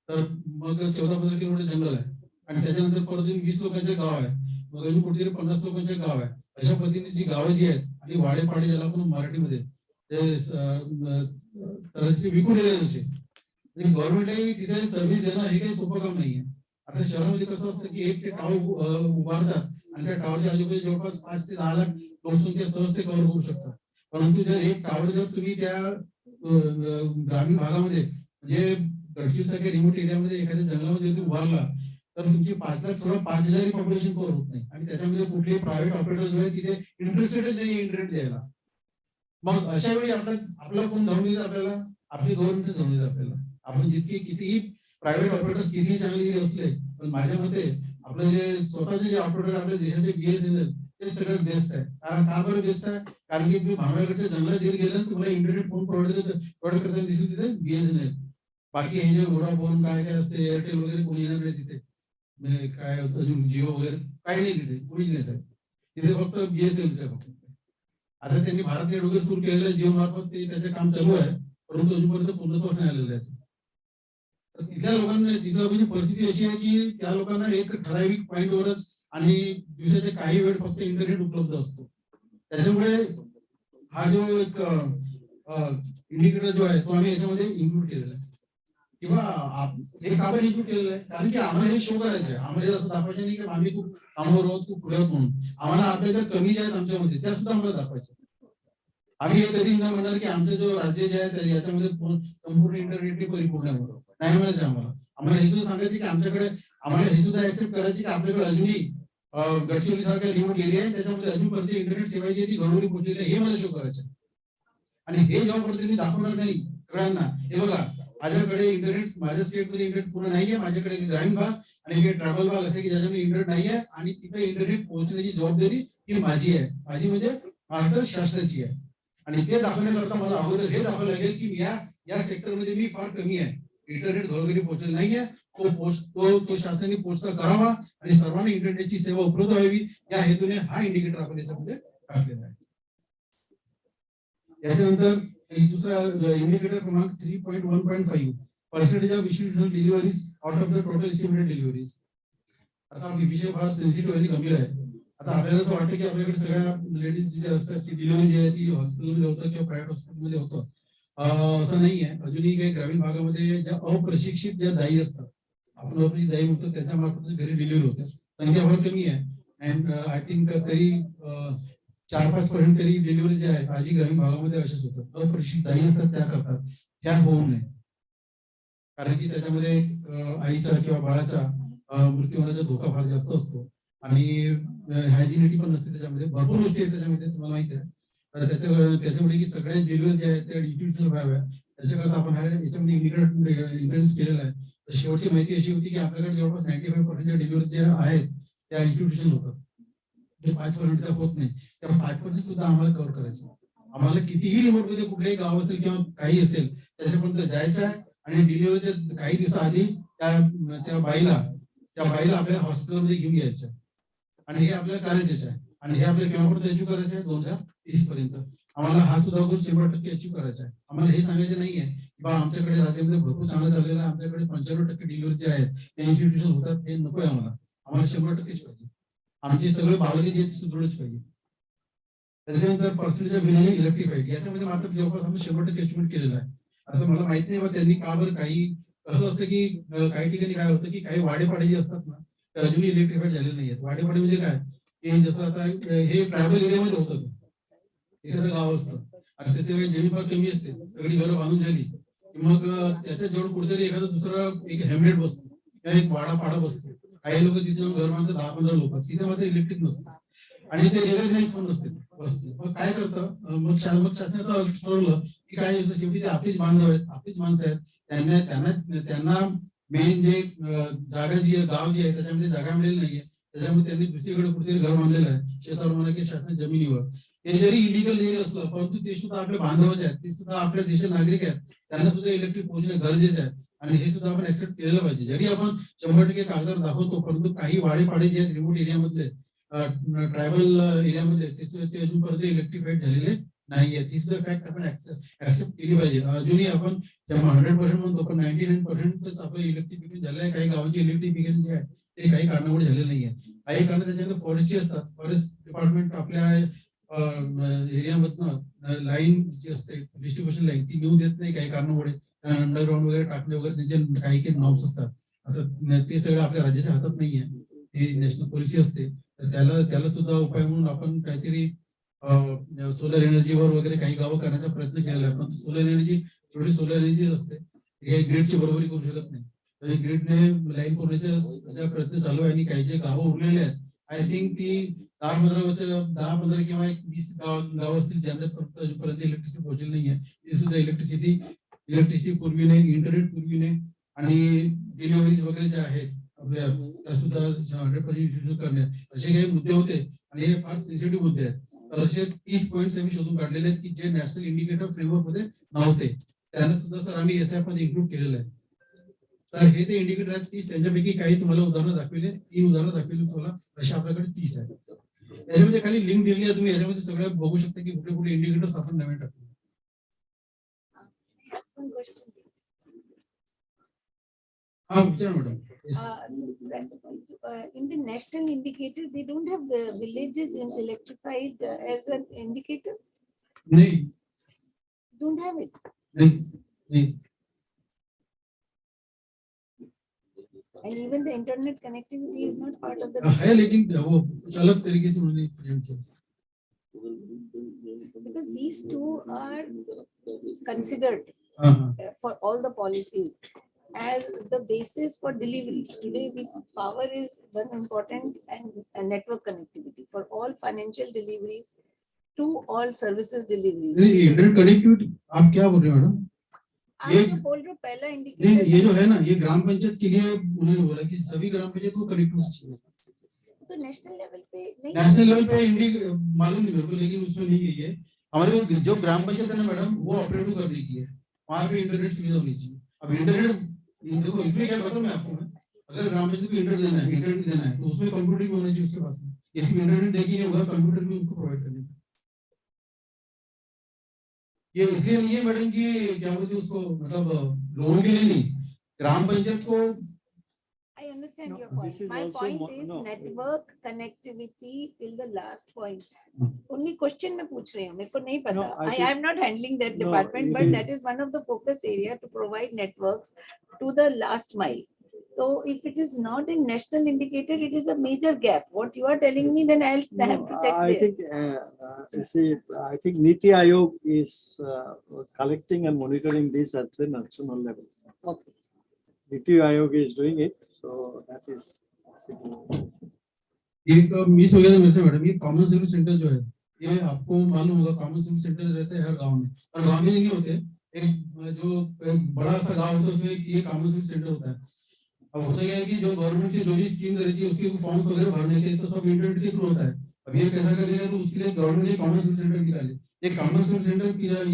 तर मग 14-15 किलोमीटर जंगल आहे आणि त्याच्यानंतर परत 20 लोकांचे गाव आहे, मग अजून कुठेतरी 50 लोकांचे गाव आहे. अशा पद्धतीने जी गावं जी आहेत आणि वाडेपाडे ज्याला आपण मराठीमध्ये ते विखुरलेले आहे जसे, गव्हर्नमेंटही तिथे सर्व्हिस देणं हे काही सोपं काम नाहीये. आता शहरामध्ये कसं असतं की एक ते टावर उभारतात आणि त्या टावरच्या आजूबाजू जवळपास 5 ते 10 लाख लोकसंख्या सहज ते कव्हर करू शकतात. परंतु जर एक टावर जर तुम्ही त्या ग्रामीण भागामध्ये म्हणजे गडचिरोलीसारख्या रिमोट एरियामध्ये एखाद्या जंगलामध्ये जर उभारला तर तुमची 5 लाख सोडून 5,000 पॉप्युलेशन कव्हर होत नाही. आणि त्याच्यामध्ये कुठलेही प्रायव्हेट ऑपरेटर जो आहे तिथे इंटरेस्टेडच नाही इंटरनेट द्यायला. मग अशा वेळी आपला कोण जाऊन देत आपल्याला? आपली गव्हर्नमेंट जाऊन देत आपल्याला. आपण जितके कितीही प्रायव्हेट ऑपरेटर्स कितीही चांगले असले, पण माझ्या मते आपलं जे स्वतःचे जे ऑपरेटर आपल्या देशाचे बीएसएनएल ते सगळ्यात बेस्ट आहे. कारण का बरं बेस्ट आहे? कारण की तुम्ही भामरागडच्या जंगलात जरी गेलं तुम्हाला इंटरनेट फोन प्रोव्हाइड करताना दिसेल तिथे बीएसएनएल. बाकी हे जे वोडाफोन काय असते, एअरटेल वगैरे कोणी येणार नाही तिथे, काय अजून जिओ वगैरे काही नाही तिथे, कोणीच नाही साहेब. तिथे फक्त बीएसएनएल फक्त. आता त्यांनी भारत नेट वगैरे सुरू केलेलं आहे जिओ मार्फत, ते त्याचे काम चालू आहे, परंतु अजूनपर्यंत पूर्णत्वास नाही आलेलं आहे. तर तिथल्या लोकांना तिथं म्हणजे परिस्थिती अशी आहे की त्या लोकांना एक ठराविक पॉईंटवरच आणि दिवसाचे काही वेळ फक्त इंटरनेट उपलब्ध असतो. त्याच्यामुळे हा जो एक इंडिकेटर जो आहे तो आम्ही याच्यामध्ये इन्क्लूड केलेला आहे. किंवा हे का पण इन्क्लूड केलेलं आहे? कारण की आम्हाला हे शो करायचं आहे. आम्हाला असं दाखवायचं नाही की आम्ही खूप समोर आहोत, खूप पुढे आहोत म्हणून. आम्हाला आपल्या ज्या कमी ज्या आहेत आमच्यामध्ये त्या सुद्धा आम्हाला दाखवायचं. आम्ही हे कधी न म्हणणार की आमचं जो राज्य जे आहे याच्यामध्ये संपूर्ण इंटरनेटने परिपूर्ण आहे म्हणून. नाही म्हणायचं आम्हाला हे सुद्धा सांगायचं की आम्हाला हे सुद्धा ऍक्सेप्ट करायची की आपल्याकडे अजूनही गडचिरोली सारखा रिमोट एरिया आहे त्याच्यामध्ये अजूनपर्यंत इंटरनेट सेवा जी आहे ती घरोघरी पोहोचलेली आहे, हे मला शो करायचं. आणि हे जेव्हापर्यंत मी दाखवणार नाही सगळ्यांना, हे बघा माझ्याकडे इंटरनेट, माझ्या स्टेटमध्ये इंटरनेट पूर्ण नाहीये, माझ्याकडे ग्रामीण भाग आणि काही ट्रॅव्हल भाग असे की ज्याच्यामध्ये इंटरनेट नाहीये आणि तिथे इंटरनेट पोहोचण्याची जबाबदारी ही माझी आहे. माझी म्हणजे महाराष्ट्र शासनाची आहे. आणि ते दाखवण्याकरता मला अगोदर हे दाखवावं लागेल की या सेक्टरमध्ये मी फार कमी आहे, इंटरनेट घरोघरी पोहोचलेलं नाहीये, तो शासनाने पोहोचता करावा आणि सर्वांना इंटरनेटची सेवा उपलब्ध व्हावी या हेतूने हा इंडिकेटर आपण याच्यामध्ये टाकलेला आहे. त्याच्यानंतर एक दुसरा इंडिकेटर क्रमांक 3.1.5 percentage of institutional deliveries out of the total estimated deliveries. आता विषय फार सेन्सिटिव्ह आणि गंभीर आहे. आता आपल्याला असं वाटतं की आपल्याकडे सगळ्या लेडीज जे असतात ती डिलिव्हरी जी आहे ती हॉस्पिटलमध्ये होतं किंवा प्रायव्हेट हॉस्पिटलमध्ये होतं. असं नाही आहे. अजूनही काही ग्रामीण भागामध्ये ज्या अप्रशिक्षित ज्या दाई असतात, आपण अप्रशिक्षित दाई म्हणतो, त्याच्या मार्फत घरी डिलिव्हरी होते. संख्या फार कमी आहे. अँड आय थिंक तरी 4-5% तरी डिलिव्हरी जे आहे आजही ग्रामीण भागामध्ये अशाच होतात. अप्रशिक्षित दाई असतात त्या करतात. त्या होऊ नये, कारण की त्याच्यामध्ये आईचा किंवा बाळाचा मृत्यू होण्याचा धोका फार जास्त असतो आणि हायजिनिटी पण नसते. त्याच्यामध्ये भरपूर गोष्टी आहेत त्याच्यामध्ये, तुम्हाला माहिती आहे. त्याच्यामुळे की सगळ्या डिलिव्हरी जे आहेत त्या इंडिव्हिज्युअल व्हाव्या त्याच्याकरता आपण याच्यामध्ये इंट्रोड्यूस केलेला आहे. तर शेवटची माहिती अशी होती की आपल्याकडे जवळपास 95% डिलिव्हरी जे आहेत त्या इन्स्टिट्यूशन होतात. 5% त्या होत नाही. त्या 5% सुद्धा आम्हाला कव्हर करायचं. आम्हाला कितीही रिमोट मध्ये कुठलेही गाव असेल किंवा काही असेल त्याच्यापर्यंत जायचं आहे आणि डिलिव्हरीच्या काही दिवसाआधी त्या बाईला आपल्या हॉस्पिटलमध्ये घेऊन यायचं आणि हे आपल्याला करायचंच आहे. आणि हे आपल्याला केव्हापर्यंत अचीव करायचं आहे? 2030 पर्यंत. आम्हाला हा सुद्धा गोल 100% अचीव करायचा आहे. आम्हाला हे सांगायचं नाहीये की बा आमच्याकडे राज्यामध्ये भरपूर चांगलं चाललेलं आहे, आमच्याकडे 95% डिलिव्हरी जे आहेत ते इन्स्टिट्यूशन होतात, हे नको आहे आम्हाला. आम्हाला 100%च पाहिजे. आमचे सगळे बावली जे सुदृढच पाहिजे. त्याच्यानंतर पर्सेंटेज ऑफ इलेक्ट्रिफाईड याच्यामध्ये मात्र जवळपास आम्ही 100% अचिव्हमेंट केलेलं आहे. आता मला माहित नाही बा त्यांनी का बरं, काही असं असतं की काही ठिकाणी काय होतं की काही वाडेपाडे जे असतात ना ते अजूनही इलेक्ट्रिफाईड झालेले नाही आहेत. वाडेपाडे म्हणजे काय, की जसं आता हे ट्रायबल एरियामध्ये होतं. एखादं गाव असतं आणि तिथे जमीन फार कमी असते, सगळी घरं बांधून झाली की मग त्याच्या जवळ कुठेतरी एखादं दुसरं एक हेमलेट बसतो किंवा एक वाडापाडा बसतो. काही लोक तिथे जाऊन घर बांधतात, 10-15 लोक, तिथे मात्र इलेक्ट्रिक नसतं आणि ते रेकग्नाइज पण नसते वस्तू. मग काय करतं, मग शासनाचं ठरवलं की काय शेवटी ते आपलीच बांधव आहेत, आपलीच माणसं आहेत, त्यांना मेन जे जागा जी आहे, गाव जी आहे त्याच्यामध्ये जागा मिळेल नाहीये, त्याच्यामुळे त्यांनी दुसरीकडे कुठेतरी घर बांधलेलं आहे शेतावर म्हणा की शासन जमिनीवर. ते जरी इलिगल जरी असलं परंतु ते सुद्धा आपले बांधवच आहेत, ते सुद्धा आपल्या देशाचे नागरिक आहेत, त्यांना सुद्धा इलेक्ट्रिक पोहोचणे गरजेचे आहे आणि हे सुद्धा आपण ऍक्सेप्ट केलं पाहिजे. जरी आपण 100% कागदावर दाखवतो परंतु काही वाडेपाडे जे आहेत रिमोट एरियामधले, ट्रायबल एरियामध्ये, ते अजूनपर्यंत इलेक्ट्रिफाईड झालेले नाहीये. ही सुद्धा फॅक्ट आपण ऍक्सेप्ट केली पाहिजे. अजूनही आपण 100% म्हणतो पण 99% आपलं इलेक्ट्रिफिकेशन झालं आहे. काही गावांचे इलेक्ट्रिफिकेशन जे आहे ते काही कारणामुळे झालेलं नाहीये. काही कारण त्याच्यामध्ये फॉरेस्टची असतात. फॉरेस्ट डिपार्टमेंट आपल्या एरियामधनं लाईन जी असते डिस्ट्रीब्युशन लाईन ती नेऊ देत नाही काही कारणामुळे. अंडरग्राऊंड वगैरे टाकणे वगैरे त्यांचे काही नॉर्म्स असतात. आता ते सगळं आपल्या राज्याच्या हातात नाहीये, ते नॅशनल पॉलिसी असते. तर त्याला सुद्धा उपाय म्हणून आपण काहीतरी सोलर एनर्जीवर वगैरे काही गावं करण्याचा प्रयत्न केलेला आहे. पण सोलर एनर्जी थोडी सोलर एनर्जी असते, हे ग्रीडची बरोबरी करू शकत नाही. तर ग्रीडने लाईन पुरवण्याचा प्रयत्न चालू आहे आणि काही जे गावं उरलेले आहेत आय थिंक ती 10-15 किंवा 20 गाव असतील ज्यांच्यापर्यंत इलेक्ट्रिसिटी पोहोचली नाहीये. ते सुद्धा इलेक्ट्रिसिटी पुरविणे, इंटरनेट पुरविणे आणि डिलिव्हरीज वगैरे जे आहेत आपल्या त्या सुद्धा 100% युज करणे, असे काही मुद्दे होते आणि हे फार सेन्सिटिव्ह मुद्दे आहेत. तर असे 30 पॉईंट्स आम्ही शोधून काढलेले आहेत की जे नॅशनल इंडिकेटर फ्रेमवर्क मध्ये नव्हते, त्यांना सुद्धा सर आम्ही SF मध्ये इन्क्लूड केलेलं आहे. तर हे ते इंडिकेटर आहेत 30, त्यांच्यापैकी काही तुम्हाला उदाहरणं दाखवले, 3 उदाहरणं दाखवली तुम्हाला, असे आपल्याकडे 30 आहेत. याच्यामध्ये खाली लिंक दिली आहे, तुम्ही याच्यामध्ये सगळं बघू शकता की कुठे कुठे इंडिकेटर्स आपण नवीन टाकले. हा विचार madam. In the national indicator, they don't have the villages in electrified as an indicator. No. Don't have it. No. And even the internet connectivity is not part of the. है लेकिन वो कुछ अलग तरीके से उन्होंने प्रेजेंट किया. Because these two are considered for all the policies as the basis for deliveries. Today, the power is one important and network connectivity for all financial deliveries to all services deliveries. Internet connectivity आप क्या बोल रहे हो madam? ये बोल रहे हो पहला नहीं, इंडिकेटर ये जो है ना, ये ग्राम पंचायत के लिए उन्होंने बोला कि सभी ग्राम पंचायत को कनेक्टिविटी चाहिए. तो नेशनल लेवल पे नहीं, नेशनल लेवल पे मालूम नहीं मेरे को, लेकिन उसमें नहीं गई है. हमारे पास जो ग्राम पंचायत है ना मैडम, वो ऑपरेट करने की है, वहाँ पे इंटरनेट सुविधा होनी चाहिए. अब इंटरनेट देखो इसमें क्या बताऊँ मैं आपको, अगर ग्राम पंचायत को इंटरनेट देना है तो उसमें कंप्यूटर भी होना चाहिए उसके पास में. इसमें इंटरनेट देखिए होगा, कंप्यूटर भी उनको प्रोवाइड करने का. ये इसलिए नहीं है मैडम कि क्या बोलते हैं उसको, मतलब लोगों के लिए नहीं, ग्राम पंचायत को। I understand No, your point. this is My also point mo- is no. network connectivity till the last point. Only question मैं पूछ रही हूँ, मेरे को नहीं No, पता. I I think- am not handling that No, department, it but is- that is one of the focus area to provide networks to the last mile. So if it is not in national indicator, it is a major gap. What you are telling me, then I'll have to check I there. think, see, I think Niti Aayog is collecting and monitoring this at the national level. Okay. Niti Aayog is doing it, so that is possible. एक miss हो गया था मेरे से madam, ये common service centre जो है, ये आपको मालूम होगा, कॉमन सर्विस सेंटर रहते हैं हर गांव में, और गांव में नहीं होते, एक जो एक बड़ा सा गांव होता है उसमें ये कॉमन सर्विस सेंटर होता है। अब होता क्या है कि जो गवर्नमेंट की जो भी स्कीम रहती है उसके फॉर्म्स वगैरह भरने के तो सब इंटरनेट के थ्रू होता है। अब ये कैसा करेगा, तो उसके लिए गवर्नमेंट ने कॉमन सर्विस सेंटर निकाले, एक कॉमन सर्विस सेंटर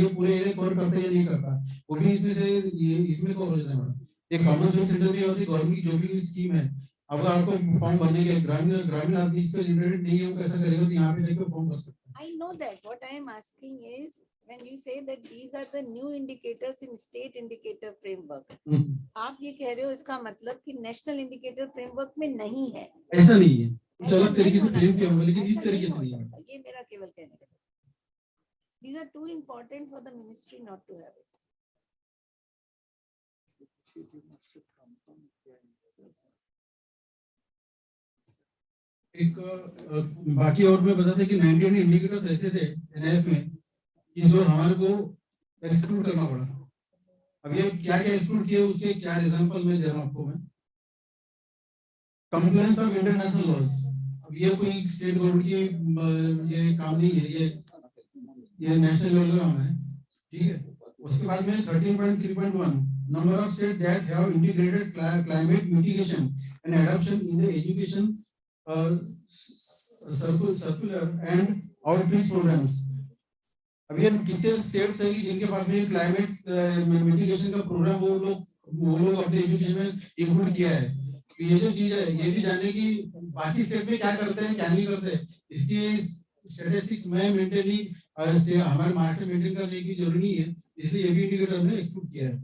ये पूरे एरिया कवर करता है या नहीं करता, वो भी इसमें से ये इसमें कवर हो जाता है मैडम। एक कॉमन सर्विस सेंटर भी होती है गवर्नमेंट की जो भी स्कीम है, अगर आपको फॉर्म भरने के ग्रामीण आदमी इस पर इंटरनेट नहीं है, वो कैसा करेगा, तो यहाँ पे जाकर फॉर्म भर सकता है। I know that. What I am asking is, when you say that these are the new indicators in state indicator framework, आप ये कह रहे हो इसका मतलब कि नेशनल इंडिकेटर फ्रेमवर्क में नहीं है? ऐसा नहीं है, कुछ ऐसा अलग तरीके से नहीं फ्रेम होना किया हुआ है, लेकिन चाहिए। इस तरीके ऐसा से नहीं हो है। सकता। ये मेरा केवल कहने का। These are too important for the ministry not to have it. एक बाकी और मैं बताता कि 98 इंडिकेटर्स ऐसे थे एनआईएफ में कि जो हमारे को एक्सक्लूड करना पड़ा। अब ये क्या क्या एक्सक्लूड किए उसके 4 एग्जांपल मैं दे रहा हूं आपको। मैं कंप्लायंस ऑफ इंटरनेशनल लॉज, अब ये कोई स्टेट गवर्नमेंट की ये काम नहीं है, ये नेशनल लेवल का काम है, ठीक है। उसके बाद में 13.3.1 number of state that have integrated climate mitigation and adoption in the education circular and outreach programs। अब ये कितने स्टेट्स हैं कि जिनके पास में क्लाइमेट मिटिगेशन का प्रोग्राम वो लोग अपने एजुकेशन में इंक्लूड किया है। तो ये जो चीज है ये भी जाने की बाकी स्टेट में क्या करते हैं क्या नहीं करते हैं, इसकी स्टैटिस्टिक्स में मेंटेन हमारे महाराष्ट्र मेंटेन करने की जरूरी नहीं है, इसलिए ये भी इंडिकेटर हमने एक्सक्लूड किया है।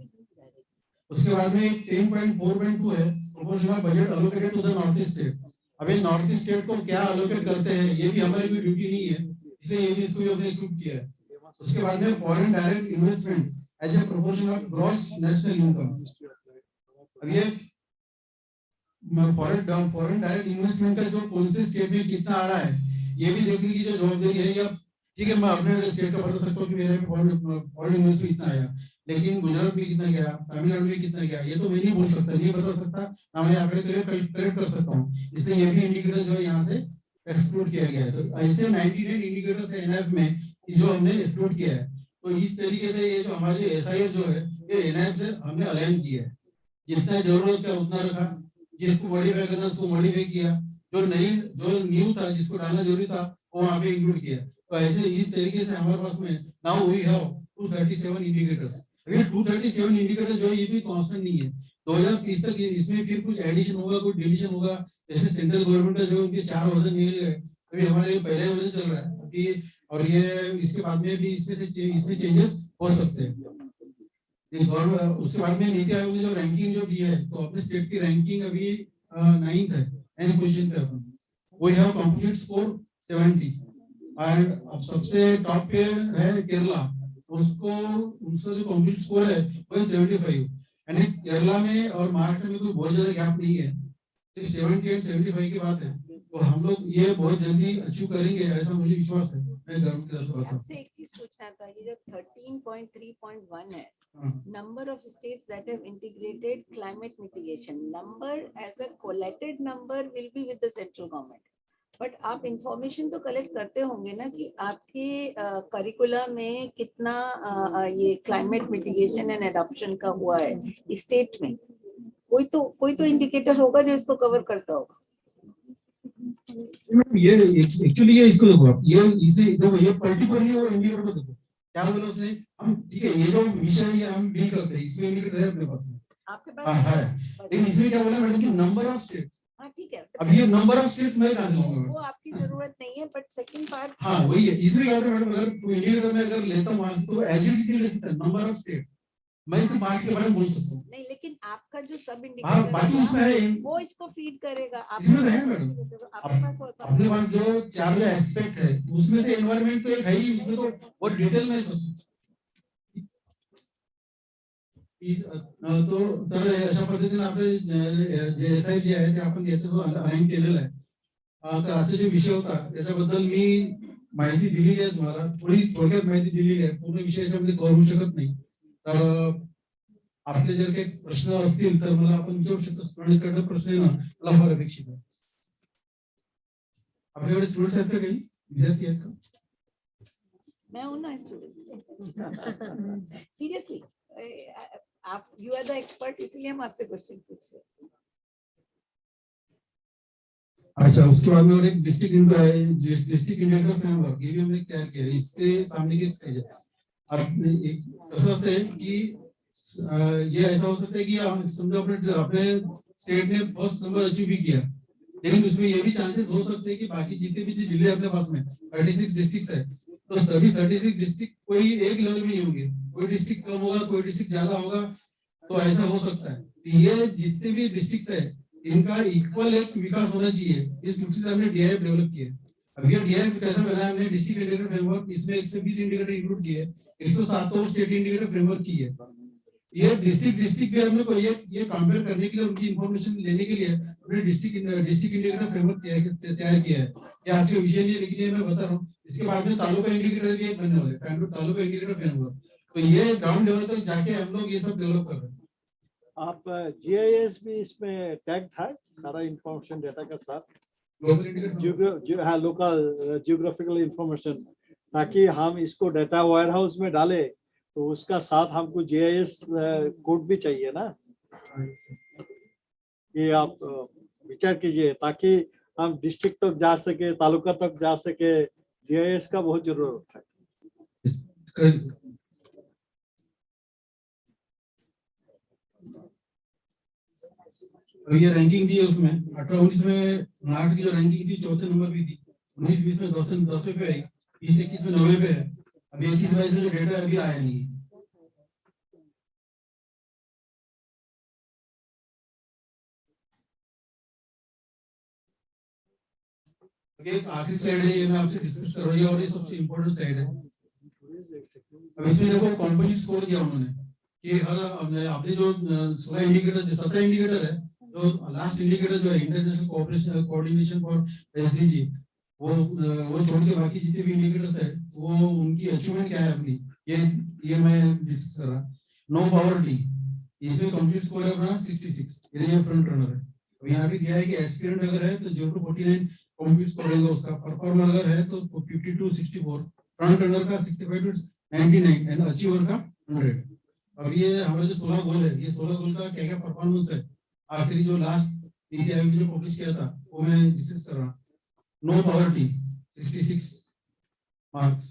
उसके बाद में 10.4.2 है proportional budget allocated to the north east state. अब ये नॉर्थ ईस्ट स्टेट को क्या अलोकेट करते हैं ये भी हमारी कोई ड्यूटी नहीं है, इसलिए ये भी इसको भी हमने इंक्लूड किया है। उसके बाद में foreign direct investment as a proportion of gross national income. अब ये फॉरेन डायरेक्ट इन्वेस्टमेंट का जो कौन से स्टेट में कितना आ रहा है ये भी देखने की जो जवाबदारी है, या ठीक है मैं अपने स्टेट का बता सकता हूँ कि मेरे फॉरेन इन्वेस्टमेंट इतना आया, लेकिन गुजरात में कितना गया, तमिलनाडु में कितना गया, ये तो मैं नहीं बोल सकता, नहीं बता सकता, ना मैं आंकड़े कलेक्ट कर सकता हूँ, इसलिए ये भी इंडिकेटर जो है यहाँ से एक्सक्लूड किया गया है। तो ऐसे 99 इंडिकेटर्स है एनआईएफ में जो हमने एक्सक्लूड किया है। तो इस तरीके से ये जो हमारे एसआईएफ जो है ये एनआईएफ से हमने अलाइन किया है, जितना जरूरत है उतना रखा, जिसको मॉडिफाई करना उसको मॉडिफाई किया, जो न्यू था जिसको डालना जरूरी था वो वहाँ पे इंक्लूड किया। तो ऐसे इस तरीके से हमारे पास में नाउ वी हैव 237 इंडिकेटर्स। अभी 237 इंडिकेटर्स जो है ये भी कांस्टेंट नहीं है, 2030 तक इसमें फिर कुछ एडिशन होगा, कुछ डिलीशन होगा। जैसे सेंट्रल गवर्नमेंट का जो उनके 4 वर्जन निकल गए, अभी हमारे पहले वर्जन चल रहा है अभी, और ये इसके बाद में भी इसमें चेंजेस हो सकते हैं। उसके बाद में नीति आयोग ने जो रैंकिंग जो दी है, तो अपने स्टेट की रैंकिंग अभी 9th है, 9th पोजीशन पे अपन। We have complete score 70 and अब सबसे टॉप पे है केरला, उसका जो कंप्लीट स्कोर है वो 75। यानी केरला में और महाराष्ट्र में कोई बहुत ज्यादा गैप नहीं है, सिर्फ 78 75 की बात है। तो हम लोग ये बहुत जल्दी अचीव करेंगे ऐसा मुझे विश्वास है। मैं गर्व की तरफ से बताऊं। आपसे एक चीज पूछना था, ये जो 13.3.1 है, number of states that have integrated climate mitigation, number as a collated number will be with the central government, but आप इंफॉर्मेशन तो कलेक्ट करते होंगे ना कि आपके करिकुलम में कितना ये क्लाइमेट मिटिगेशन एंड एडॉप्शन का हुआ है स्टेट में। कोई तो इंडिकेटर होगा जो इसको कवर करता होगा। ये एक्चुअली ये इसको देखो आप, ये इसे देखो, ये पर्टिकुलरली वो इंडिकेटर को देखो क्या बोला उसने, हम ठीक है ये जो मिशन ये हम डील करते हैं इसमें इंडिकेटर है अपने पास में, आपके पास है, लेकिन इसमें क्या बोला मैडम कि नंबर ऑफ स्टेट्स, हाँ ठीक है, अब ये नंबर ऑफ स्टेट्स मैं कहाँ से लूंगा? वो आपकी जरूरत नहीं है, बट सेकंड पार्ट हाँ वही है, इसमें क्या होता है मैडम, अगर इंडिकेटर में अगर लेता हूँ वहां से तो एज इट इज ले सकता है नंबर ऑफ स्टेट, मैं इसे बात के बारे में बोल सकता हूँ। नहीं, लेकिन आपका जो सब हाँ इंडिकेटर बाकी उसमें है, वो इसको फीड करेगा। इसमें तो है मैडम, आपके पास होता है। अपने पास जो 4 एस्पेक्ट है उसमें से एनवायरनमेंट तो एक है ही, उसमें तो बहुत डिटेल में सब तो तर अशा पद्धतीने आपले जे एसआय जे आहे ते आपण याच्यावर अलाइन केलेलं आहे. तर आजचा जो विषय होता त्याच्याबद्दल मी माहिती दिलेली आहे तुम्हाला, थोडी थोडक्यात माहिती दिलेली आहे, पूर्ण विषय याच्यामध्ये करू शकत नाही. तर आपले जर काही प्रश्न असतील तर मला आपण विचारू शकतो, स्टुडंटकडे प्रश्न आहे ना मला फार अपेक्षित आहे. आपल्याकडे स्टुडंट्स आहेत का, काही विद्यार्थी आहेत का? मैं हूं ना स्टूडेंट। सीरियसली आप यू आर द एक्सपर्ट, इसलिए हम आपसे क्वेश्चन पूछते हैं। अच्छा, उसके बाद में और एक डिस्ट्रिक्ट इंडिकेटर फ्रेमवर्क ये भी हमने तैयार किया है, इसके सामने के स्टेज है. अब एक ऐसा है कि ये ऐसा हो सकता है कि समझो अपने स्टेट ने फर्स्ट नंबर अचीव भी किया, लेकिन उसमें ये भी चांसेस हो सकते हैं कि बाकी जितने भी जो जिले अपने पास में 36 डिस्ट्रिक्ट है, तो सभी 36 डिस्ट्रिक्ट कोई एक लेवल में नहीं होंगे, कोई डिस्ट्रिक्ट कम होगा, कोई डिस्ट्रिक्ट ज्यादा होगा, तो ऐसा हो सकता है. ये जितने भी डिस्ट्रिक्ट है इनका इक्वल एक विकास होना चाहिए, इस दृष्टि से हमने डीआईएफ डेवलप किया. अब ये डीआईएफ कैसा बनाया हमने, डिस्ट्रिक्ट इंडिकेटर फ्रेमवर्क, इसमें 120 इंडिकेटर इंक्लूड किए, 107 स्टेट इंडिकेटर फ्रेमवर्क की है. ये डिस्ट्रिक्ट भी हमने को ये कंपेयर करने के लिए, उनकी इंफॉर्मेशन लेने के लिए हमने डिस्ट्रिक्ट इंडिकेटर फ्रेमवर्क तैयार किया है. ये आज का विषय नहीं है, लेकिन ये मैं बता रहा हूँ. इसके बाद में तालुका इंडिकेटर भी एक बनने वाले, तालुका इंडिकेटर फ्रेमवर्क. तो ये ग्राउंड लेवल तक जाके हम लोग ये सब डेवलप कर रहे हैं. आप जीआईएस भी इसमें टैग था, सारा इंफॉर्मेशन डेटा का साथ, हाँ लोकल जियोग्राफिकल इंफॉर्मेशन, ताकि हम इसको डेटा वेयर हाउस में डाले तो उसका साथ हमको जीआईएस कोड भी चाहिए ना. ये आप विचार कीजिए ताकि हम डिस्ट्रिक्ट तक जा सके, तालुका तक जा सके, जीआईएस का बहुत जरूरत है. ये रैंकिंग दी है, उसमें 18-19 में नाट की जो रैंकिंग थी 4थे नंबर पे थी, 19-20 में 10वें पे आई, 20-21 में 9वें पे है. अभी 21-22 में जो डेटा अभी आया नहीं है. एक आखिरी स्लाइड है, ये मैं आपसे डिस्कस कर रही हूँ और ये सबसे इम्पोर्टेंट स्लाइड है. अब इसमें देखो कंपोजिट स्कोर दिया उन्होंने कि हर आपने जो 16 इंडिकेटर, 17 इंडिकेटर है, तो लास्ट इंडिकेटर जो है international cooperation coordination for SDG, वो छोड़ के बाकी जितने भी इंडिकेटर्स है वो उनकी अचीवमेंट क्या है अपनी, ये मैं डिस्कस कर रहा. नो पॉवर्टी, इसमें कंप्लीट स्कोर है अपना 66, ये फ्रंट रनर है. अब यहाँ पे दिया है कि एस्पिरेंट अगर है तो 0 to 49 कंप्लीट स्कोर रहेगा उसका, परफॉर्मर अगर है तो 50 to 64, फ्रंट रनर का 65 to 99 एंड अचीवर का 100. अब ये हमारा जो 16 गोल है, ये 16 गोल का क्या क्या परफॉर्मेंस है, आखिरी जो लास्ट नीति आयोग ने जो पब्लिश किया था वो मैं डिस्कस कर रहा. No poverty 66 marks,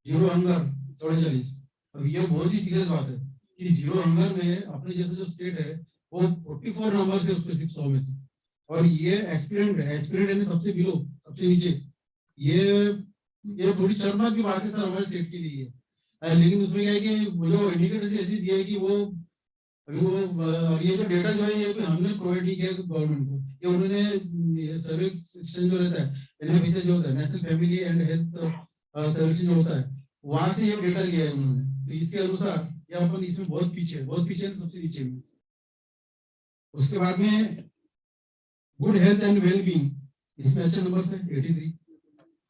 zero hunger 44. अब ये बहुत ही सीरियस बात है कि जीरो हंगर में अपने जैसे जो स्टेट है वो 44 नंबर से उसके 100 में से, और ये एस्पिरेंट है, एस्पिरेंट यानी सबसे बिलो, सबसे नीचे. ये थोड़ी शर्मनाक की बात है सर हमारे स्टेट के लिए. लेकिन उसमें क्या है कि जो इंडिकेटर ऐसी दिया है कि वो अभी वो ये जो डेटा जो है ये हमने प्रोवाइड नहीं किया गवर्नमेंट को, ये उन्होंने सर्वे सेक्शन जो रहता है, एनएफएस जो होता है, नेशनल फैमिली एंड हेल्थ सर्वेक्षण जो होता है, वहां से ये डेटा लिया है उन्होंने. तो इसके अनुसार ये अपन इसमें बहुत पीछे सबसे नीचे में. उसके बाद में good health and well being, इसमें अच्छा नंबर है 83.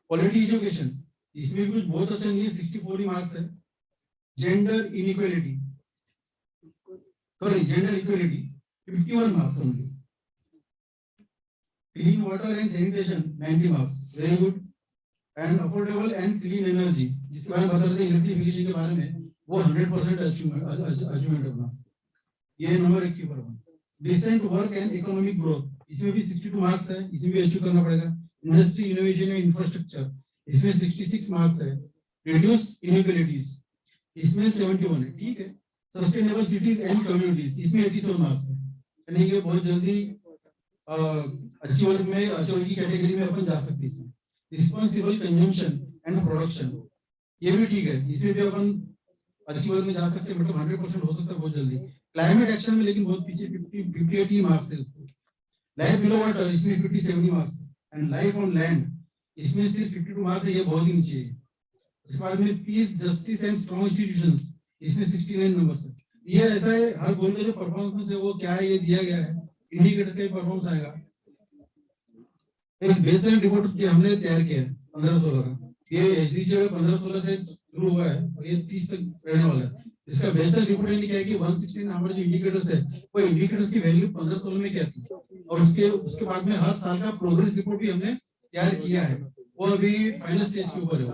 क्वालिटी एजुकेशन, इसमें भी कुछ बहुत अच्छा नहीं है, 64 ही मार्क्स है. Gender inequality, gender equality 51 marks only. Clean water and sanitation 90 marks, very good. And affordable and clean energy, जिसके बारे में बता रहे थे इलेक्ट्रिफिकेशन के बारे में, वो 100% अचीवमेंट अपना, ये नंबर 1 के ऊपर. Decent work and economic growth, इसमें भी 62 मार्क्स है, इसमें भी अचीव करना पड़ेगा. इंडस्ट्री इनोवेशन एंड इंफ्रास्ट्रक्चर, इसमें 66 मार्क्स है. रिड्यूस इनइक्वालिटीज, इसमें 71 है, ठीक है. सस्टेनेबल सिटीज एंड कम्युनिटीज, इसमें 87 मार्क्स है, यानी कि बहुत जल्दी अच्छी वर्ग में अच्छी वर्ग की कैटेगरी में अपन जा सकते हैं। रिस्पॉन्सिबल कंजम्पशन एंड प्रोडक्शन, ये भी ठीक है, इसमें भी अपन अच्छी वर्ग में जा सकते हैं, मतलब 100% हो सकता है बहुत जल्दी। क्लाइमेट एक्शन में लेकिन बहुत पीछे 58 मार्क्स है उसको। लाइफ बिलो वाटर इसमें 57 marks, and life on land इसमें सिर्फ 52 मार्क्स है, ये बहुत ही नीचे है। उसके बाद में peace, justice and strong institutions, इसमें 69 नंबर्स है। ये ऐसा है, हर गोल का जो परफॉर्मेंस है वो क्या है ये दिया गया है, इंडिकेटर्स का परफॉर्मेंस आएगा। एक बेसलाइन रिपोर्ट जो हमने तैयार किया है 15-16 का, ये एचडी जो है 15-16 से शुरू हुआ है और ये 30 तक रहने वाला है। इसका बेसलाइन रिपोर्ट ये क्या है कि 116 हमारे जो इंडिकेटर्स है, वो इंडिकेटर्स की वैल्यू 15-16 में क्या थी, और उसके बाद में हर साल का प्रोग्रेस रिपोर्ट भी हमने तैयार किया है, वो अभी फाइनल स्टेज के ऊपर है,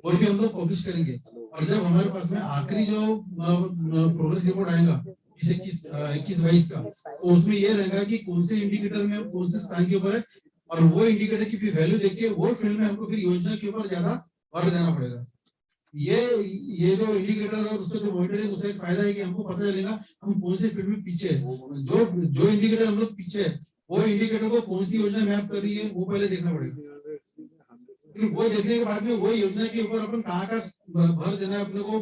वो भी हम लोग पब्लिश करेंगे। और जब हमारे पास में आखिरी जो प्रोग्रेस रिपोर्ट आएगा 21-22 का, तो उसमें ये रहेगा कि कौन से इंडिकेटर में कौन से स्थान के ऊपर है, और वो इंडिकेटर की फिर वैल्यू देख के वो फील्ड में हमको फिर योजना के ऊपर ज्यादा वर्क देना पड़ेगा। ये जो इंडिकेटर और उसका जो मॉनिटरिंग, उसका एक फायदा है कि हमको पता चलेगा हम कौन से फील्ड में पीछे है। जो इंडिकेटर हम लोग पीछे है, वो इंडिकेटर को कौन सी योजना मैप कर रही है वो पहले देखना पड़ेगा। वो देखने के बाद में वो योजना के ऊपर अपन कहाँ का भर देना है अपने को,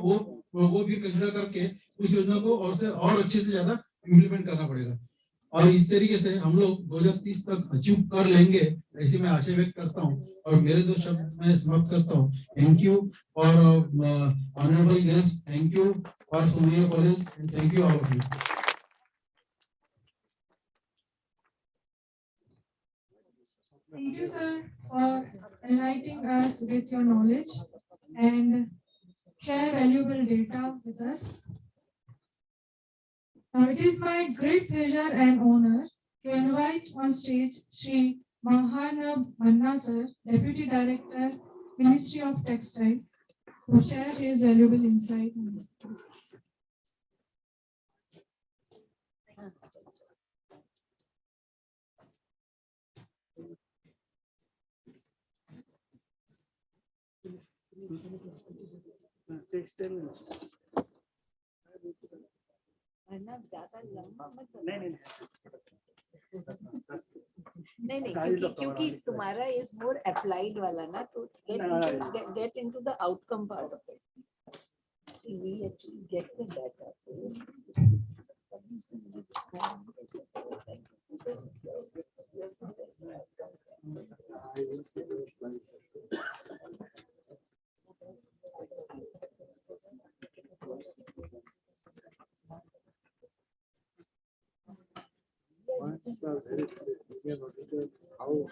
वो भी कंसिडर करके उस योजना को और से और अच्छे से ज्यादा इम्प्लीमेंट करना पड़ेगा। और इस तरीके से हम लोग 2030 तक अचीव कर लेंगे, ऐसी मैं आशा व्यक्त करता हूँ। और मेरे 2 शब्द मैं समाप्त करता हूँ। Thank you for honourable guest, thank you for Somaiya college, and thank you all of you. Thank you, sir, for enlightening us with your knowledge and share valuable data with us. Now, it is my great pleasure and honor to invite on stage Shri Mahanab Manna, sir, Deputy Director, Ministry of Textile, to share his valuable insight. वरना ज्यादा लंबा मत नहीं क्योंकि तुम्हारा is more applied वाला ना, तो get into the outcome part of it, we actually get the data.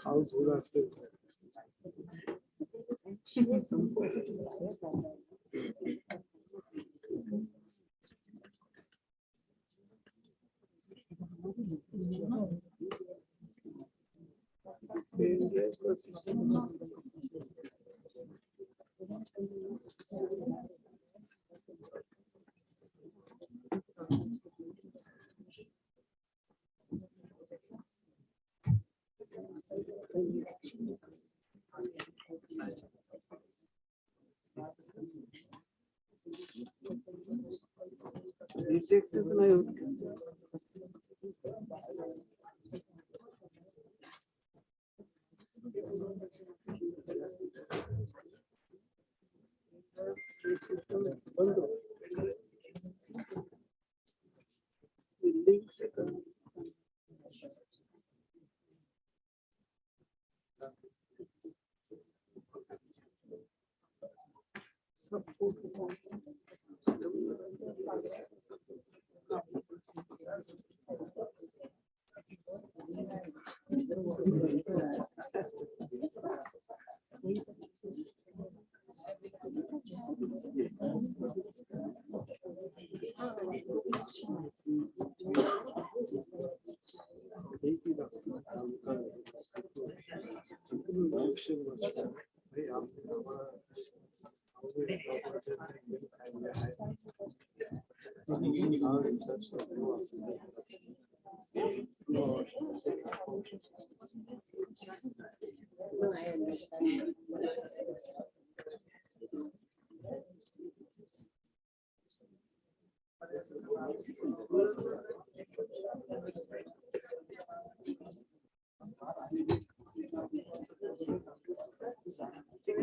How good are they? Good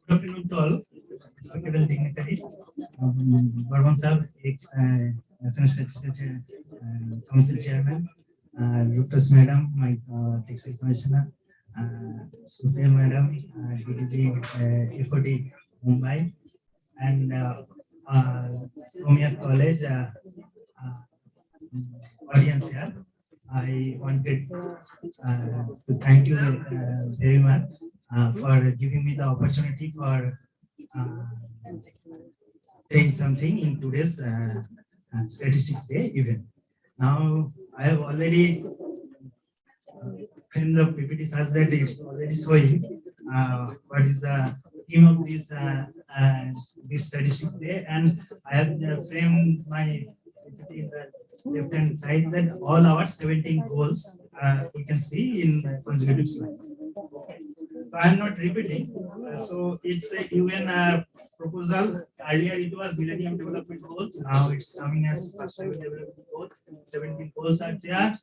afternoon to all respectable dignitaries. Barwan Sahab, National Statistics Council Chairman, Lucas Madam, my Textile Commissioner, Sophia Madam, DDG FOD Mumbai, and Somaiya College audience here. I wanted to thank you very much for giving me the opportunity for saying something in today's Statistics Day event. Now, I have already framed the PPT such that it's already showing what is the theme of this Statistics Day, and I have framed my PPT in the left-hand side that all our 17 goals we can see in consecutive slides. So I'm not repeating. So it's a UN proposal. Earlier it was Millennium Development Goals. Now it's coming as Sustainable Development Goals. 17 goals are there.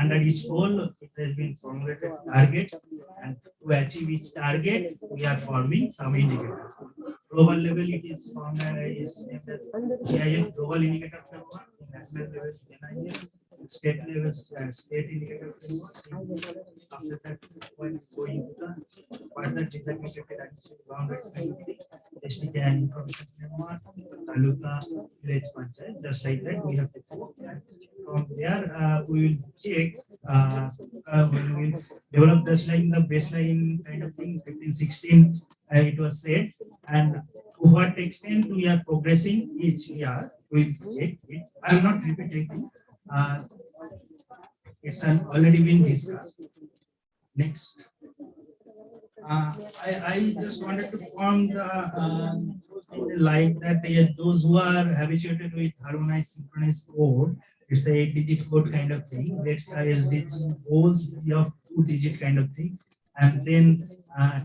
Under each goal, it has been formulated targets, and to achieve each target, we are forming some indicators. Global level, it is formed is GIF Global Indicator Framework. National level, NIF. State level, state indicator framework. After that, when going to the further disaggregated boundaries activity, district and information framework, taluka, village panchayat, just like that we have to go. From there, we will check when we develop just like the baseline kind of thing, 15-16, it was said, and to what extent we are progressing each year, we check it. I am not repeating. It's already been discussed. Next. I just wanted to form the like that those who are habituated with harmonized synchronous code, it's the 8-digit code kind of thing. Let's SDG goals of 2-digit kind of thing, and then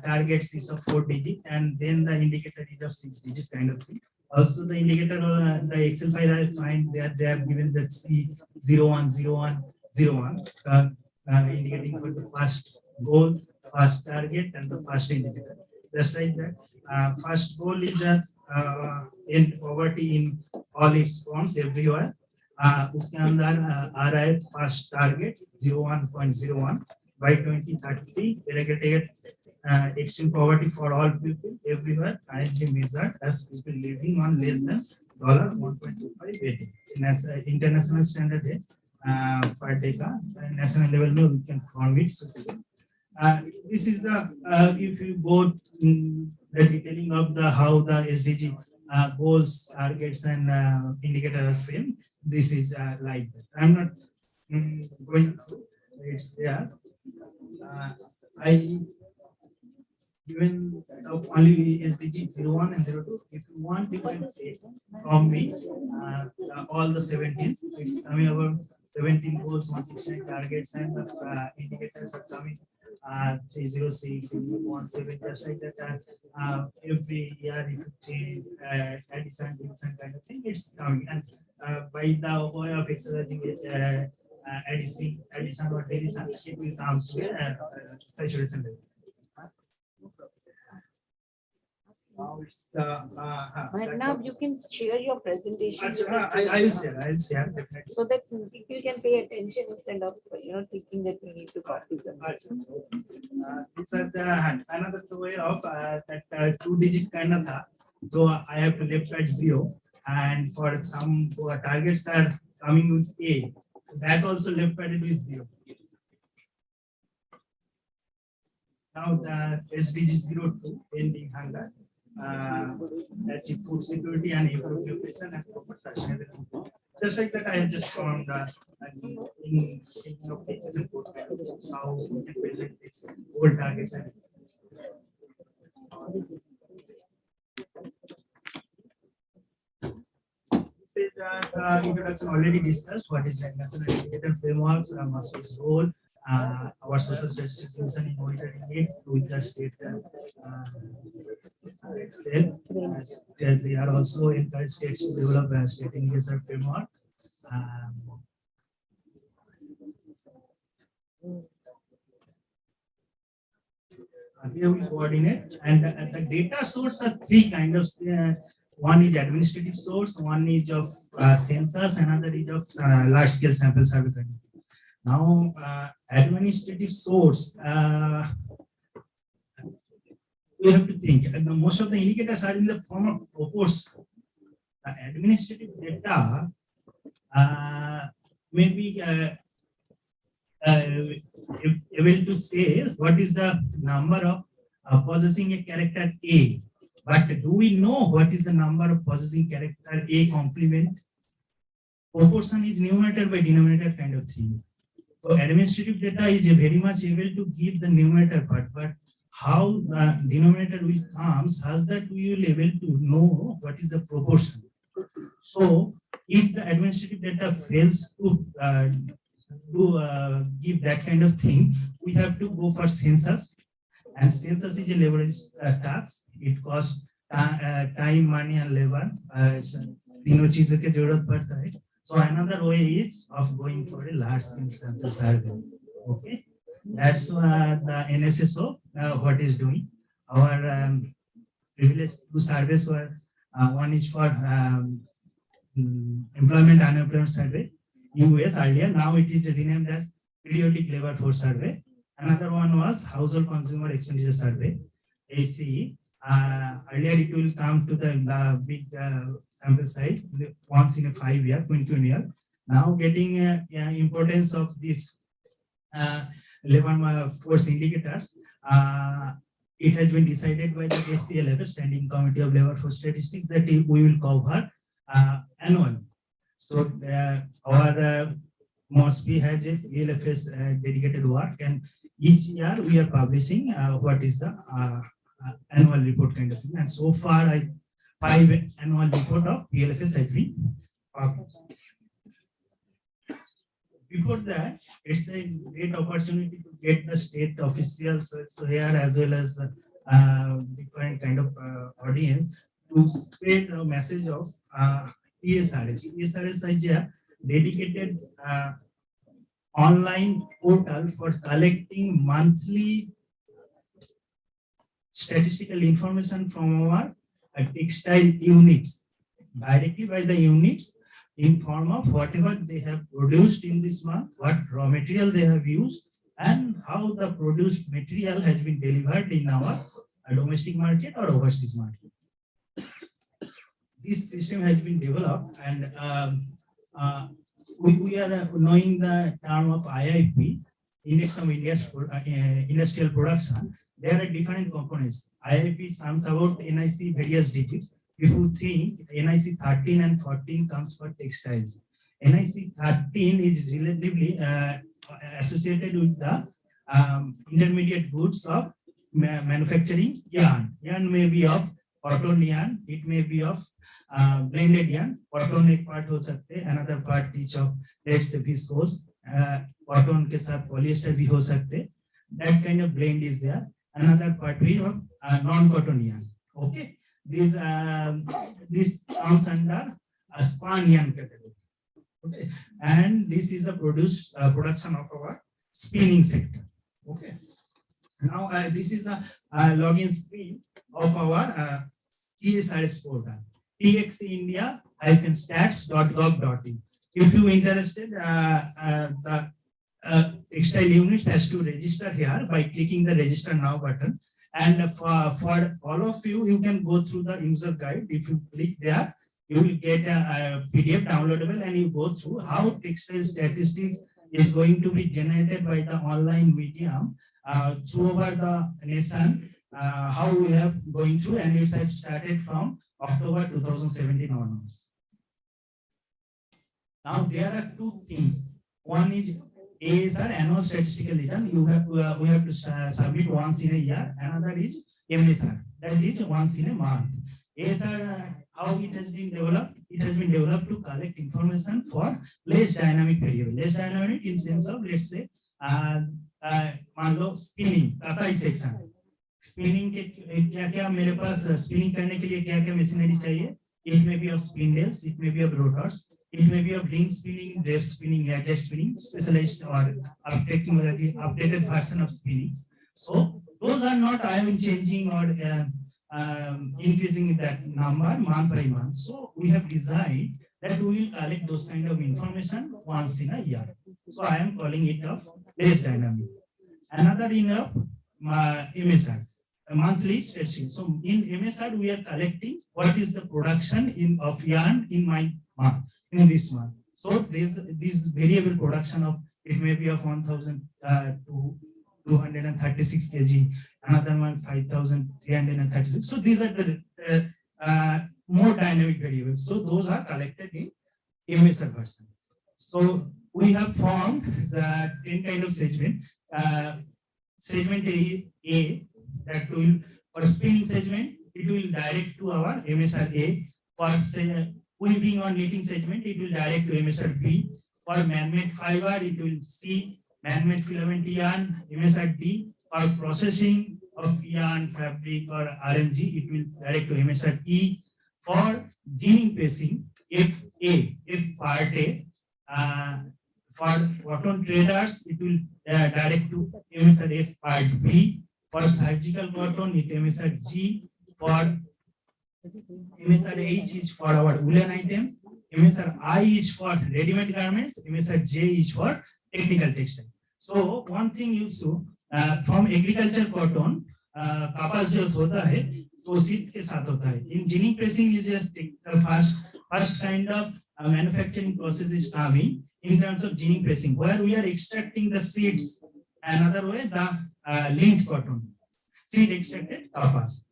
targets is of 4-digit, and then the indicator is of 6-digit kind of thing. Also, the indicator, the Excel file I find that they have given that C010101, indicating for the first goal, first target, and the first indicator. Just like that, first goal is just end poverty in all its forms everywhere. उसके अंदर आ रहा है first target 01.01 by 2030, eradicated extreme poverty for all people everywhere, currently measured as people living on less than $1.25 daily. As international standard है per day का national level में we can form it. So, this is the if you go the detailing of the how the SDG goals, targets, and indicator frame. This is like that. I'm not going through. It's there. I given only SDG 01 and 02. If you want, you can say from me all the 17. It's coming about 17 goals, 169 targets, and the indicators are coming 306, 17, just like that. Every year, if you change addition, deletion kind of thing, it's coming. And by the way of exercising addition or deletion, it will come to a saturation level. Now it's But now you can share your presentation. I will share. Definitely. So that people can pay attention instead of thinking that we need to copy something. It's another way of that 2-digit kind of tha. So I have to left at 0, and for some targets are coming with A, so that also left at it with 0. Now the SDG 02 ending hunger. Achieve food security and improve nutrition and promote sustainability. Just like that, I have just found in pages and how we can present this goal targets and introduction already discussed. What is the national indicator frameworks? Must be role. Our social institution in monitoring it with the state they are also encouraged states to develop a state indicator framework. Here we coordinate, and the data source are 3 kinds of. One is administrative source, one is of census, another is of large scale sample survey. Now, administrative source, we have to think. Most of the indicators are in the form of proportion. The administrative data may be able to say what is the number of possessing a character A. But do we know what is the number of possessing character A complement? Proportion is numerator by denominator kind of thing. So administrative data is very much able to give the numerator part, but how the denominator will come such that we will able to know what is the proportion. So if the administrative data fails to give that kind of thing, we have to go for census. And census is a leveraged tax. It costs time, money, and labor. So another way is of going for a large scale sample survey. Okay, that's the NSSO what is doing. Our previous 2 surveys were one is for employment unemployment survey, US earlier. Now it is renamed as periodic labor force survey. Another one was household consumer expenditure survey, ACE. Earlier it will come to the big sample size once in a 5-year, 20-year. Now getting importance of this labor force indicators, it has been decided by the SCLF, Standing Committee of Labor Force Statistics, that we will cover annually. So our MOSP has a VLFS dedicated work, and each year we are publishing what is the annual report kind of thing. And so far, 5 annual report of VLFS has been published. Before that, it's a great opportunity to get the state officials here as well as different kind of audience to spread the message of ESRS. ESRS is a dedicated online portal for collecting monthly statistical information from our textile units, directly by the units in form of whatever they have produced in this month, what raw material they have used, and how the produced material has been delivered in our domestic market or overseas market. This system has been developed, and we are knowing the term of IIP, Index of Industrial Production. There are different components. IIP comes about NIC various digits. if you think NIC 13 and 14 comes for textiles, NIC 13 is relatively associated with the intermediate goods of manufacturing yarn. Yarn may be of cotton yarn, it may be of blended yarn. Cotton एक part हो सकते हैं, another part each of let's say viscose, cotton के साथ polyester भी हो सकते हैं. That kind of blend is there. Another part we of non-cotton yarn. Okay, this comes under a span yarn category. Okay, and this is the production of our spinning sector. Okay, now this is the login screen of our TSRS portal, txindia-stats.gov.in. If you interested, the textile unit has to register here by clicking the register now button. And for all of you, you can go through the user guide. If you click there, you will get a PDF downloadable and you go through how textile statistics is going to be generated by the online medium throughout the nation, how we have going through, and it has started from October 2017 onwards. Now there are two things. One is ASR, annual statistical return. We have to submit once in a year. Another is MSR, that is once in a month. ASR, how it has been developed? It has been developed to collect information for less dynamic variable. Less dynamic in sense of, let's say, spinning, katai section. Spinning के क्या मेरे पास spinning करने के लिए क्या machinery चाहिए? It may be of spindles, it may be of rotors, it may be of ring spinning, drape spinning, jet spinning, specialized or updated version of spinning. So those are not I am changing or increasing that number month by month. So we have designed that we will collect those kind of information once in a year. So I am calling it of less dynamic. Another in a MSR, a monthly spreadsheet. So in MSR we are collecting what is the production of yarn in my month, in this month. So this variable production of, it may be of 1,236 kg, another one 5,336. So these are the more dynamic variables. So those are collected in MSR version. So we have formed the 10 kind of segment. Segment A that will, for spinning segment, it will direct to our MSR A. For say, weaving or knitting segment, it will direct to MSR B. For man-made fiber, it will C, man-made filament yarn, MSR D. For processing of yarn, fabric or RMG, it will direct to MSR E. For ginning pressing, F part A. For cotton traders, it will direct to MSR F part B. For surgical cotton, it MSR G. For MSR H is for our woolen items. MSR I is for ready-made garments. MSR J is for technical textile. So one thing you saw from agriculture cotton, कपास जो होता है, तो seed के साथ होता है. In ginning pressing is just the first kind of manufacturing process is coming in terms of ginning pressing, where we are extracting the seeds. Another way, the lint cotton, seed extracted kapas.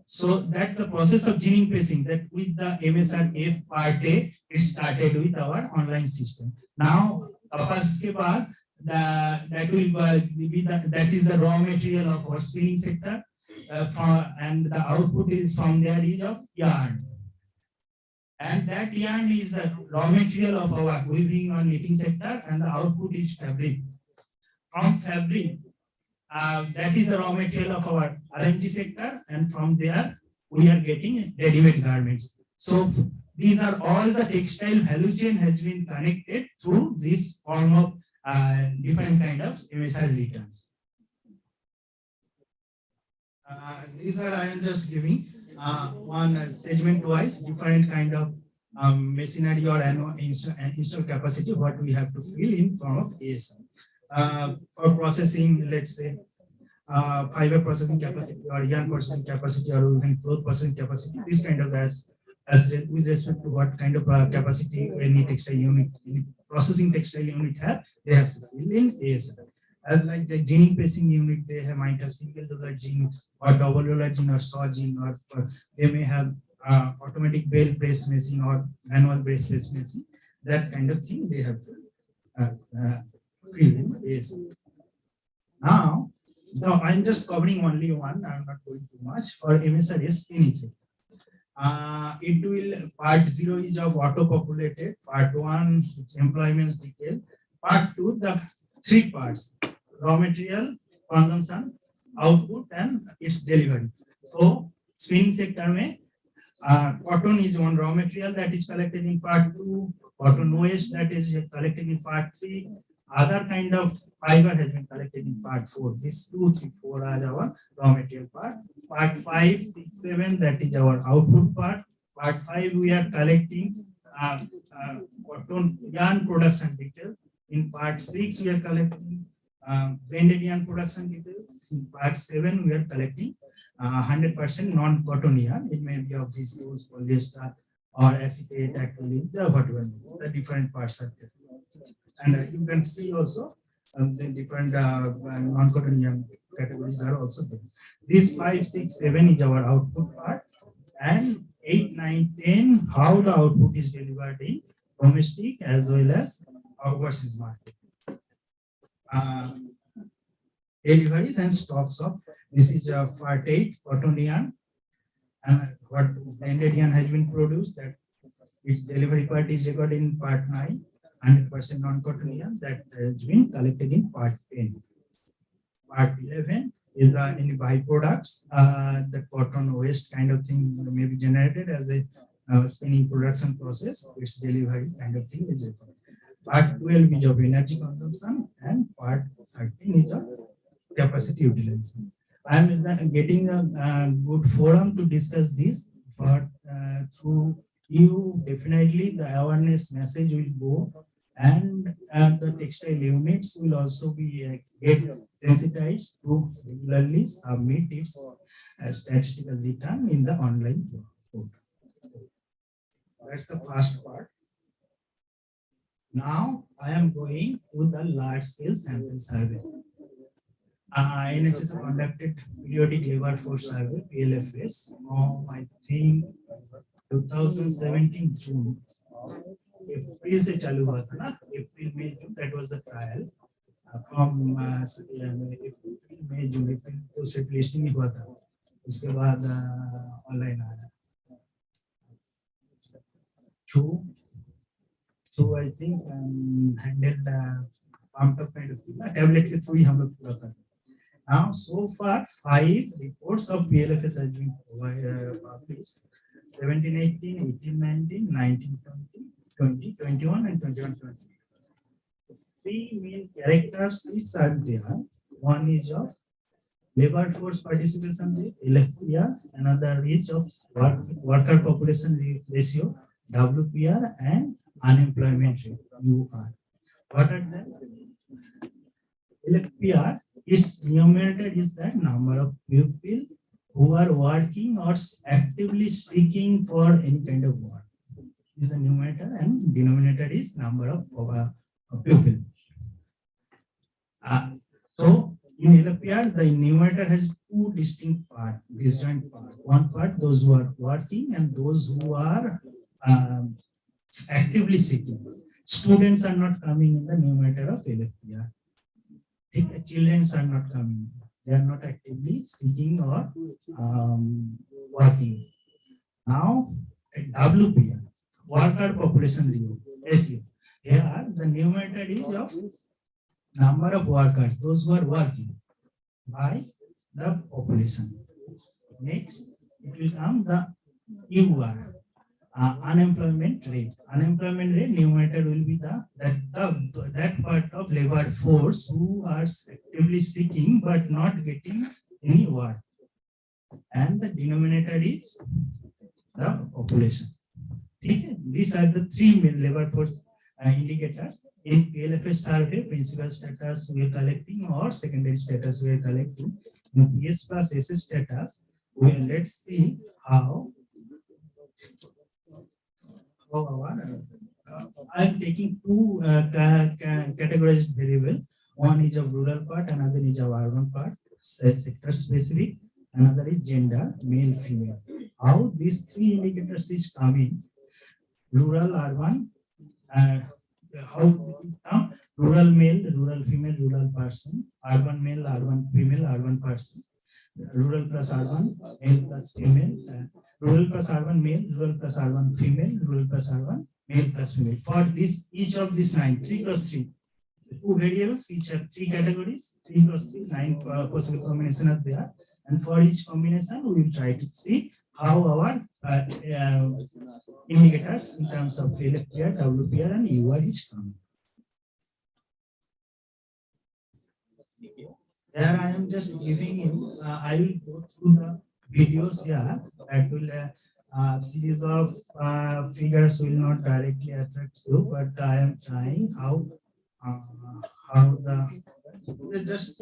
So that the process of ginning pressing, that with the MSR F part A, it started with our online system. Now kapas ke baad, that is the raw material of our spinning sector, and the output is from there is of yarn. And that yarn is the raw material of our weaving or knitting sector, and the output is fabric. From fabric, that is the raw material of our RMG sector, and from there we are getting ready-made garments. So these are all the textile value chain has been connected through this form of different kind of MSR returns. These are, I am just giving one segment-wise different kind of machinery or install capacity what we have to fill in form of ASR. For processing, let's say fiber processing capacity or yarn processing capacity or even cloth processing capacity, this kind of as with respect to what kind of capacity any textile unit, any processing textile unit have, they have to fill in ASR. As like the ginning pressing unit, they might have single roller gin or double roller gin or saw gin, or they may have automatic bell press machine or manual press machine. That kind of thing they have to fill in this. Now, I'm just covering only one. I'm not going too much for MSRS finishing. It will part 0 is of auto-populated, part 1 is employment detail, part 2 the 3 parts: raw material, consumption, output, and its delivery. So spinning sector में cotton is one raw material that is collected in part 2, cotton waste that is collected in part 3, other kind of fiber has been collected in part 4. These 2, 3, 4 are our raw material part. Part 5, 6, 7, that is our output part. Part 5, we are collecting cotton yarn production details. In part 6, we are collecting blended yarn production details. In part 7, we are collecting 100% non-cotton yarn. It may be of viscose, polyester, or acetate, acrylic, whatever. The different parts are there. And you can see also the different non-cotton yarn categories are also there. These 5, 6, 7 is our output part, and 8, 9, 10 how the output is delivered in domestic as well as overseas market. Deliveries and stocks of this is part 8 cotton yarn, and what blended yarn has been produced, that its delivery part is recorded in part 9. 100% non-cotton yarn that has been collected in part 10. Part 11 is any byproducts, the cotton waste kind of thing may be generated as a spinning production process. Its delivery kind of thing is recorded. Part 12 is of energy consumption, and part 13 is of capacity utilization. I am getting a good forum to discuss this, but through you, definitely the awareness message will go, and the textile units will also be get sensitized to regularly submit its statistical return in the online portal. That's the first part. Now I am going to the large scale sample survey. NSS conducted periodic labor force survey, PLFS, I think 2017 June. April से चालू हुआ था ना, April May June, that was the trial. From April May June, April तो सिर्फ listing ही हुआ था, उसके बाद ऑनलाइन आया. So I think handled pumped up kind of thing. Tablet के through ही हम लोग पूरा कर. Now so far 5 reports of PLFS has been published. 17, 18, 18, 19, 19, 20, 21, and 21, 20. 3 main characteristics are there. One is of labor force participation rate, LFPR. Another is of worker population ratio, WPR, and unemployment rate, UR. What are the LFPR? Its numerator is the number of people who are working or actively seeking for any kind of work. Is the numerator, and denominator is number of people. So in LFPR, the numerator has 2 distinct parts, disjoint parts. One part, those who are working, and those who are actively seeking. Students are not coming in the numerator of LFPR. Children are not coming in. They are not actively seeking or working. Now, WPR, worker population ratio. Here, the numerator is of number of workers, those who are working, by the population. Next, it will come the UR, unemployment rate. Unemployment rate numerator will be that part of labor force who are actively seeking but not getting any work. And the denominator is the population. These are the 3 main labor force indicators. In PLFS survey, principal status we are collecting or secondary status we are collecting. In PS plus SS status, let's see how I am taking 2 categorized variable. One is of rural part, another is of urban part, sector specific, another is gender, male, female. how these three indicators is coming, rural, urban, how it come, rural male, rural female, rural person, urban male, urban female, urban person, rural plus urban, male plus female, rural plus urban male, rural plus urban female, rural plus urban, male plus female. For this, each of these 9, 3 cross 3, two variables, each have 3 categories, 3 cross 3, 9 possible combinations are there. And for each combination, we will try to see how our indicators in terms of LFPR, WPR, and UR is coming. There I am just giving you, I will go through the videos here that will series of figures will not directly attract you, but I am trying how the just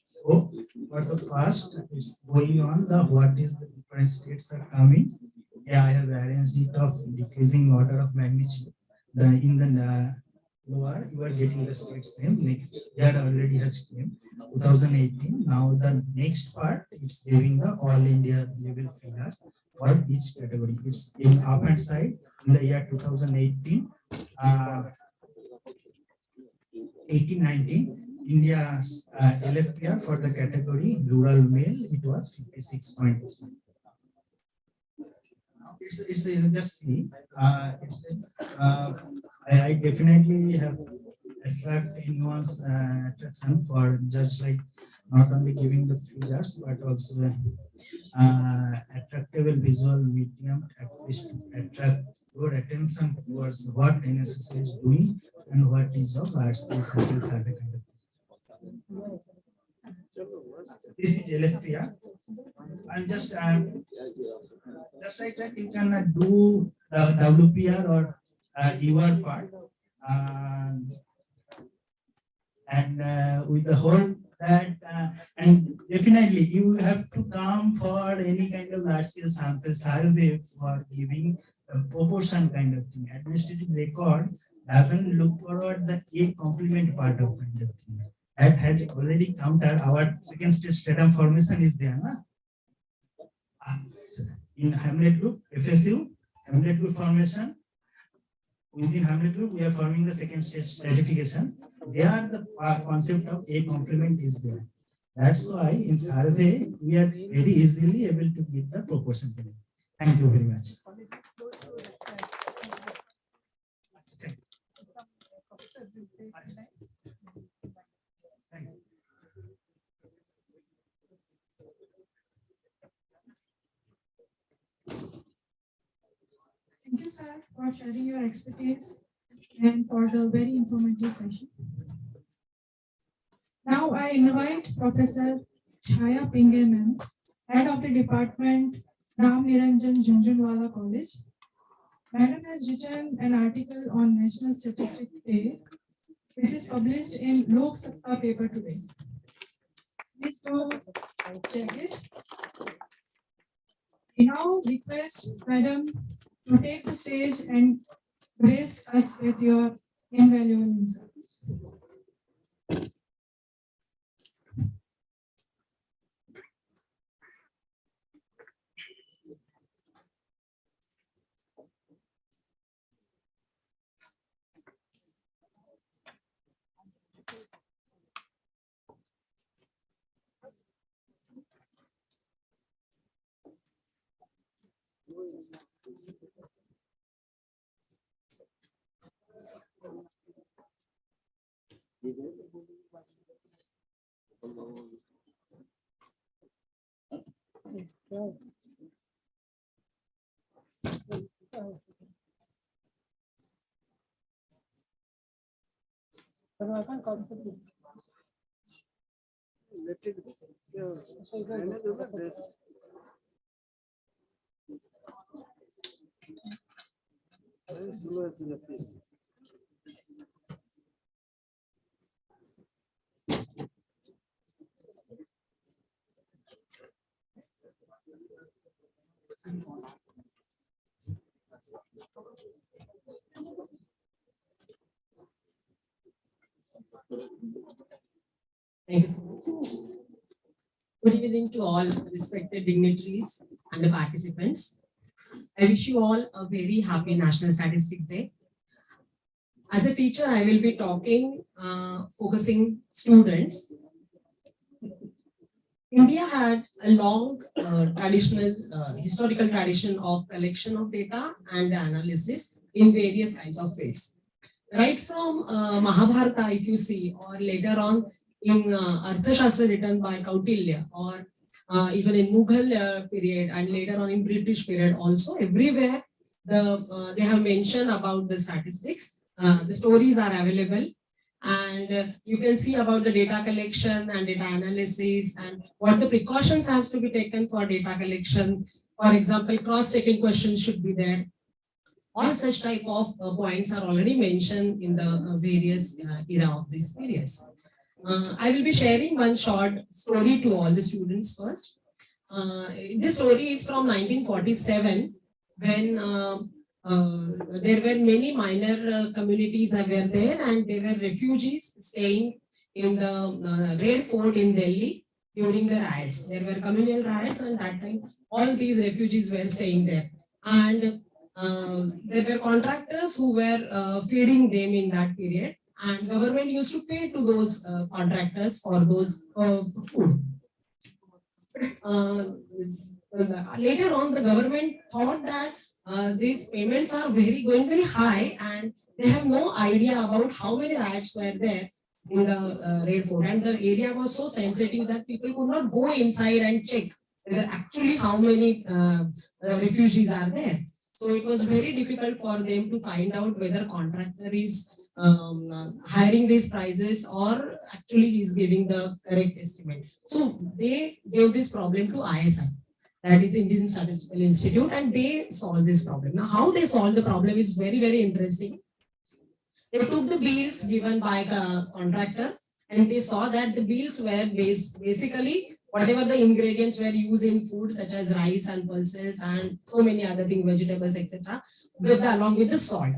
so for the first, it's going on the what is the different states are coming. Yeah, I have arranged it of decreasing order of magnitude. In the lower, you are getting the states name. Next, that already has came 2018. Now the next part, it's giving the all India level figures for each category. It's in up and side in the year 2018, 18-19. India's LFPR for the category rural male, it was 56.3. It's just see, I definitely have attract nuance attraction for just like not only giving the figures but also attractable visual medium at least attract good attention towards what NSS is doing and what is of large scale sample survey kind of. This is LFPR. I'm just like that you can do the WPR or UR part and with the whole that and definitely you have to come for any kind of large scale sample survey for giving a proportion kind of thing. Administrative record doesn't look forward the A complement part of kind of thing. That has already counted our second stage stratum formation is there. Na? In Hamlet group, FSU, Hamlet group formation. Within Hamlet group, we are forming the second stage stratification. There, the concept of A complement is there. That's why in survey, we are very easily able to give the proportion. Thank you very much. Thank you. Thank you, sir, for sharing your expertise and for the very informative session. Now I invite Professor Chaya Pingle ma'am, Head of the Department, Ram Niranjan Jhunjhunwala College. Madam has written an article on National Statistics Day, which is published in Lok Satta paper today. Please go check it. We now request Madam to take the stage and grace us with your invaluable insights. Very slow in the piece. Thank you so much. Good evening to all respected dignitaries and the participants. I wish you all a very happy National Statistics Day. As a teacher, I will be talking, focusing students. India had a long historical tradition of collection of data and analysis in various kinds of fields. Right from Mahabharata, if you see, or later on in Arthashastra written by Kautilya, or even in Mughal period, and later on in British period also, everywhere they have mentioned about the statistics. The stories are available, and you can see about the data collection and data analysis and what the precautions has to be taken for data collection. For example, cross-checking questions should be there. All such type of points are already mentioned in the various era of these periods. I will be sharing one short story to all the students first. This story is from 1947, when there were many minor communities that were there, and there were refugees staying in the Red Fort in Delhi during the riots. There were communal riots, and that time all these refugees were staying there. And there were contractors who were feeding them in that period, and government used to pay to those contractors for those food. Later on, the government thought that these payments are going very high, and they have no idea about how many riots were there in the Red Fort, and the area was so sensitive that people could not go inside and check whether actually how many refugees are there. So it was very difficult for them to find out whether contractor is hiring these prices or actually is giving the correct estimate. So they gave this problem to ISI, that is Indian Statistical Institute, and they solved this problem. Now, how they solved the problem is very, very interesting. They took the bills given by the contractor, and they saw that the bills were basically whatever the ingredients were used in food, such as rice and pulses and so many other things, vegetables, etc., along with the salt.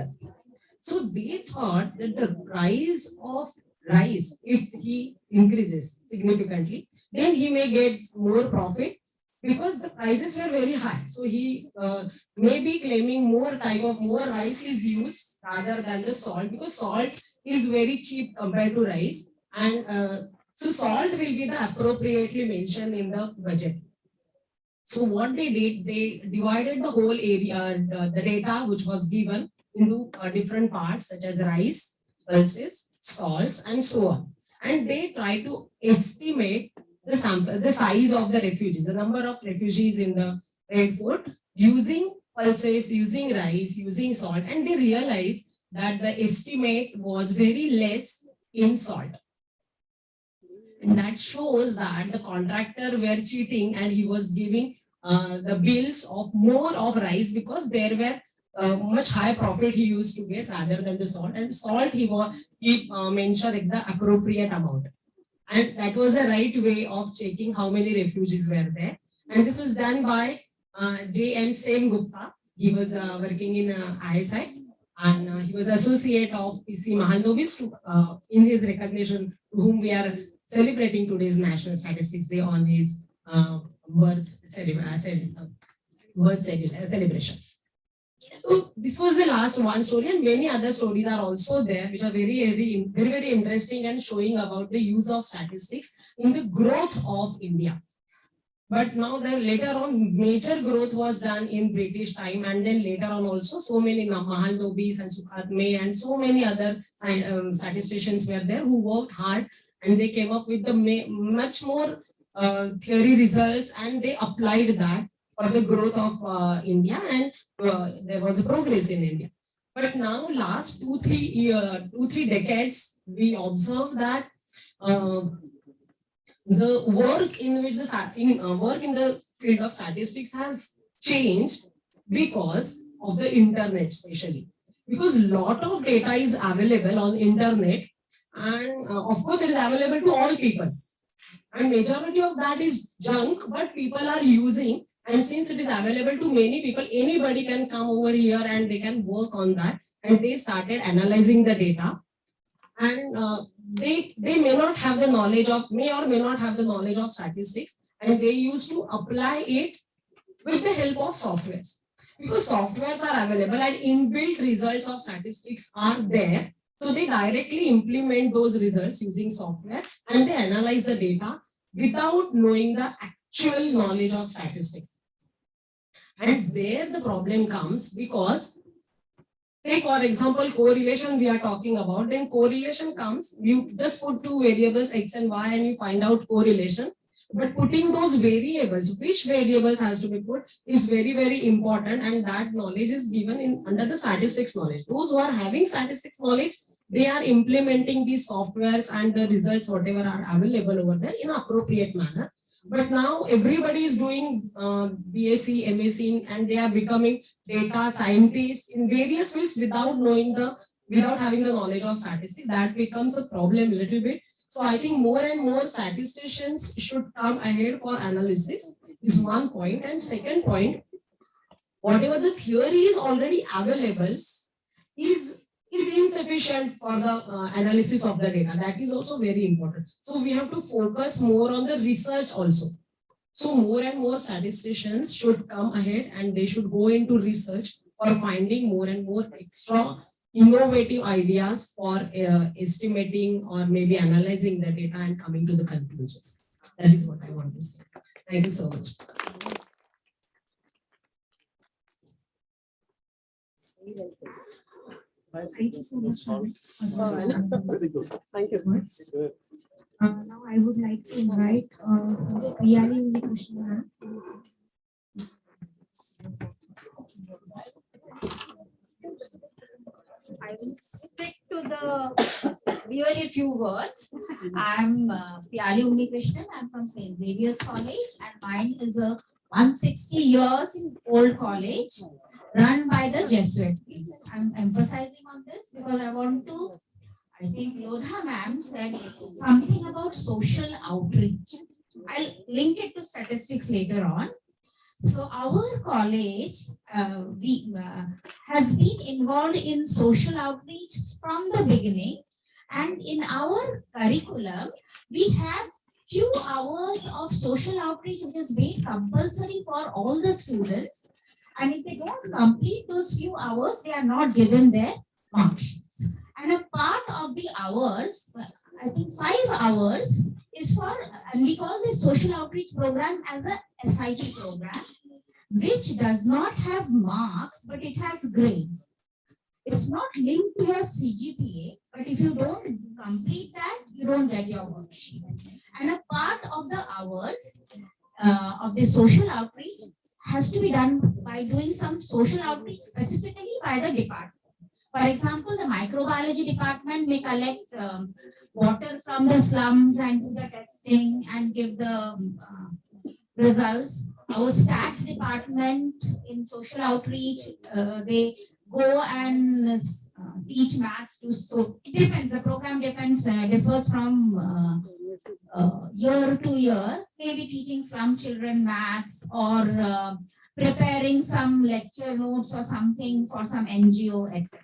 So they thought that the price of rice, if he increases significantly, then he may get more profit, because the prices were very high. So he may be claiming more rice is used rather than the salt, because salt is very cheap compared to rice, and so salt will be the appropriately mentioned in the budget. So what they did, they divided the whole area, the data which was given, into different parts such as rice, pulses, salts, and so on. And they try to estimate the sample, the size of the refugees, the number of refugees in the Red Fort, using pulses, using rice, using salt, and they realized that the estimate was very less in salt. And that shows that the contractor were cheating, and he was giving the bills of more of rice, because there were much higher profit he used to get rather than the salt. And salt he mentioned the appropriate amount. And that was the right way of checking how many refugees were there. And this was done by J.M. Sen Gupta. He was working in ISI, and he was associate of P.C. Mahalanobis, in his recognition, to whom we are celebrating today's National Statistics Day on his birth celebration. So this was the last one story, and many other stories are also there, which are very interesting and showing about the use of statistics in the growth of India. But now later on, major growth was done in British time, and then later on also so many Mahalanobis and Sukhatme and so many other statisticians were there who worked hard, and they came up with the much more theory results, and they applied that for the growth of India, and there was a progress in India. But now, last 2-3 decades, we observe that the work in which work in the field of statistics has changed because of the internet, especially. because lot of data is available on internet, and of course it is available to all people, and majority of that is junk, but people are using, and since it is available to many people, anybody can come over here and they can work on that, and they started analyzing the data, and they may not have the knowledge of, may or may not have the knowledge of statistics, and they used to apply it with the help of softwares, because softwares are available and inbuilt results of statistics are there. So they directly implement those results using software, and they analyze the data without knowing the actual knowledge of statistics. And there the problem comes, because say for example correlation we are talking about, then correlation comes, you just put two variables x and y and you find out correlation. But putting those variables, which variables has to be put, is very, very important, and that knowledge is given in under the statistics knowledge. Those who are having statistics knowledge, they are implementing these softwares and the results whatever are available over there in appropriate manner. But now everybody is doing BSc, MSc, and they are becoming data scientists in various fields without having the knowledge of statistics. That becomes a problem a little bit. So I think more and more statisticians should come ahead for analysis is one point. And second point, whatever the theory is already available is insufficient for the analysis of the data. That is also very important. So we have to focus more on the research also. So more and more statisticians should come ahead and they should go into research for finding more and more extra innovative ideas for estimating or maybe analyzing the data and coming to the conclusions. That is what I want to say. Thank you so much. Thank you so much. Very good. Thank you so much. Now I would like to invite Ms. Priyali Krishna. I will stick to the very few words. I'm Priyali Krishnan. I'm from St. Xavier's College, and mine is a 160 years old college run by the Jesuits. I'm emphasizing on this because I think Lodha ma'am said something about social outreach. I'll link it to statistics later on. So our college has been involved in social outreach from the beginning, and in our curriculum we have few hours of social outreach which is made compulsory for all the students, and if they don't complete those few hours they are not given their mark sheets. And a part of the hours, I think 5 hours, is for, and we call this social outreach program as a SIT program, which does not have marks, but it has grades. It's not linked to your CGPA, but if you don't complete that, you don't get your worksheet. And a part of the hours of the social outreach has to be done by doing some social outreach specifically by the department. For example, the microbiology department may collect water from the slums and do the testing and give the results. Our stats department in social outreach, they go and teach maths to, so it depends, the program differs from year to year, maybe teaching some children maths or preparing some lecture notes or something for some NGO, etc.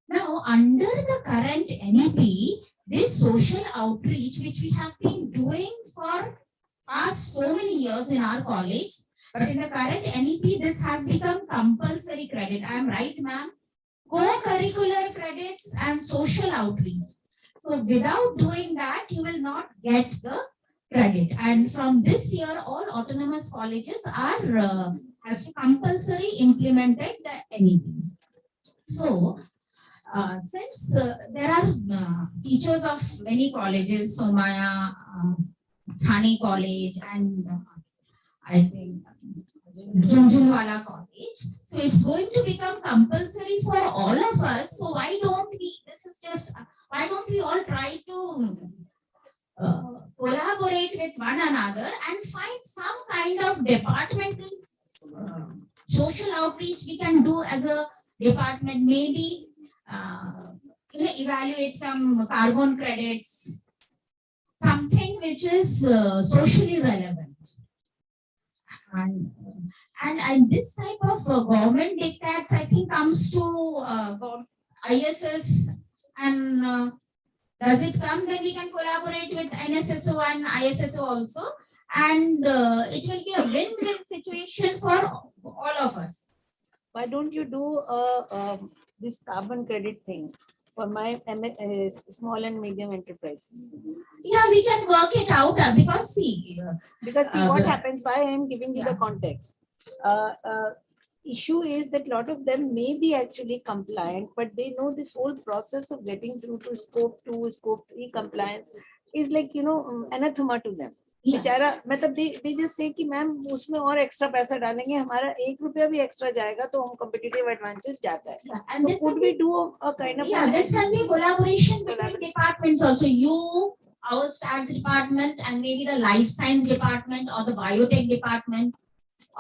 Now, under the current NEP, this social outreach, which we have been doing for past so many years in our college, but in the current NEP, this has become compulsory credit. I am right, ma'am? Co-curricular credits and social outreach. So without doing that, you will not get the credit. And from this year, all autonomous colleges are has to compulsory implemented the NEP. So since there are teachers of many colleges, Somaiya, Thane College, and I think Junjunwala College, so it's going to become compulsory for all of us. So why don't we? Why don't we all try to collaborate with one another and find some kind of departmental social outreach we can do as a department, maybe evaluate some carbon credits, something which is socially relevant. And this type of government dictates, I think, comes to ISS, and does it come, then we can collaborate with NSSO and ISSO also, and it will be a win-win situation for all of us. Why don't you do this carbon credit thing for my small and medium enterprises? Yeah, we can work it out because see, what happens, why I am giving you the context. Issue is that a lot of them may be actually compliant, but they know this whole process of getting through to scope 2, scope 3 compliance is like, anathema to them. बेचारा मतलब they just say कि ma'am उसमें और extra पैसा डालेंगे, हमारा 1 रुपया भी एक्स्ट्रा जाएगा तो हम competitive advantage जाता है. And so this could we do a kind of this can be collaboration between departments also. You, our stats department, and maybe the life science department or the biotech department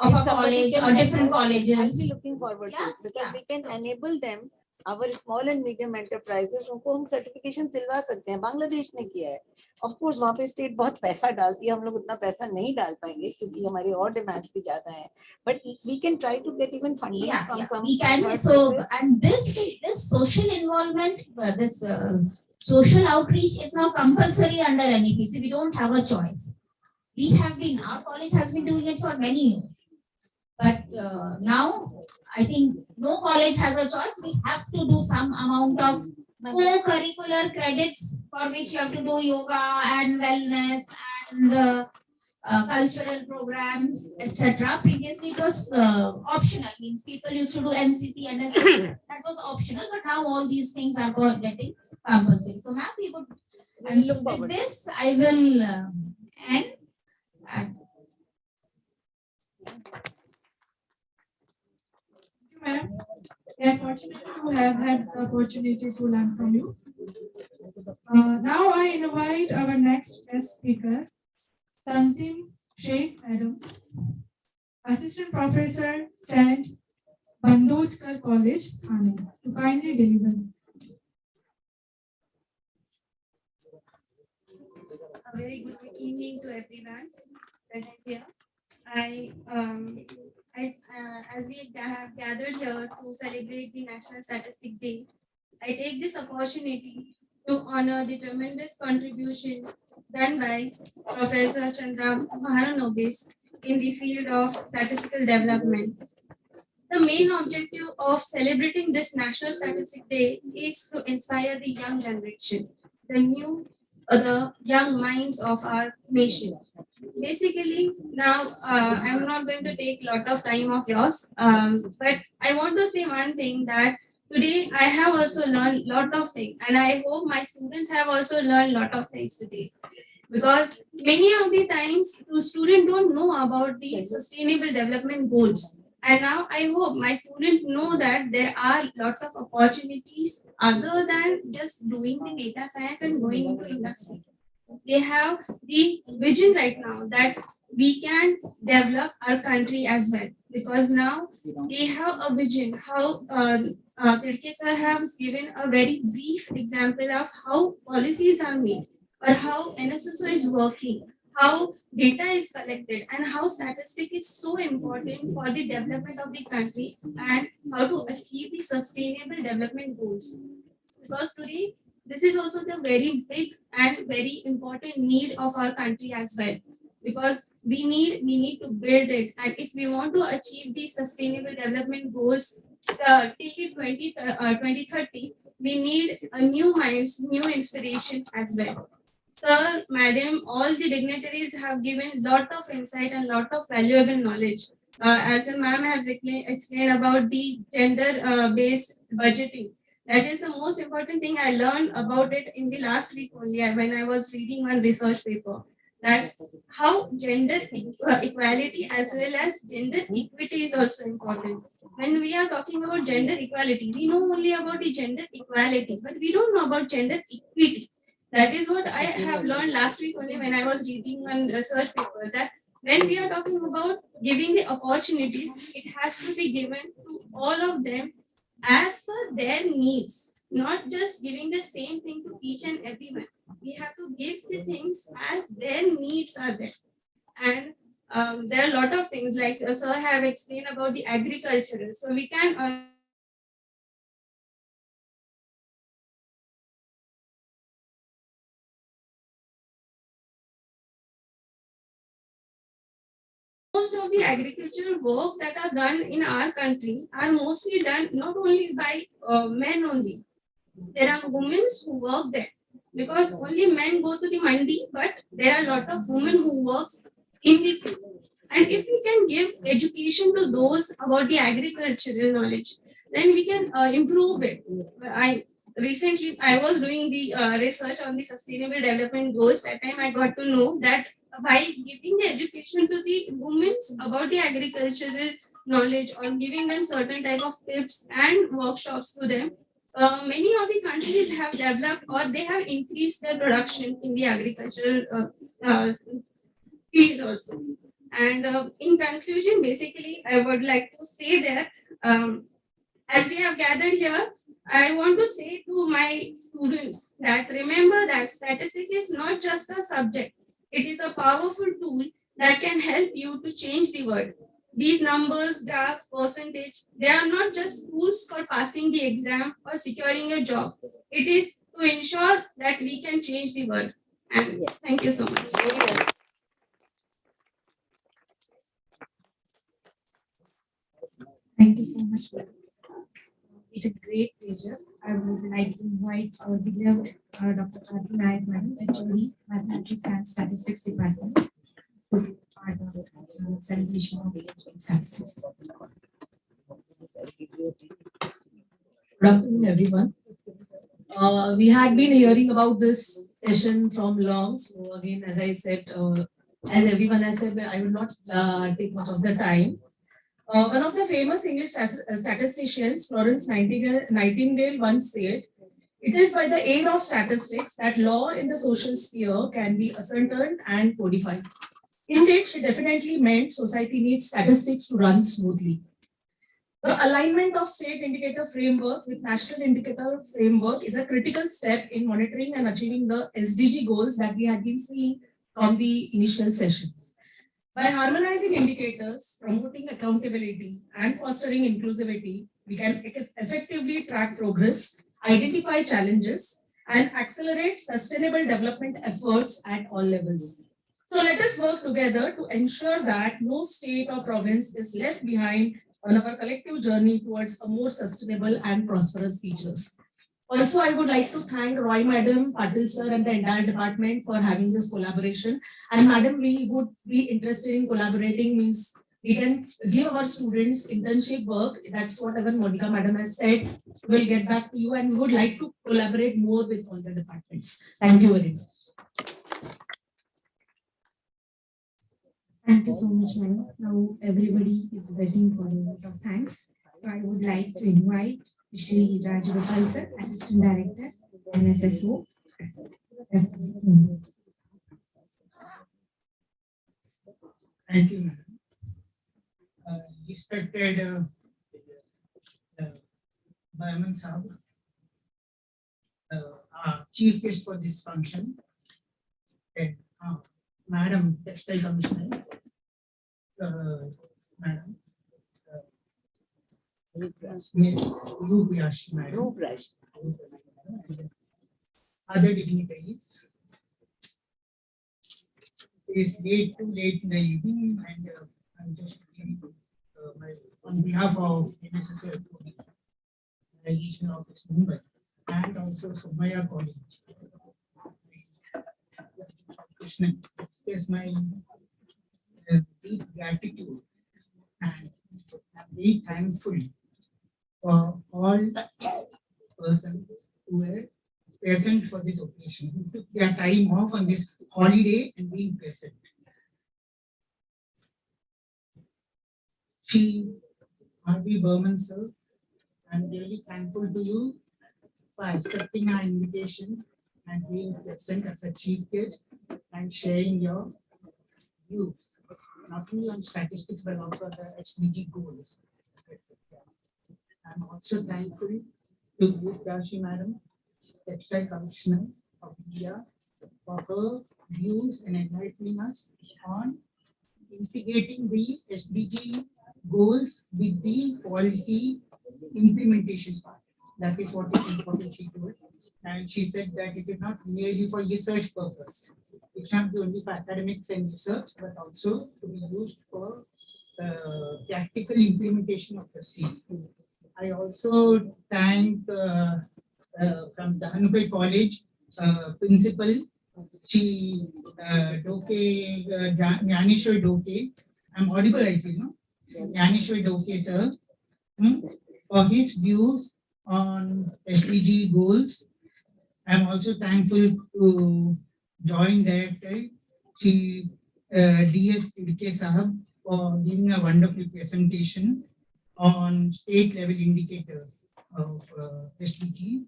of a college or different colleges. I'll be looking forward to it because we can enable them, our small and medium enterprises, उनको हम certification दिलवा सकते हैं. बांग्लादेश ने किया है. Of course वहाँ पे state बहुत पैसा डालती है, हम लोग उतना पैसा नहीं डाल पाएंगे क्योंकि हमारी और demands भी ज़्यादा हैं. But we can try to get even funding from some. We can. So, and this social involvement, this social outreach is now compulsory under NEPC. We don't have a choice. Our college has been doing it for many years. But now, I think no college has a choice. We have to do some amount of co-curricular credits for which you have to do yoga and wellness and cultural programs, etc. Previously, it was optional. Means people used to do NCC, NSC. That was optional. But now all these things are getting compulsory. So, ma'am, we would. And so with this, I will end. Ma'am, we are fortunate to have had the opportunity to learn from you. Now I invite our next guest speaker, Tanzim Sheikh Madam, Assistant Professor, St. Bandodkar College, Thane, to kindly deliver. A very good evening to everyone present here. As we have gathered here to celebrate the National Statistic Day, I take this opportunity to honor the tremendous contribution done by Professor Chandra Mahalanobis in the field of statistical development. The main objective of celebrating this National Statistic Day is to inspire the young generation, the young minds of our nation. Basically, now I'm not going to take a lot of time of yours, but I want to say one thing, that today I have also learned a lot of things, and I hope my students have also learned a lot of things today. Because many of the times, the students don't know about the sustainable development goals. And now I hope my students know that there are lots of opportunities other than just doing the data science and going into industry. They have the vision right now that we can develop our country as well, because now they have a vision. How Tirke sir has given a very brief example of how policies are made, or how NSSO is working, how data is collected, and how statistics is so important for the development of the country and how to achieve the sustainable development goals. Because today, this is also the very big and very important need of our country as well. Because we need to build it, and if we want to achieve the sustainable development goals till 2030, we need new minds, new inspirations as well. Sir, madam, all the dignitaries have given lot of insight and lot of valuable knowledge. As a ma'am has explained about the gender-based budgeting. That is the most important thing I learned about it in the last week only when I was reading one research paper. That how gender equality as well as gender equity is also important. When we are talking about gender equality, we know only about the gender equality, but we don't know about gender equity. That is what I have learned last week only when I was reading one research paper, that when we are talking about giving the opportunities, it has to be given to all of them as per their needs, not just giving the same thing to each and everyone. We have to give the things as their needs are there. And there are a lot of things like sir have explained about the agricultural. So we can most of the agricultural work that are done in our country are mostly done not only by men only. There are women who work there because only men go to the mandi, but there are a lot of women who works in the field. And if we can give education to those about the agricultural knowledge, then we can improve it. I was doing the research on the sustainable development goals. That time I got to know that by giving the education to the women about the agricultural knowledge or giving them certain type of tips and workshops to them, many of the countries have developed or they have increased their production in the agricultural field also. And in conclusion, basically, I would like to say that as we have gathered here, I want to say to my students that remember that statistics is not just a subject. It is a powerful tool that can help you to change the world. These numbers, graphs, percentage, they are not just tools for passing the exam or securing a job. It is to ensure that we can change the world. And thank you so much. Thank you so much. It's a great pleasure. I would like to invite our beloved Dr. Karthi Nayak Madam, HOD, Mathematics and Statistics Department, to be part of the celebration of statistics. Good afternoon, everyone. We had been hearing about this session from long. So again, as I said, as everyone has said, I will not take much of the time. One of the famous English statisticians, Florence Nightingale, once said, "It is by the aid of statistics that law in the social sphere can be ascertained and codified." Indeed, she definitely meant society needs statistics to run smoothly. The alignment of state indicator framework with national indicator framework is a critical step in monitoring and achieving the SDG goals that we had been seeing from the initial sessions. By harmonizing indicators, promoting accountability, and fostering inclusivity, we can effectively track progress, identify challenges, and accelerate sustainable development efforts at all levels. So let us work together to ensure that no state or province is left behind on our collective journey towards a more sustainable and prosperous futures. Also, I would like to thank Roy Madam, Patil Sir, and the entire department for having this collaboration. And Madam, we would be interested in collaborating, means we can give our students internship work. That's what even Monica Madam has said. We'll get back to you, and we would like to collaborate more with all the departments. Thank you very much. Thank you so much, madam. Now everybody is waiting for a vote of thanks. So I would like to invite Shri Rajgopal sir, Assistant Director, NSSO. Thank you, madam. Respected Bayaman Saab, Chief Guest for this function, and Madam Textile Commissioner, Madam Ms. Ruprash, Madam, other dignitaries. It is too late in the evening, and I'm just on behalf of NSSO Regional Office Mumbai and also Somaiya College. Krishna, express my deep gratitude, and I'm very thankful for all persons who were present for this occasion, who took their time off on this holiday and being present. Shri R.B. Burman sir, I'm really thankful to you for accepting our invitation and being present as a chief guest and sharing your views, not only on statistics but also the SDG goals. I'm also thankful to Dashi Madam, Textile Commissioner of India, for her views and enlightening us on integrating the SDG goals with the policy implementation part. That is what is important, she told. And she said that it is not merely for research purpose. It should not be only for academics and research, but also to be used for practical implementation of the same. I also thank from the Hanukai College principal, she Doke, Jnaneshwar Doke. I'm audible, I feel, no? Jnaneshwar Doke, sir, for his views on SDG goals. I'm also thankful to Joint Director, Shri DS Tidke Sahab, for giving a wonderful presentation on state level indicators of SDG.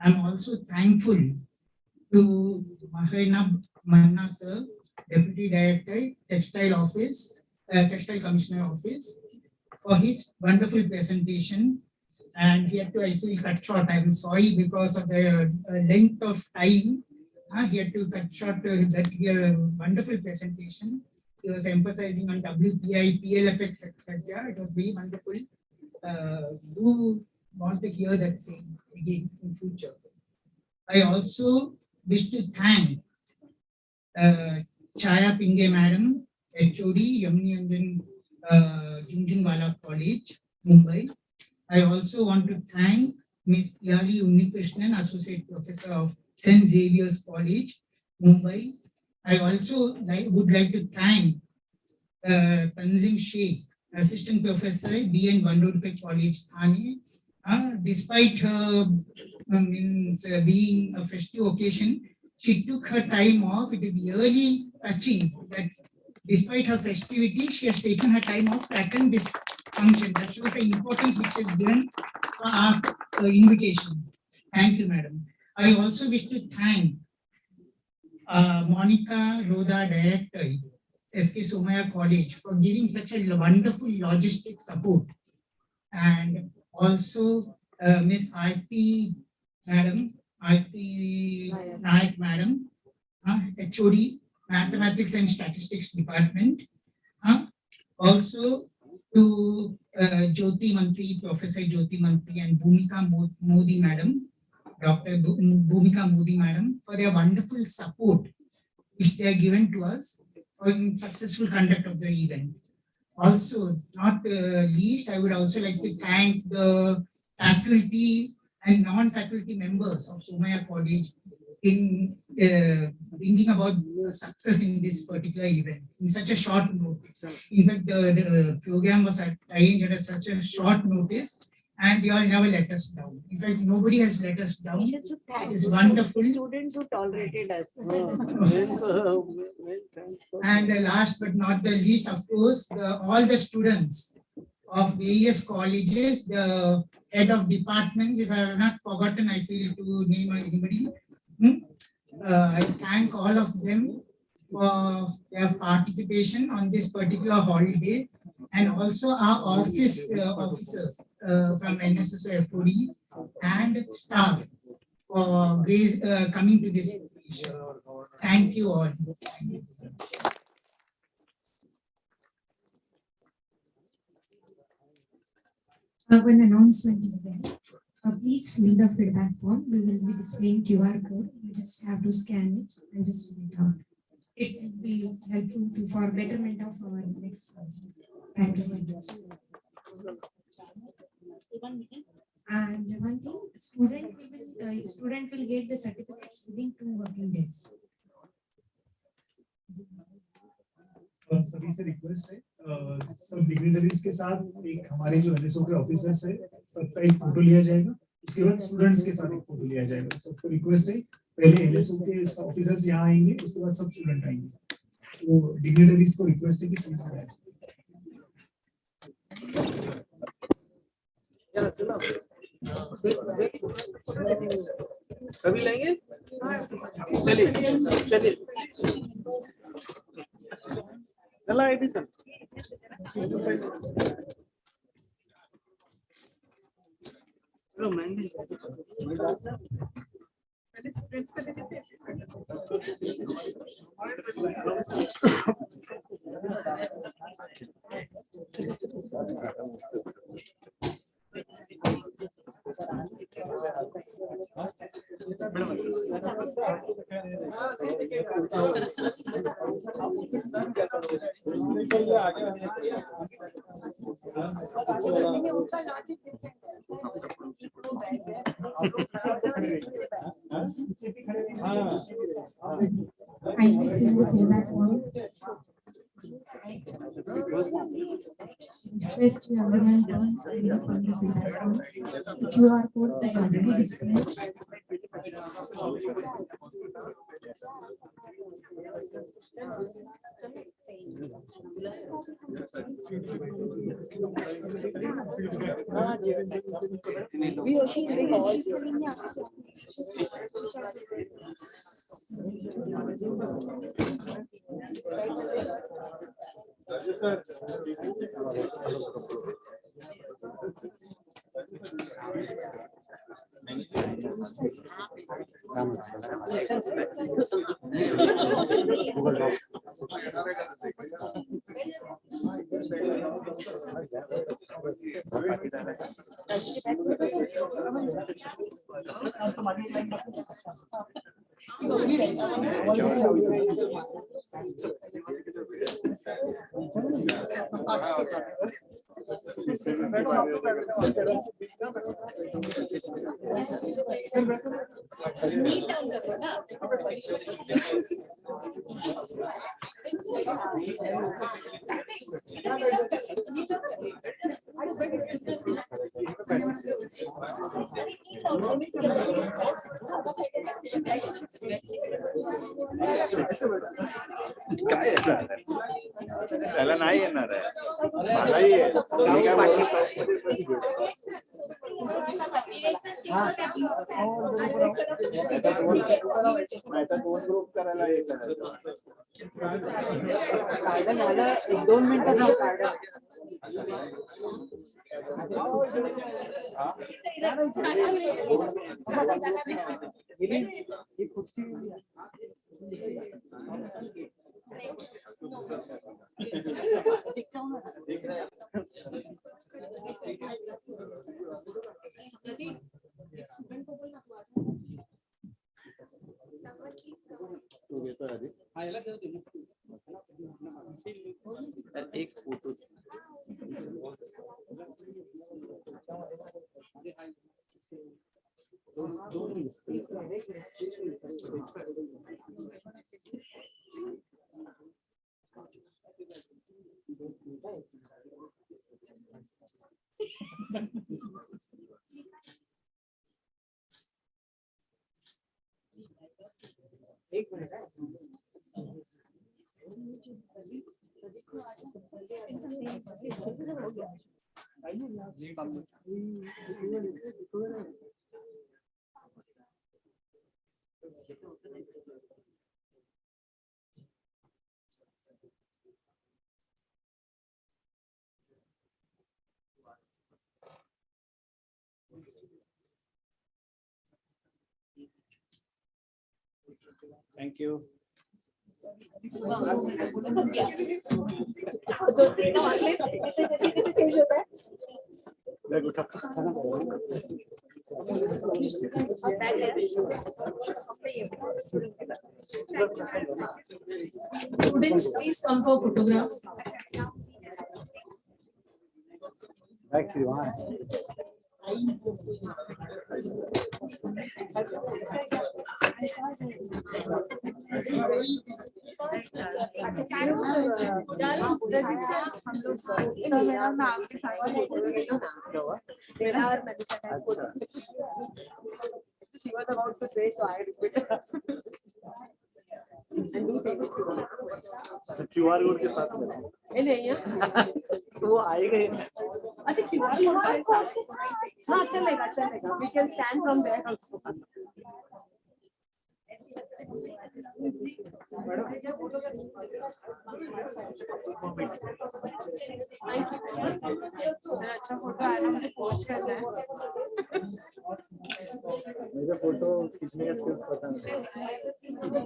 I'm also thankful to Mahena Manna sir, Deputy Director, Textile Office, Textile Commissioner Office, for his wonderful presentation. And he had to, I feel, cut short. I'm sorry because of the length of time. He had to cut short that wonderful presentation. He was emphasizing on WPI, PLFX, etc. It was very wonderful. Do want to hear that same again in future. I also wish to thank Chaya Pinge Madam, HOD, Yamuni Anjan Junjunwala College, Mumbai. I also want to thank Ms. Yali Unnikrishnan, Associate Professor of St. Xavier's College, Mumbai. I also would like to thank Tanzim Sheikh, Assistant Professor, B.N. Bandodkar College, Thane. Despite her being a festive occasion, she took her time off. It is really touching that despite her festivity, she has taken her time off to attend this function. That shows the importance which is given for our invitation. Thank you, madam. I also wish to thank Monica Roda, Director, SK Somaiya College, for giving such a wonderful logistic support. And also Miss IP Madam, IP Nayak Madam, HOD, Mathematics and Statistics Department. Also to Jyoti Mantri, Professor Jyoti Mantri, and Bhumika Modi Madam, Dr. Bhumika Modi Madam, for their wonderful support which they are given to us for successful conduct of the event. Also, not least, I would also like to thank the faculty and non-faculty members of Somaiya College in thinking about success in this particular event in such a short notice. In fact, the program was arranged at such a short notice, and you all never let us down. In fact, nobody has let us down. It's wonderful. Students who tolerated us. And last but not the least, of course, all the students of various colleges, the head of departments, if I have not forgotten, I feel to name anybody. I thank all of them for their participation on this particular holiday, and also our office officers from NSSO FOD and staff for coming to this occasion. Thank you all. One announcement is there. Please fill the feedback form. We will be displaying QR code. You just have to scan it and just fill it out. It will be helpful for betterment of our next project. Thank you so much. And one thing, student will get the certificates within 2 working days. सभी से request है सब dignitaries के साथ एक हमारे जो NSO के ऑफिसर्स है सबका एक फोटो लिया जाएगा, उसके बाद स्टूडेंट्स के साथ एक फोटो लिया जाएगा। सबको रिक्वेस्ट है पहले एनएसओ के ऑफिसर्स यहाँ आएंगे, उसके बाद सब स्टूडेंट आएंगे। तो डिग्नेटरीज को रिक्वेस्ट है कि प्लीज बनाएं। सभी लेंगे? चलिए चलिए चला addition. Kindly fill the feedback form. Express to everyone once and look on the feedback form. The QR code is already displayed. काय येणार त्याला नाही येणार आहे मलाही आहे मी काय बोलतो दोन ग्रुप करायला एक झालं 1-2 मिनिटं एक फोटो एक minute thank you Students, please come for photograph. She was about to say, so I repeated. QR code के साथ नहीं वो आएगा ही अच्छा QR कोड के साथ हाँ चलेगा we can stand from there also अच्छा फोटो आया था, मुझे पोस्ट करना है। मुझे फोटो खींचने का स्किल्स पता नहीं।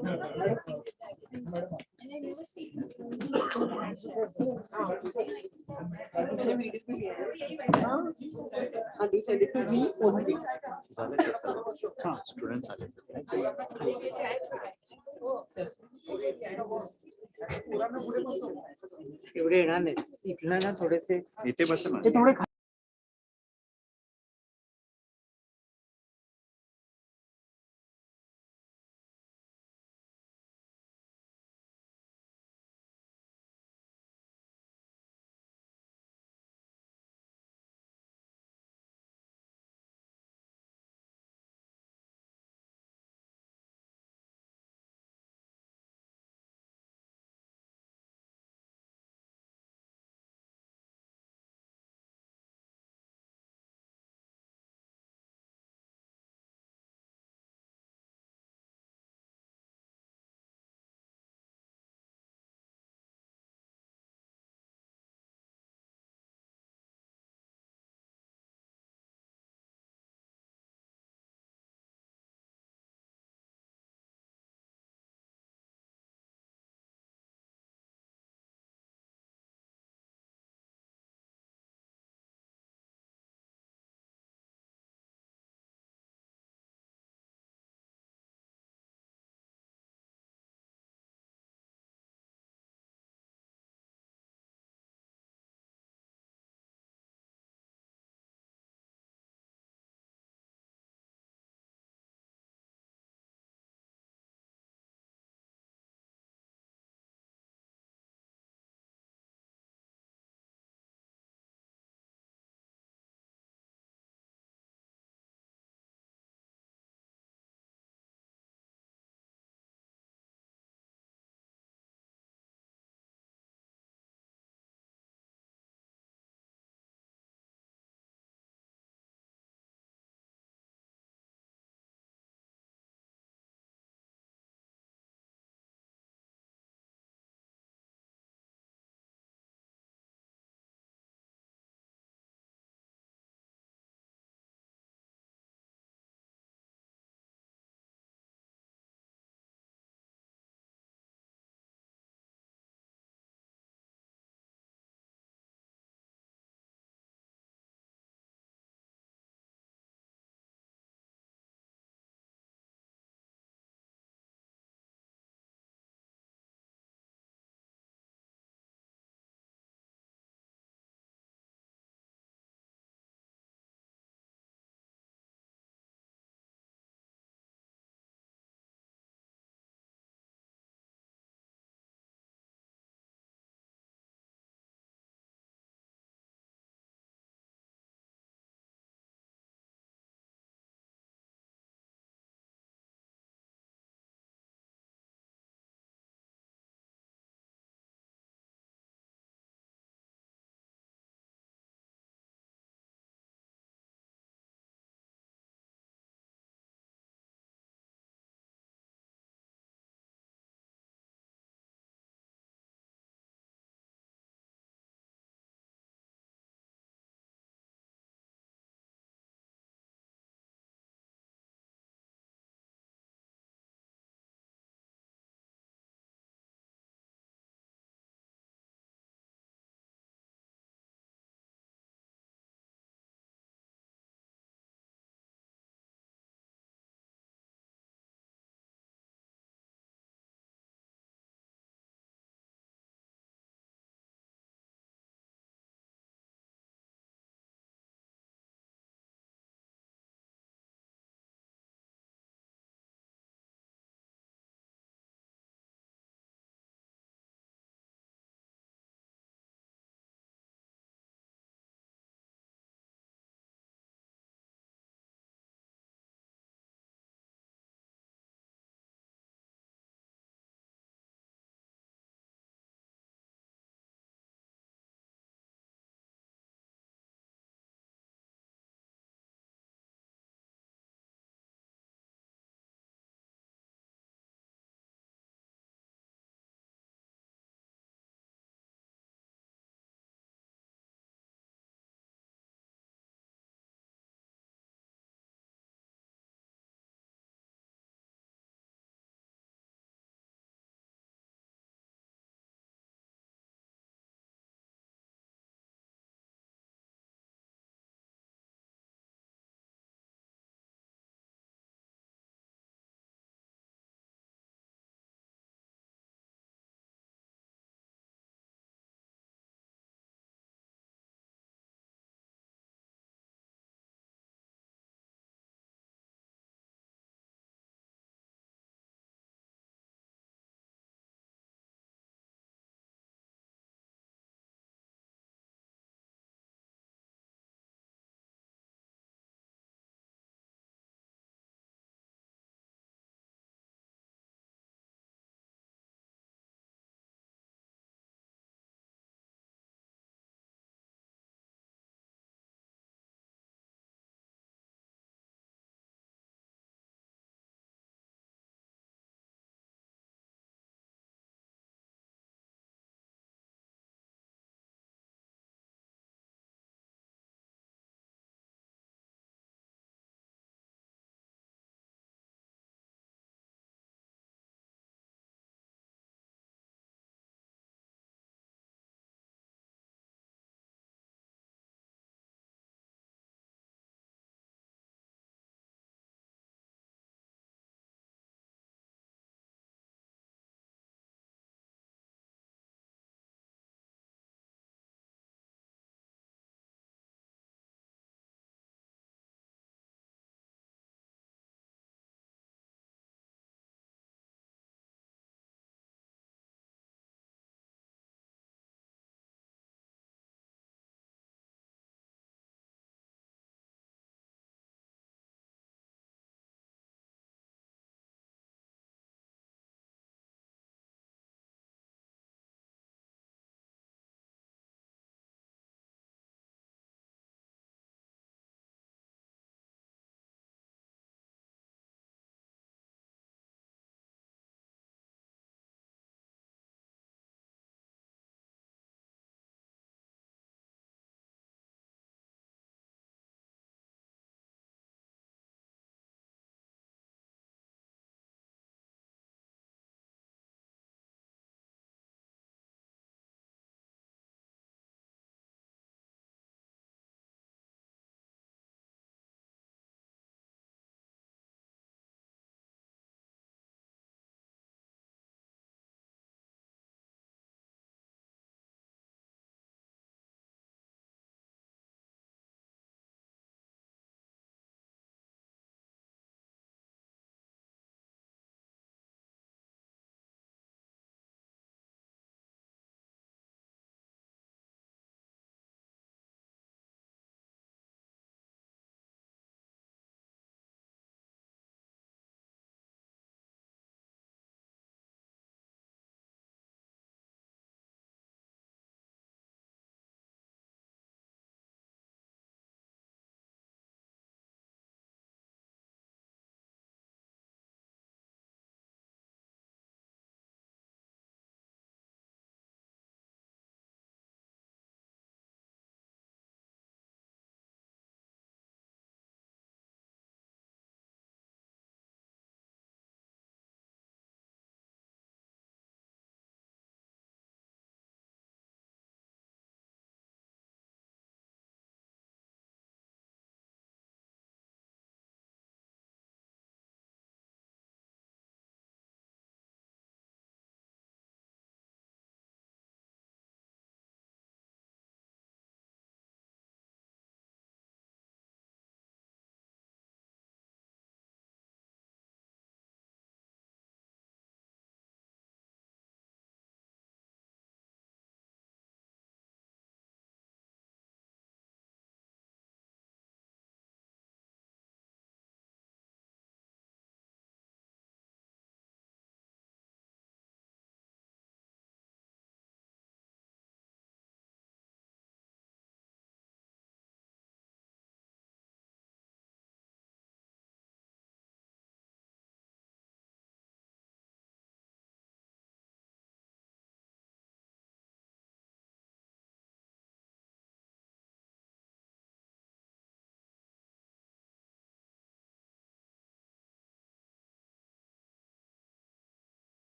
हाँ स्टूडेंट्स आले एवढे येणार नाही इथलं ना थोडेसे इथे बस ते थोडे